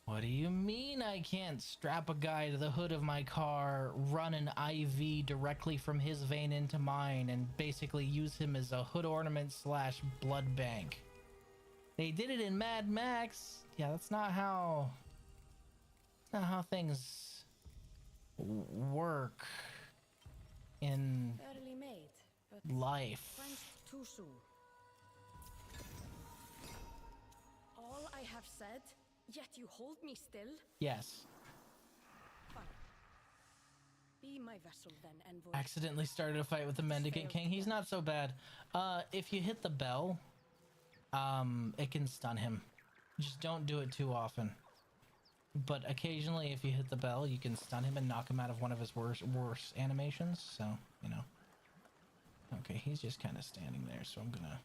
What do you mean I can't strap a guy to the hood of my car, run an IV directly from his vein into mine, and basically use him as a hood ornament slash blood bank? They did it in Mad Max. Yeah, that's not how things work in Barely made, but life. quenched too soon. All I have said, yet you hold me still? Yes. Fine. Be my vessel then, envoy. Accidentally started a fight with the Mendicant King. He's not so bad. If you hit the bell, it can stun him. Just don't do it too often. But occasionally, if you hit the bell, you can stun him and knock him out of one of his worst animations. So, you know. Okay, he's just kind of standing there, so I'm gonna...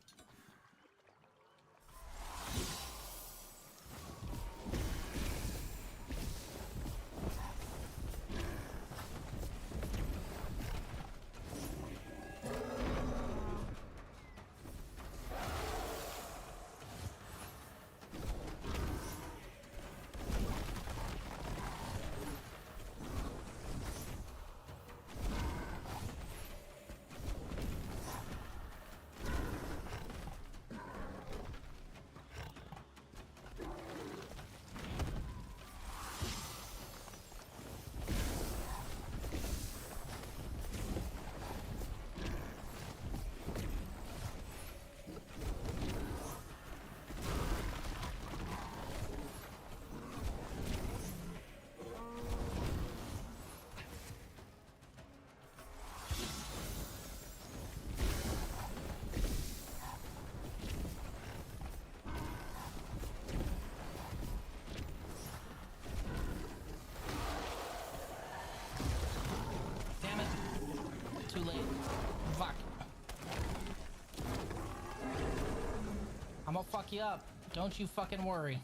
fuck you up. Don't you fucking worry.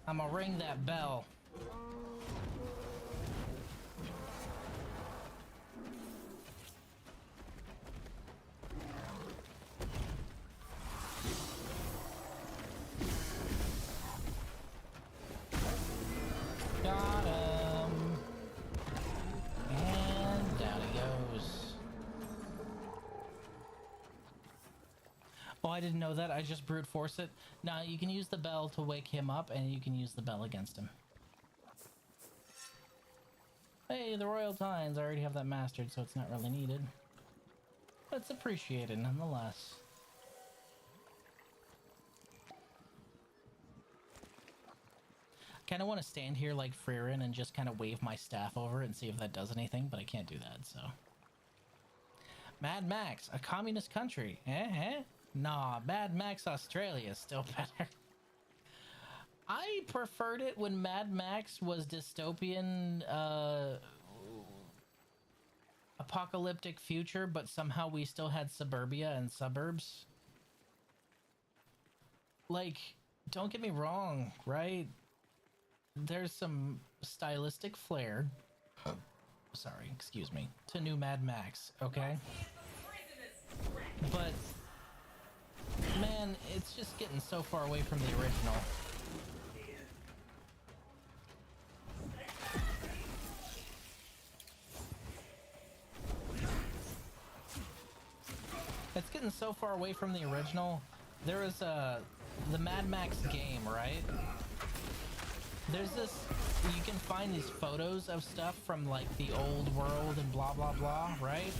I'ma ring that bell. Got him. And down he goes. Oh, I didn't know that. I just brute force it. Now you can use the bell to wake him up, and you can use the bell against him. Hey, the Royal Tines. I already have that mastered, so it's not really needed. But it's appreciated nonetheless. Kind of want to stand here like Freerin and just kind of wave my staff over it and see if that does anything, but I can't do that, so. Mad Max, a communist country. Nah, Mad Max Australia is still better. I preferred it when Mad Max was dystopian, apocalyptic future, but somehow we still had suburbia and suburbs. Like, don't get me wrong, right? There's some stylistic flair. Sorry, excuse me. To new Mad Max, okay? But, man, it's just getting so far away from the original. It's getting so far away from the original. There was the Mad Max game, right? There's this, you can find these photos of stuff from like the old world and blah blah blah, right?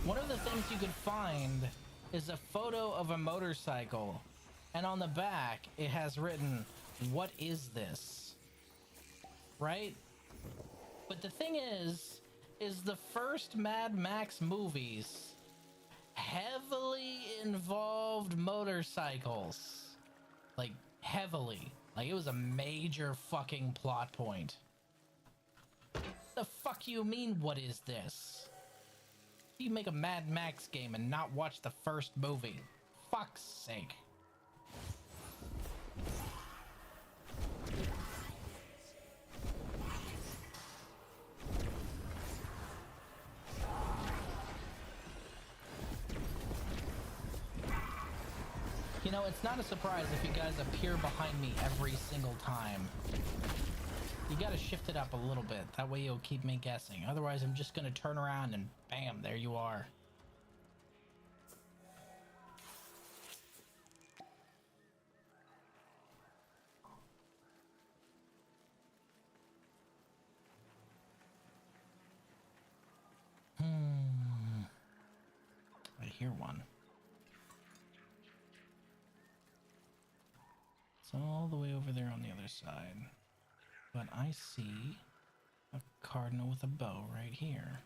One of the things you can find is a photo of a motorcycle, and on the back it has written, "What is this?" Right? But the thing is the first Mad Max movies heavily involved motorcycles. Like, heavily. Like, it was a major fucking plot point. The fuck you mean, what is this? You make a Mad Max game and not watch the first movie. Fuck's sake. You know, it's not a surprise if you guys appear behind me every single time. You gotta shift it up a little bit. That way you'll keep me guessing. Otherwise, I'm just gonna turn around and bam, there you are. I hear one. It's all the way over there on the other side. But I see a cardinal with a bow right here.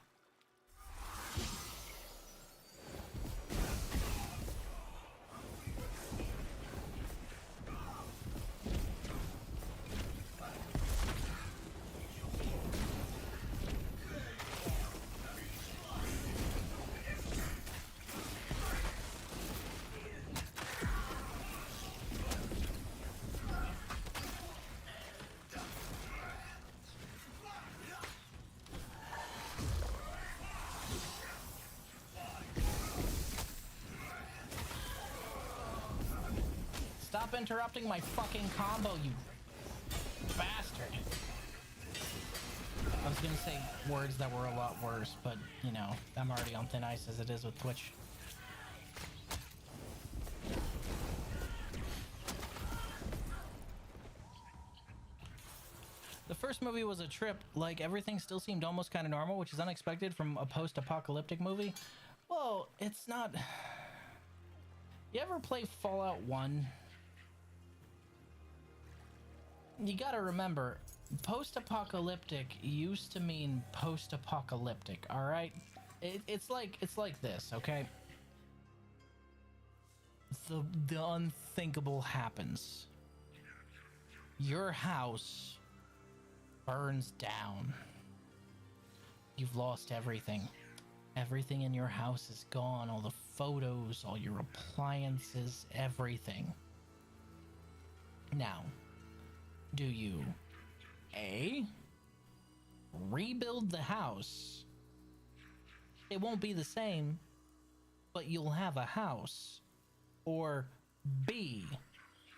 Stop interrupting my fucking combo, you bastard. I was gonna say words that were a lot worse, but, you know, I'm already on thin ice as it is with Twitch. The first movie was a trip. Like, everything still seemed almost kind of normal, which is unexpected from a post-apocalyptic movie. Well, it's not... You ever play Fallout 1? You gotta remember, post-apocalyptic used to mean post-apocalyptic, alright? It's like this, okay? The unthinkable happens. Your house burns down. You've lost everything. Everything in your house is gone. All the photos, all your appliances, everything. Now, do you A, rebuild the house? It won't be the same, but you'll have a house. Or B,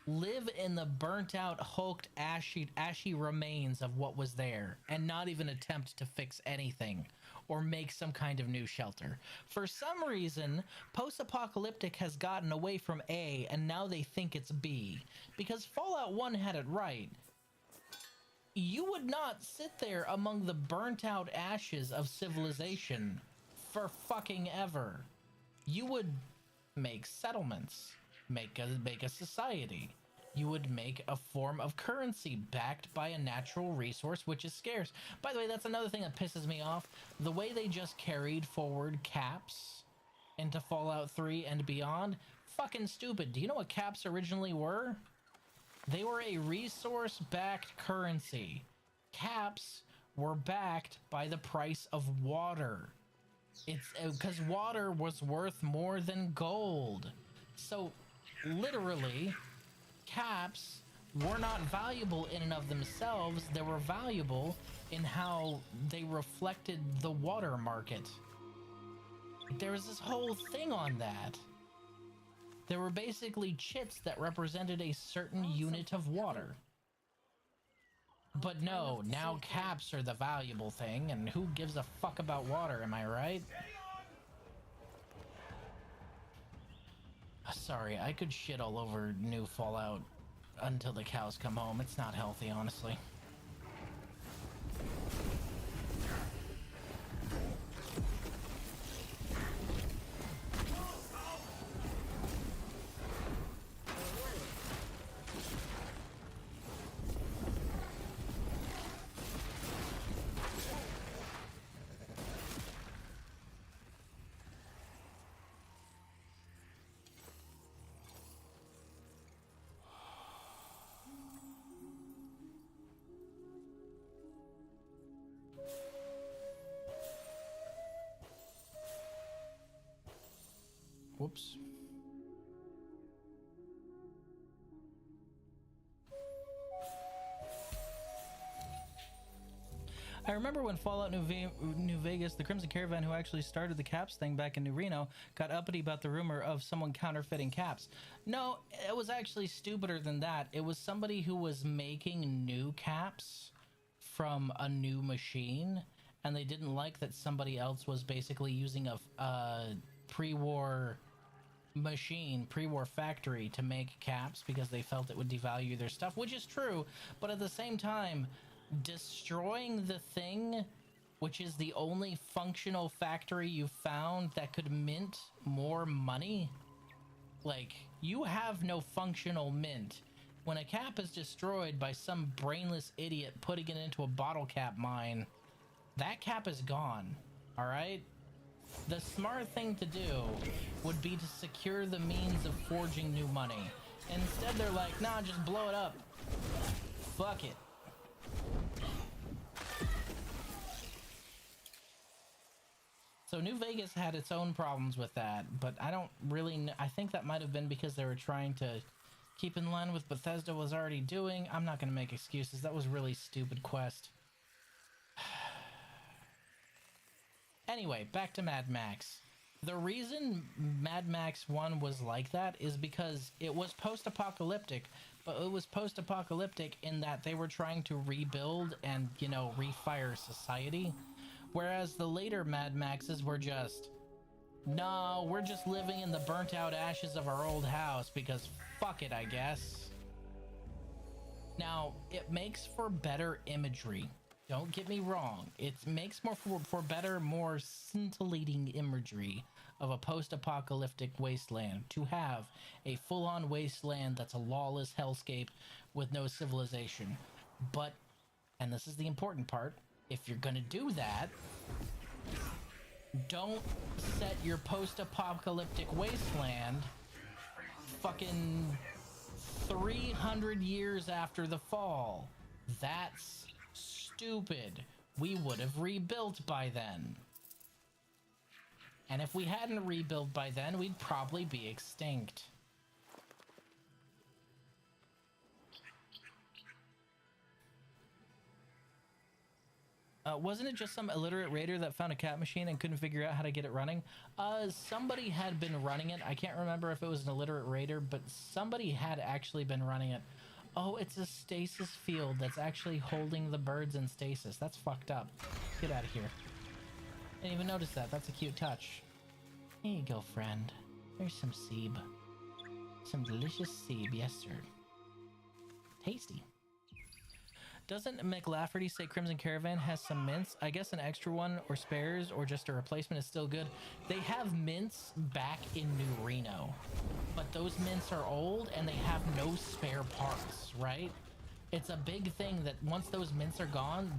live in the burnt out, hulked, ashy remains of what was there and not even attempt to fix anything or make some kind of new shelter. For some reason, post-apocalyptic has gotten away from A and now they think it's B, because Fallout 1 had it right. You would not sit there among the burnt out ashes of civilization for fucking ever. You would make settlements, make a society. You would make a form of currency backed by a natural resource which is scarce. By the way, that's another thing that pisses me off. The way they just carried forward caps into Fallout 3 and beyond, fucking stupid. Do you know what caps originally were? They were a resource-backed currency. Caps were backed by the price of water. It's because water was worth more than gold. So, literally, caps were not valuable in and of themselves. They were valuable in how they reflected the water market. There was this whole thing on that. There were basically chits that represented a certain unit of water. But no, now caps are the valuable thing, and who gives a fuck about water, am I right? Sorry, I could shit all over new Fallout until the cows come home. It's not healthy, honestly. Whoops. I remember when Fallout New Vegas, the Crimson Caravan, who actually started the caps thing back in New Reno, got uppity about the rumor of someone counterfeiting caps. No, it was actually stupider than that. It was somebody who was making new caps from a new machine, and they didn't like that somebody else was basically using a pre-war machine, pre-war factory to make caps because they felt it would devalue their stuff, which is true, but at the same time, destroying the thing, which is the only functional factory you found that could mint more money, like, you have no functional mint. When a cap is destroyed by some brainless idiot putting it into a bottle cap mine, that cap is gone, all right? The smart thing to do would be to secure the means of forging new money. Instead, they're like, nah, just blow it up. Fuck it. So New Vegas had its own problems with that, but I don't really know. I think that might have been because they were trying to keep in line with Bethesda was already doing. I'm not going to make excuses. That was really stupid quest. Anyway, back to Mad Max. The reason Mad Max 1 was like that is because it was post-apocalyptic, but it was post-apocalyptic in that they were trying to rebuild and, you know, refire society. Whereas the later Mad Maxes were just, no, we're just living in the burnt-out ashes of our old house because fuck it, I guess. Now, it makes for better imagery. Don't get me wrong. It makes more for better, more scintillating imagery of a post-apocalyptic wasteland. To have a full-on wasteland that's a lawless hellscape with no civilization. But, and this is the important part, if you're gonna do that, don't set your post-apocalyptic wasteland fucking 300 years after the fall. That's stupid. We would have rebuilt by then. And if we hadn't rebuilt by then, we'd probably be extinct. Wasn't it just some illiterate raider that found a cat machine and couldn't figure out how to get it running? Somebody had been running it. I can't remember if it was an illiterate raider, but somebody had actually been running it. Oh, it's a stasis field that's actually holding the birds in stasis. That's fucked up. Get out of here. Didn't even notice that. That's a cute touch. Here you go, friend. Here's some seeb. Some delicious seeb, yes, sir. Tasty. Doesn't McLafferty say Crimson Caravan has some mints? I guess an extra one or spares or just a replacement is still good. They have mints back in New Reno, but those mints are old and they have no spare parts, right? It's a big thing that once those mints are gone,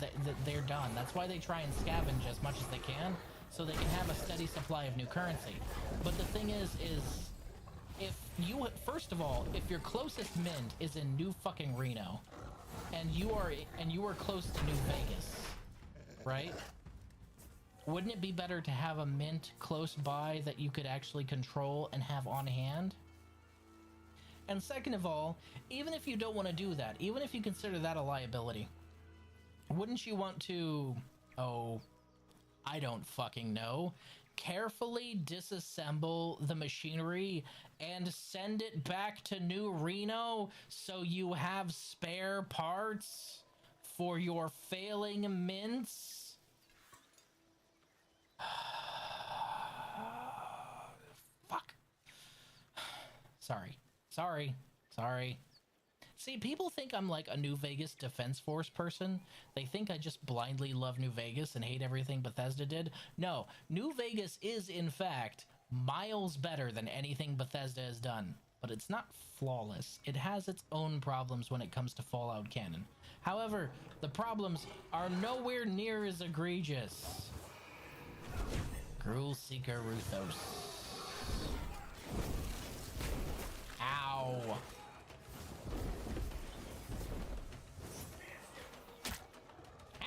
they're done. That's why they try and scavenge as much as they can so they can have a steady supply of new currency. But the thing is if you, first of all, if your closest mint is in New fucking Reno, and you are close to New Vegas, right? Wouldn't it be better to have a mint close by that you could actually control and have on hand? And second of all, even if you don't want to do that, even if you consider that a liability, wouldn't you want to, oh, I don't fucking know, carefully disassemble the machinery and send it back to New Reno so you have spare parts for your failing mints? Fuck. Sorry. See, people think I'm like a New Vegas Defense Force person. They think I just blindly love New Vegas and hate everything Bethesda did. No, New Vegas is, in fact, miles better than anything Bethesda has done. But it's not flawless. It has its own problems when it comes to Fallout canon. However, the problems are nowhere near as egregious. Gruul Seeker Ruthos. Ow.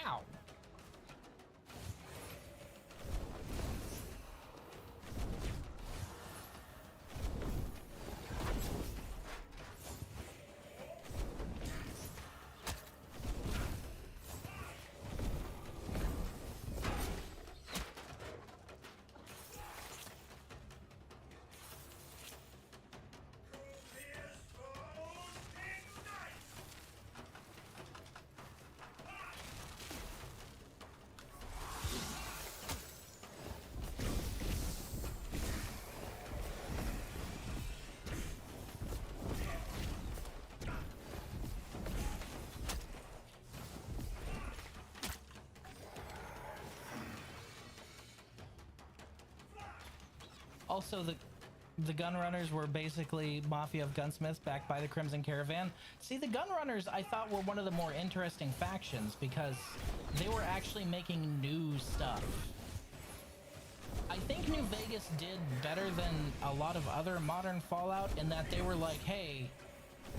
Ow. Also, the Gunrunners were basically Mafia of Gunsmiths backed by the Crimson Caravan. See, the Gunrunners I thought were one of the more interesting factions because they were actually making new stuff. I think New Vegas did better than a lot of other modern Fallout in that they were like, hey,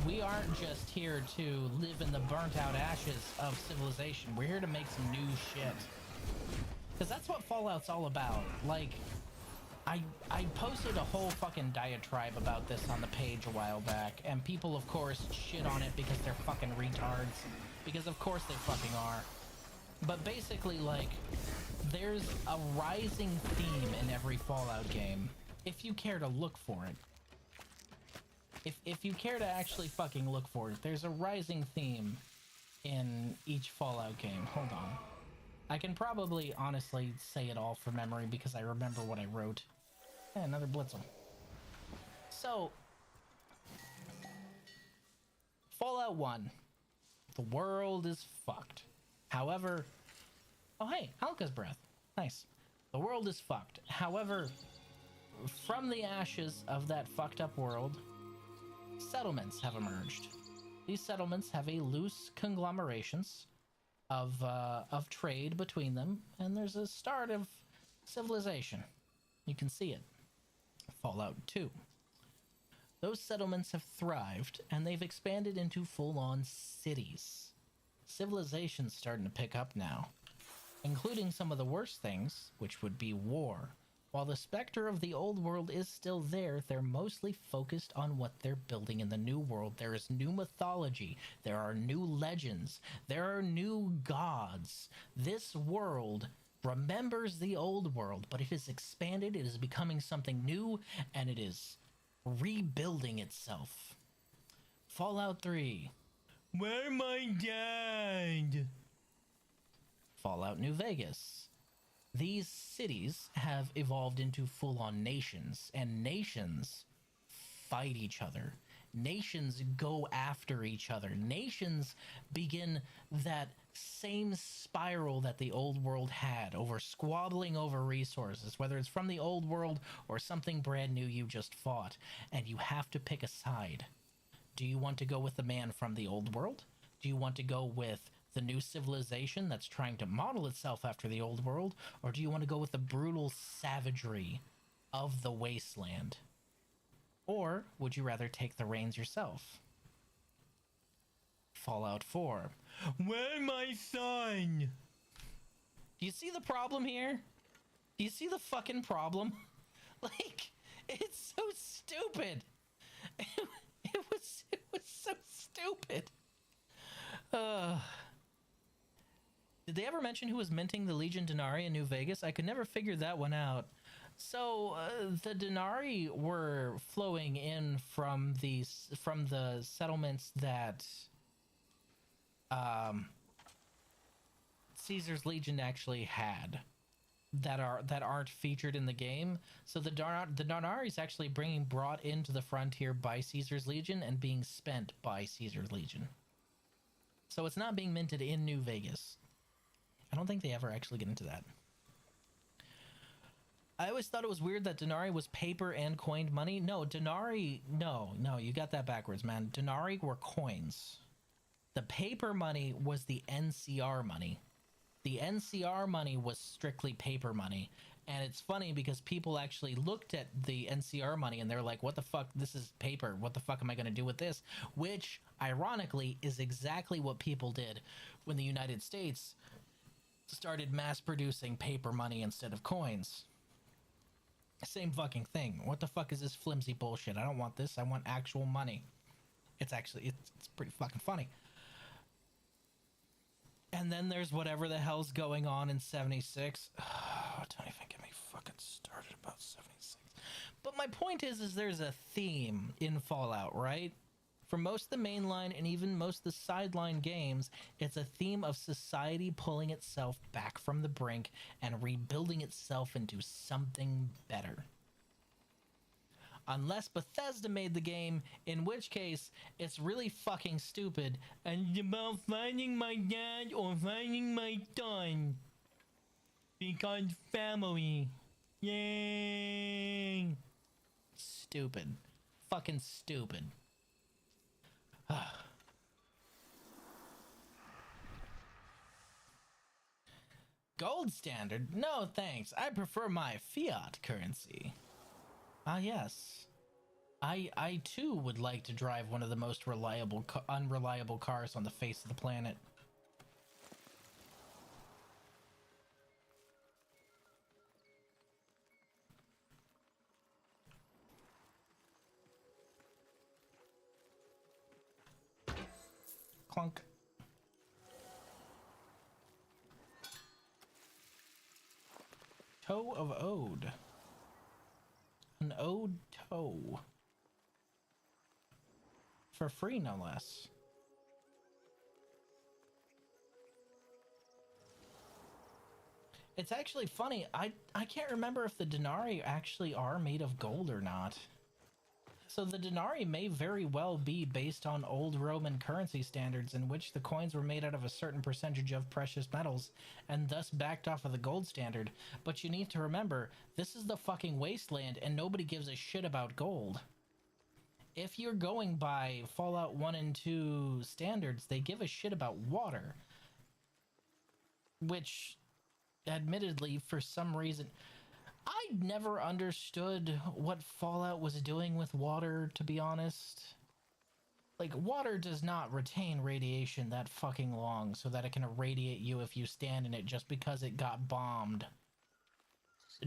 we aren't just here to live in the burnt out ashes of civilization. We're here to make some new shit. Because that's what Fallout's all about. Like, I posted a whole fucking diatribe about this on the page a while back, and people, of course, shit on it because they're fucking retards. Because of course they fucking are. But basically, like, there's a rising theme in every Fallout game, if you care to look for it. If you care to actually fucking look for it, there's a rising theme in each Fallout game. Hold on. I can probably honestly say it all from memory because I remember what I wrote. Yeah, another Blitzel. So, Fallout 1. The world is fucked. However, oh hey, Halka's breath. Nice. The world is fucked. However, from the ashes of that fucked up world, settlements have emerged. These settlements have a loose conglomerations of trade between them, and there's a start of civilization. You can see it. Fallout 2. Those settlements have thrived, and they've expanded into full-on cities. Civilization's starting to pick up now, including some of the worst things, which would be war. While the specter of the old world is still there, they're mostly focused on what they're building in the new world. There is new mythology, there are new legends, there are new gods. This world remembers the old world, but it is expanded, it is becoming something new, and it is rebuilding itself. Fallout 3. Where my dad? Fallout New Vegas. These cities have evolved into full-on nations, and nations fight each other. Nations go after each other. Nations begin that same spiral that the old world had, over squabbling over resources, whether it's from the old world or something brand new you just fought, and you have to pick a side. Do you want to go with the man from the old world? Do you want to go with the new civilization that's trying to model itself after the old world? Or do you want to go with the brutal savagery of the wasteland? Or would you rather take the reins yourself? Fallout 4. Where's my son? Do you see the problem here? Do you see the fucking problem? Like, it's so stupid. It was so stupid. Did they ever mention who was minting the Legion Denarii in New Vegas? I could never figure that one out. So the Denarii were flowing in from the settlements that Caesar's Legion actually had, that aren't featured in the game. So the Denarii is actually brought into the frontier by Caesar's Legion and being spent by Caesar's Legion. So it's not being minted in New Vegas. I don't think they ever actually get into that. I always thought it was weird that Denarii was paper and coined money. No, Denarii... No, you got that backwards, man. Denarii were coins. The paper money was the NCR money. The NCR money was strictly paper money. And it's funny because people actually looked at the NCR money and they're like, what the fuck? This is paper. What the fuck am I going to do with this? Which, ironically, is exactly what people did when the United States started mass producing paper money instead of coins. Same fucking thing. What the fuck is this flimsy bullshit? I don't want this. I want actual money. It's pretty fucking funny. And then there's whatever the hell's going on in 76. Don't even get me fucking started about 76. But my point is there's a theme in Fallout, right? For most of the mainline and even most of the sideline games, it's a theme of society pulling itself back from the brink and rebuilding itself into something better. Unless Bethesda made the game, in which case it's really fucking stupid and it's about finding my dad or finding my son. Because family. Yay! Stupid. Fucking stupid. Gold standard? No thanks. I prefer my fiat currency. Ah yes. I too would like to drive one of the most unreliable cars on the face of the planet. Clunk. Toe of Ode. An Ode toe. For free, no less. It's actually funny. I can't remember if the Denarii actually are made of gold or not. So the Denarii may very well be based on old Roman currency standards in which the coins were made out of a certain percentage of precious metals and thus backed off of the gold standard. But you need to remember, this is the fucking wasteland and nobody gives a shit about gold. If you're going by Fallout 1 and 2 standards, they give a shit about water. Which, admittedly, for some reason... I never understood what Fallout was doing with water, to be honest. Like, water does not retain radiation that fucking long so that it can irradiate you if you stand in it just because it got bombed.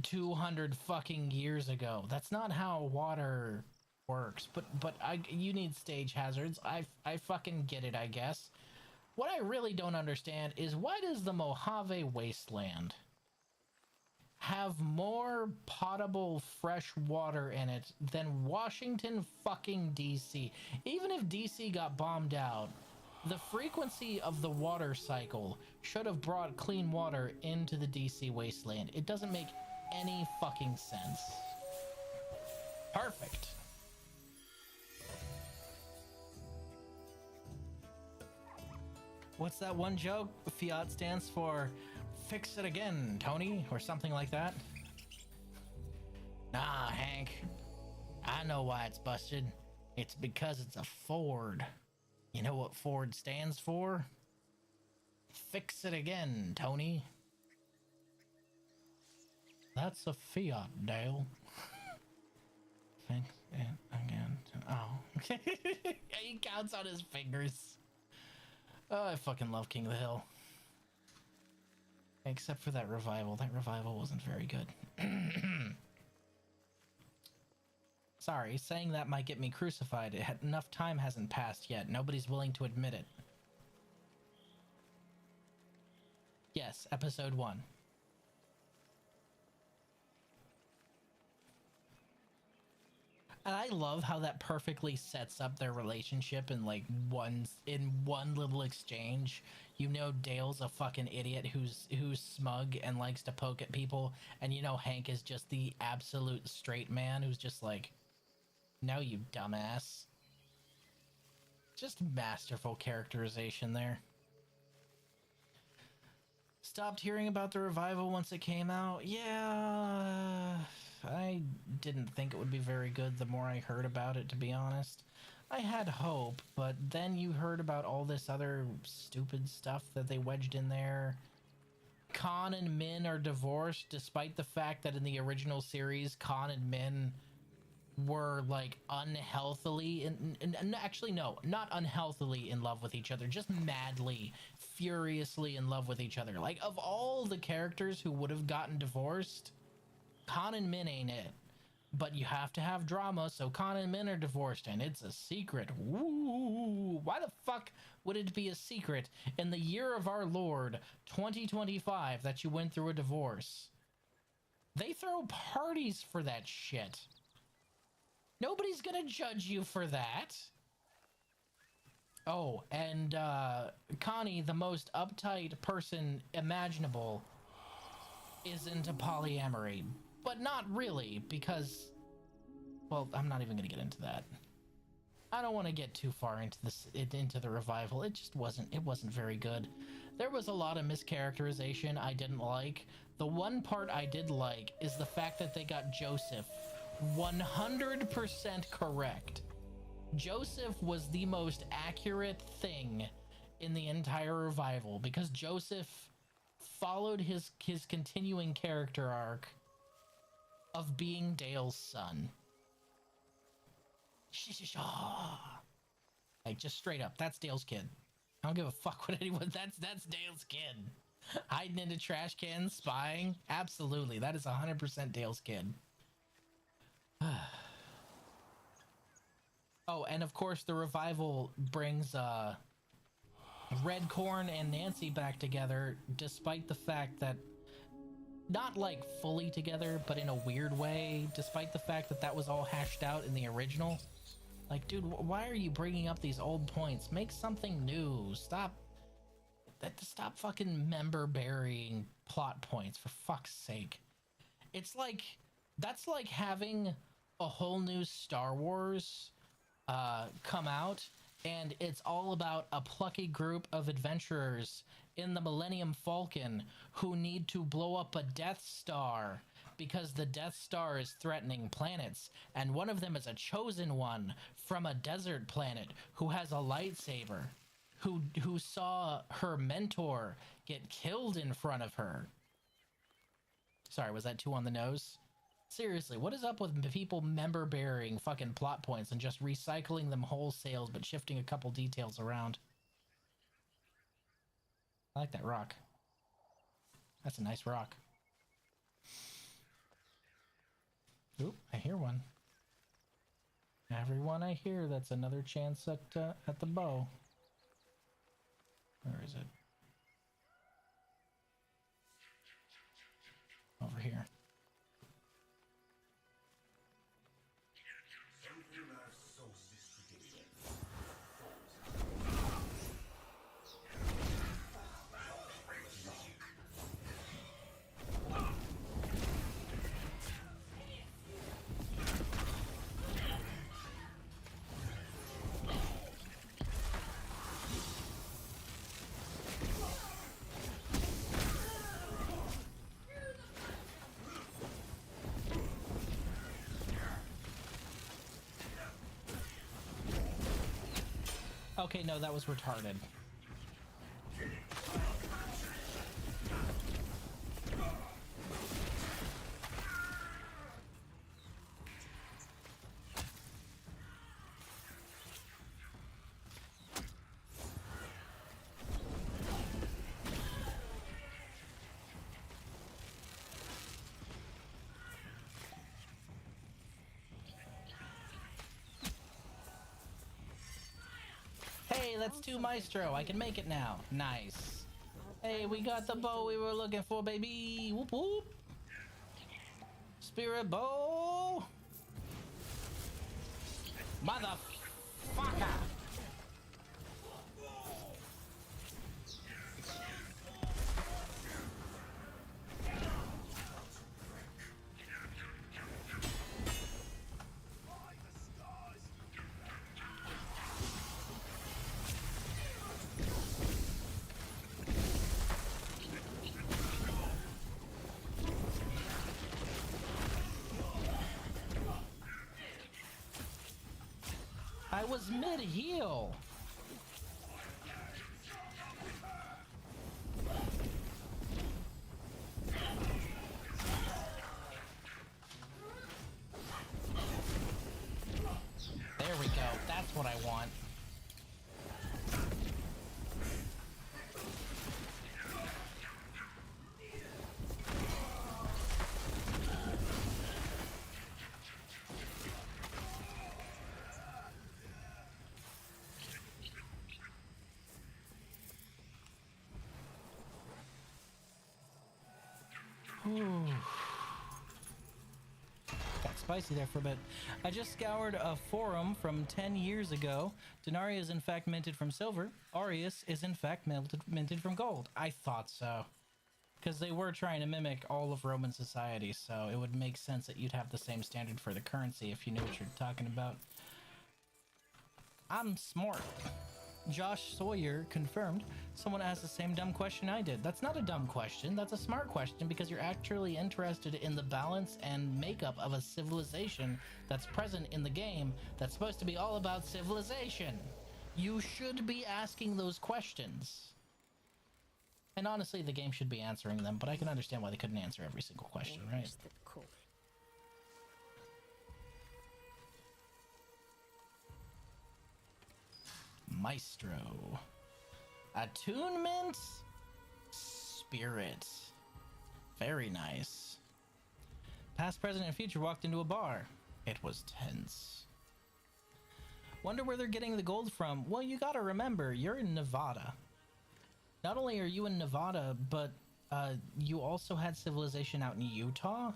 200 fucking years ago. That's not how water works. But you need stage hazards. I fucking get it, I guess. What I really don't understand is why does the Mojave Wasteland have more potable fresh water in it than Washington fucking DC? Even if DC got bombed out, the frequency of the water cycle should have brought clean water into the DC wasteland. It doesn't make any fucking sense. Perfect. What's that one joke? Fiat stands for fix it again, Tony, or something like that. Nah, Hank. I know why it's busted. It's because it's a Ford. You know what Ford stands for? Fix it again, Tony. That's a Fiat, Dale. Fix it again. Oh. He counts on his fingers. Oh, I fucking love King of the Hill. Except for that revival. That revival wasn't very good. Sorry, saying that might get me crucified. Enough time hasn't passed yet. Nobody's willing to admit it. Yes, episode 1. And I love how that perfectly sets up their relationship in like one little exchange. You know Dale's a fucking idiot who's smug and likes to poke at people, and you know Hank is just the absolute straight man who's just like, no, you dumbass. Just masterful characterization there. Stopped hearing about the revival once it came out. Yeah, I didn't think it would be very good the more I heard about it, to be honest. I had hope, but then you heard about all this other stupid stuff that they wedged in there. Khan and Min are divorced, despite the fact that in the original series, Khan and Min were like unhealthily and actually no, not unhealthily in love with each other, just madly, furiously in love with each other. Like, of all the characters who would have gotten divorced, Khan and Min ain't it. But you have to have drama, so Khan and Min are divorced, and it's a secret. Ooh, why the fuck would it be a secret in the year of our Lord 2025 that you went through a divorce? They throw parties for that shit. Nobody's gonna judge you for that. Oh, and Connie, the most uptight person imaginable, is into polyamory. But not really, because, well, I'm not even gonna get into that. I don't want to get too far into into the revival. It just wasn't very good. There was a lot of mischaracterization I didn't like. The one part I did like is the fact that they got Joseph 100% correct. Joseph was the most accurate thing in the entire revival, because Joseph followed his continuing character arc of being Dale's son. Like, just straight up, that's Dale's kid. I don't give a fuck what anyone. That's Dale's kid. Hiding into trash cans, spying. Absolutely, that is 100% Dale's kid. Oh, and of course the revival brings Redcorn and Nancy back together, despite the fact that, not like fully together, but in a weird way, despite the fact that that was all hashed out in the original. Like, dude, why are you bringing up these old points? Make something new. Stop fucking member burying plot points, for fuck's sake. It's like, that's like having a whole new Star Wars come out, and it's all about a plucky group of adventurers in the Millennium Falcon who need to blow up a Death Star because the Death Star is threatening planets, and one of them is a chosen one from a desert planet who has a lightsaber, who saw her mentor get killed in front of her. Sorry, was that too on the nose? Seriously, what is up with people member burying fucking plot points and just recycling them wholesale but shifting a couple details around? I like that rock. That's a nice rock. Oop, I hear one. Everyone I hear, that's another chance at the bow. Where is it? Over here. Okay, no, that was retarded. Hey, that's 2 Maestro. I can make it now. Nice. Hey, we got the bow we were looking for, baby. Whoop whoop. Spirit bow. Motherfucker. I was mid-heal. There we go. That's what I want. Got spicy there for a bit. I just scoured a forum from 10 years ago. Denarii is in fact minted from silver. Aureus is in fact minted from gold. I thought so. Because they were trying to mimic all of Roman society, so it would make sense that you'd have the same standard for the currency if you knew what you're talking about. I'm smart. Josh Sawyer confirmed. Someone asked the same dumb question I did. That's not a dumb question. That's a smart question because you're actually interested in the balance and makeup of a civilization that's present in the game that's supposed to be all about civilization. You should be asking those questions. And honestly, the game should be answering them, but I can understand why they couldn't answer every single question, right? Cool. Maestro. Attunement? Spirit. Very nice. Past, present, and future walked into a bar. It was tense. Wonder where they're getting the gold from. Well, you gotta remember, you're in Nevada. Not only are you in Nevada, but you also had civilization out in Utah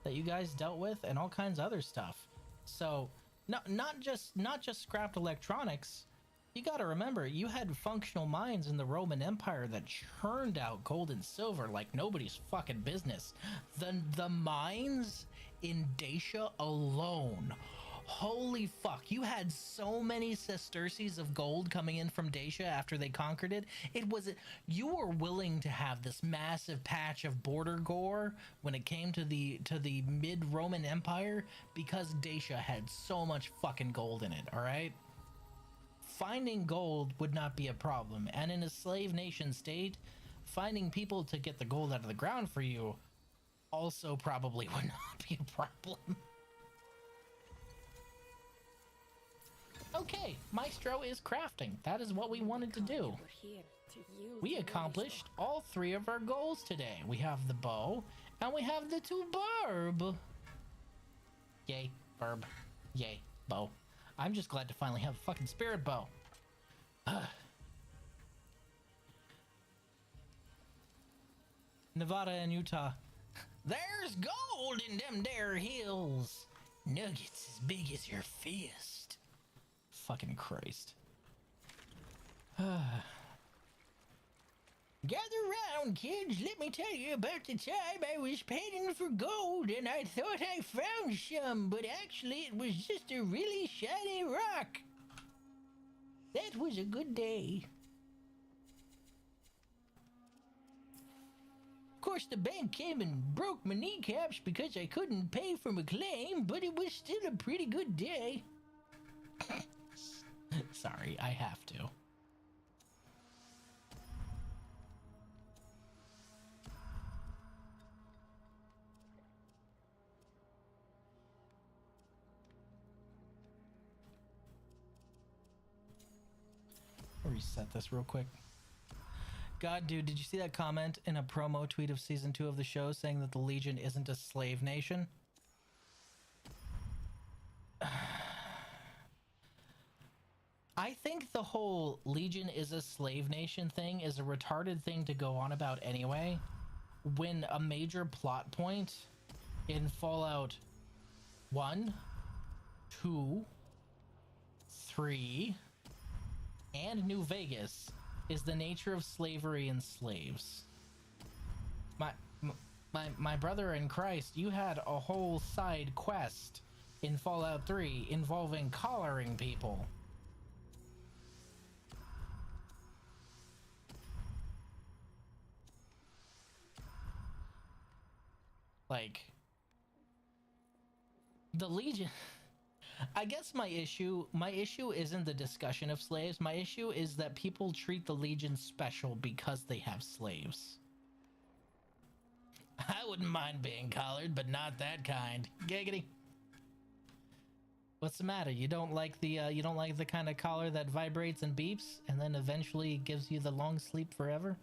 that you guys dealt with and all kinds of other stuff. So, not just scrapped electronics. You gotta remember, you had functional mines in the Roman Empire that churned out gold and silver like nobody's fucking business. The mines in Dacia alone, holy fuck, you had so many sesterces of gold coming in from Dacia after they conquered it. You were willing to have this massive patch of border gore when it came to the mid-Roman Empire because Dacia had so much fucking gold in it, alright? Finding gold would not be a problem, and in a slave nation state, finding people to get the gold out of the ground for you also probably would not be a problem. Okay, Maestro is crafting. That is what we wanted to do. We accomplished all 3 of our goals today. We have the bow, and we have the 2 barb. Yay, verb. Yay, bow. I'm just glad to finally have a fucking spirit bow. Nevada and Utah. There's gold in them there hills. Nuggets as big as your fist. Fucking Christ. Gather round, kids. Let me tell you about the time I was panning for gold and I thought I found some, but actually it was just a really shiny rock. That was a good day. Of course, the bank came and broke my kneecaps because I couldn't pay for my claim, but it was still a pretty good day. Sorry, I have to. Reset this real quick. God, dude, did you see that comment in a promo tweet of season 2 of the show saying that the Legion isn't a slave nation? I think the whole Legion is a slave nation thing is a retarded thing to go on about anyway, when a major plot point in Fallout 1, 2, 3, and New Vegas is the nature of slavery and slaves. My brother in Christ, you had a whole side quest in Fallout 3 involving collaring people. Like, the Legion... I guess my issue isn't the discussion of slaves. My issue is that people treat the Legion special because they have slaves. I wouldn't mind being collared, but not that kind. Giggity. What's the matter? You don't like the kind of collar that vibrates and beeps and then eventually gives you the long sleep forever?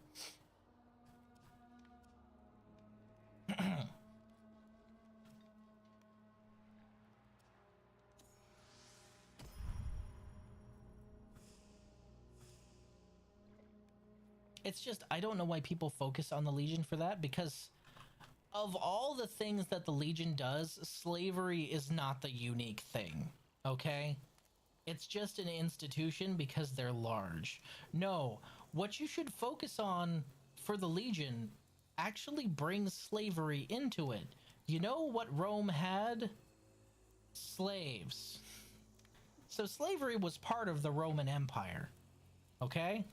It's just, I don't know why people focus on the Legion for that, because of all the things that the Legion does, slavery is not the unique thing, okay? It's just an institution because they're large. No, what you should focus on for the Legion actually brings slavery into it. You know what Rome had? Slaves. So slavery was part of the Roman Empire, okay?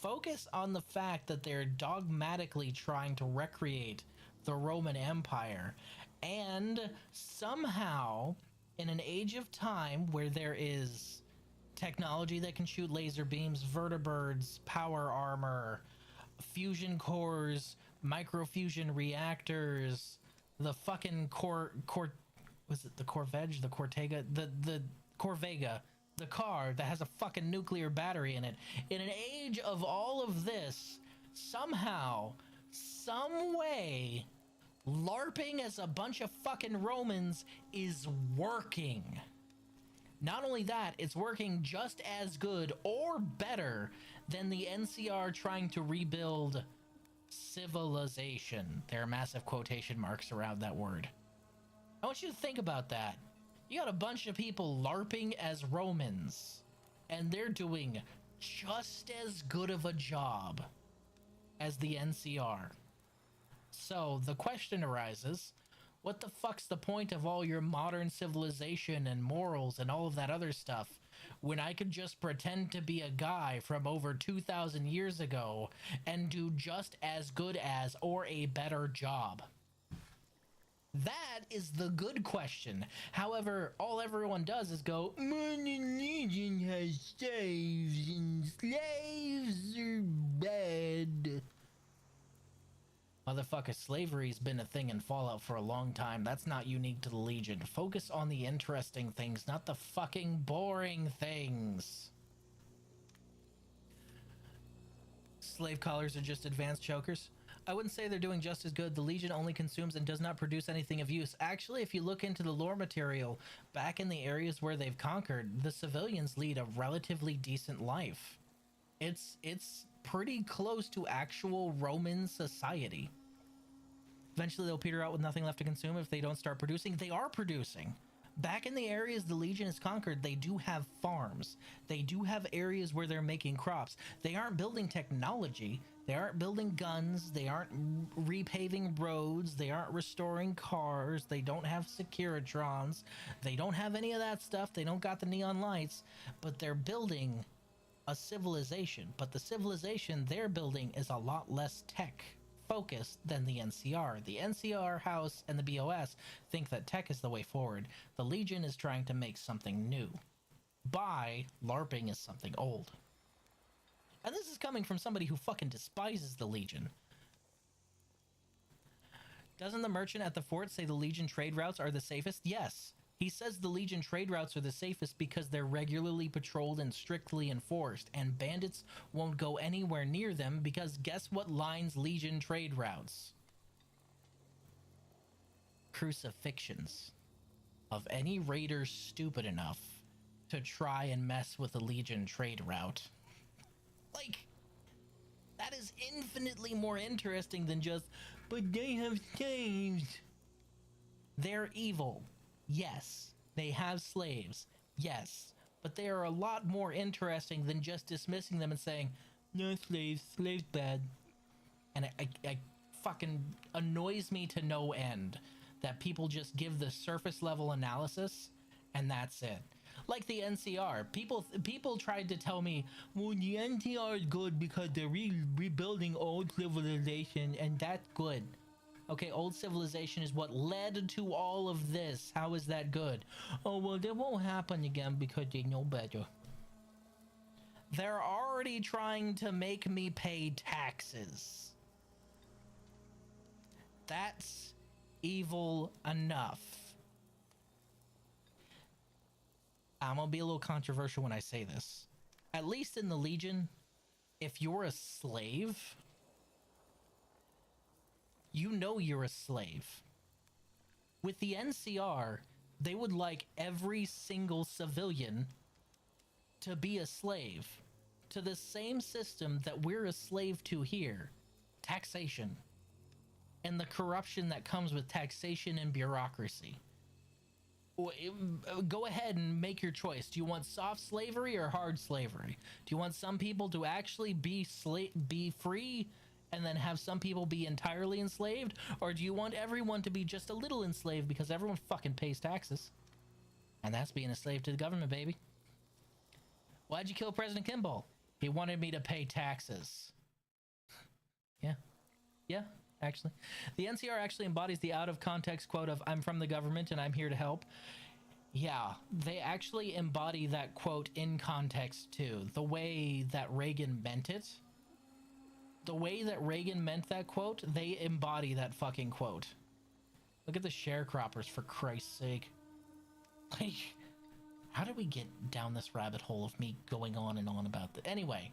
Focus on the fact that they're dogmatically trying to recreate the Roman Empire, and somehow in an age of time where there is technology that can shoot laser beams, vertibirds, power armor, fusion cores, microfusion reactors, the fucking was it the Corvette, the Cortega, the Corvega, the car that has a fucking nuclear battery in it. In an age of all of this, somehow, some way, LARPing as a bunch of fucking Romans is working. Not only that, it's working just as good or better than the NCR trying to rebuild civilization. There are massive quotation marks around that word. I want you to think about that. You got a bunch of people LARPing as Romans, and they're doing just as good of a job as the NCR. So the question arises, what the fuck's the point of all your modern civilization and morals and all of that other stuff when I could just pretend to be a guy from over 2,000 years ago and do just as good as or a better job? That is the good question. However, all everyone does is go, "Modern Legion has slaves and slaves are bad." Motherfucker, slavery's been a thing in Fallout for a long time. That's not unique to the Legion. Focus on the interesting things, not the fucking boring things. Slave collars are just advanced chokers. I wouldn't say they're doing just as good. The Legion only consumes and does not produce anything of use. Actually, if you look into the lore material, back in the areas where they've conquered, the civilians lead a relatively decent life. It's pretty close to actual Roman society. Eventually they'll peter out with nothing left to consume if they don't start producing. They are producing. Back in the areas the Legion has conquered, they do have farms. They do have areas where they're making crops. They aren't building technology. They aren't building guns. They aren't repaving roads. They aren't restoring cars. They don't have Securitrons. They don't have any of that stuff. They don't got the neon lights. But they're building a civilization. But the civilization they're building is a lot less tech focused than the NCR. The NCR house and the BOS think that tech is the way forward. The Legion is trying to make something new. LARPing is something old. And this is coming from somebody who fucking despises the Legion. Doesn't the merchant at the fort say the Legion trade routes are the safest? Yes. He says the Legion trade routes are the safest because they're regularly patrolled and strictly enforced, and bandits won't go anywhere near them because guess what lines Legion trade routes? Crucifixions of any raider stupid enough to try and mess with the Legion trade route. Like, that is infinitely more interesting than just, but they have slaves. They're evil. Yes, they have slaves. Yes, but they are a lot more interesting than just dismissing them and saying, no slaves, slaves bad. And it fucking annoys me to no end that people just give the surface level analysis and that's it. Like the NCR, people tried to tell me, well, the NCR is good because they're rebuilding old civilization and that's good. Okay, old civilization is what led to all of this. How is that good? Oh, well, that won't happen again because they know better. They're already trying to make me pay taxes. That's evil enough. I'm gonna be a little controversial when I say this. At least in the Legion, if you're a slave, you know you're a slave. With the NCR, they would like every single civilian to be a slave to the same system that we're a slave to here. Taxation. And the corruption that comes with taxation and bureaucracy. Go ahead and make your choice. Do you want soft slavery or hard slavery? Do you want some people to actually be free and then have some people be entirely enslaved? Or do you want everyone to be just a little enslaved because everyone fucking pays taxes? And that's being a slave to the government, baby. Why'd you kill President Kimball? He wanted me to pay taxes. Yeah, actually. The NCR actually embodies the out-of-context quote of, I'm from the government and I'm here to help. Yeah, they actually embody that quote in context, too. The way that Reagan meant it. The way that Reagan meant that quote, they embody that fucking quote. Look at the sharecroppers, for Christ's sake. Like, how did we get down this rabbit hole of me going on and on about this? Anyway,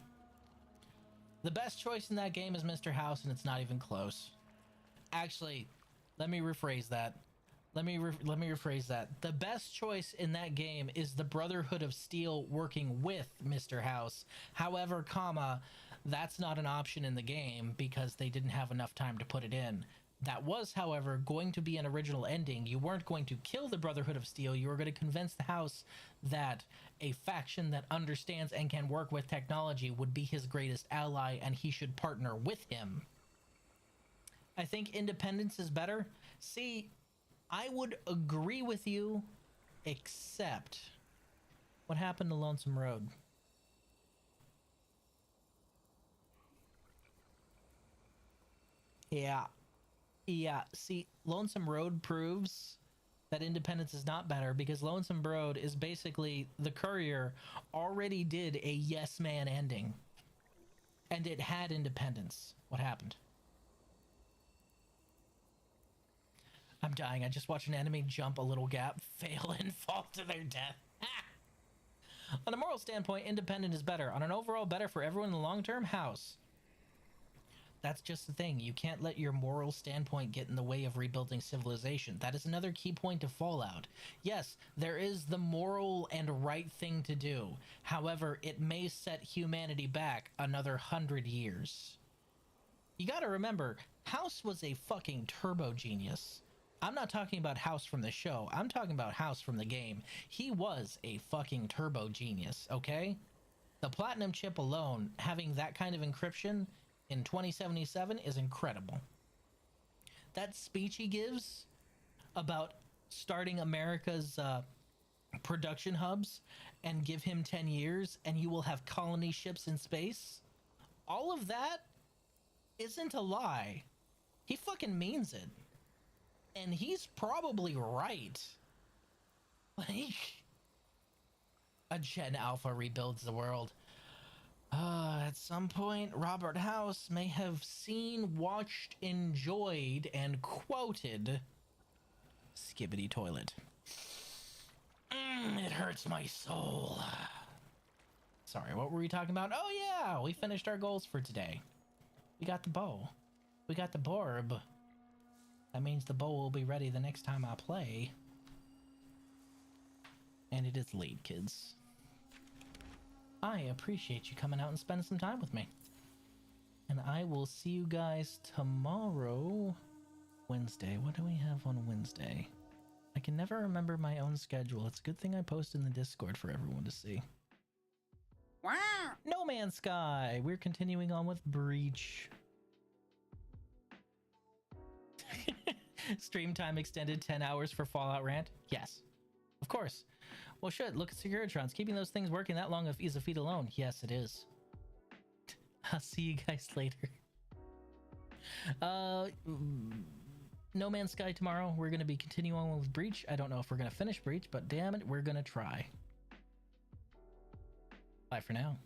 the best choice in that game is Mr. House, and it's not even close. Actually, let me rephrase that. Let me rephrase that. The best choice in that game is the Brotherhood of Steel working with Mr. House. However, that's not an option in the game because they didn't have enough time to put it in. That was, however, going to be an original ending. You weren't going to kill the Brotherhood of Steel. You were going to convince the House that a faction that understands and can work with technology would be his greatest ally and he should partner with him. I think independence is better. See, I would agree with you, except what happened to Lonesome Road? Yeah, see, Lonesome Road proves that independence is not better because Lonesome Road is basically the Courier already did a yes man ending. And it had independence. What happened? I'm dying. I just watched an enemy jump a little gap, fail, and fall to their death. On a moral standpoint, independent is better. On an overall better for everyone in the long term, House. That's just the thing. You can't let your moral standpoint get in the way of rebuilding civilization. That is another key point of Fallout. Yes, there is the moral and right thing to do. However, it may set humanity back another 100 years. You gotta remember, House was a fucking turbo genius. I'm not talking about House from the show. I'm talking about House from the game. He was a fucking turbo genius, okay? The Platinum chip alone, having that kind of encryption in 2077 is incredible. That speech he gives about starting America's production hubs and give him 10 years and you will have colony ships in space, all of that isn't a lie. He fucking means it. And he's probably right. Like, a Gen Alpha rebuilds the world. At some point, Robert House may have seen, watched, enjoyed, and quoted Skibbity Toilet. It hurts my soul. Sorry, what were we talking about? Oh yeah, we finished our goals for today. We got the bow. We got the borb. That means the bow will be ready the next time I play. And it is late, kids. I appreciate you coming out and spending some time with me. And I will see you guys tomorrow. Wednesday. What do we have on Wednesday? I can never remember my own schedule. It's a good thing I post in the Discord for everyone to see. Wow. No Man's Sky. We're continuing on with Breach. Stream time extended 10 hours for Fallout Rant? Yes. Of course. Well, shit, look at Securitrons. Keeping those things working that long is a feat alone. Yes, it is. I'll see you guys later. No Man's Sky tomorrow. We're going to be continuing on with Breach. I don't know if we're going to finish Breach, but damn it, we're going to try. Bye for now.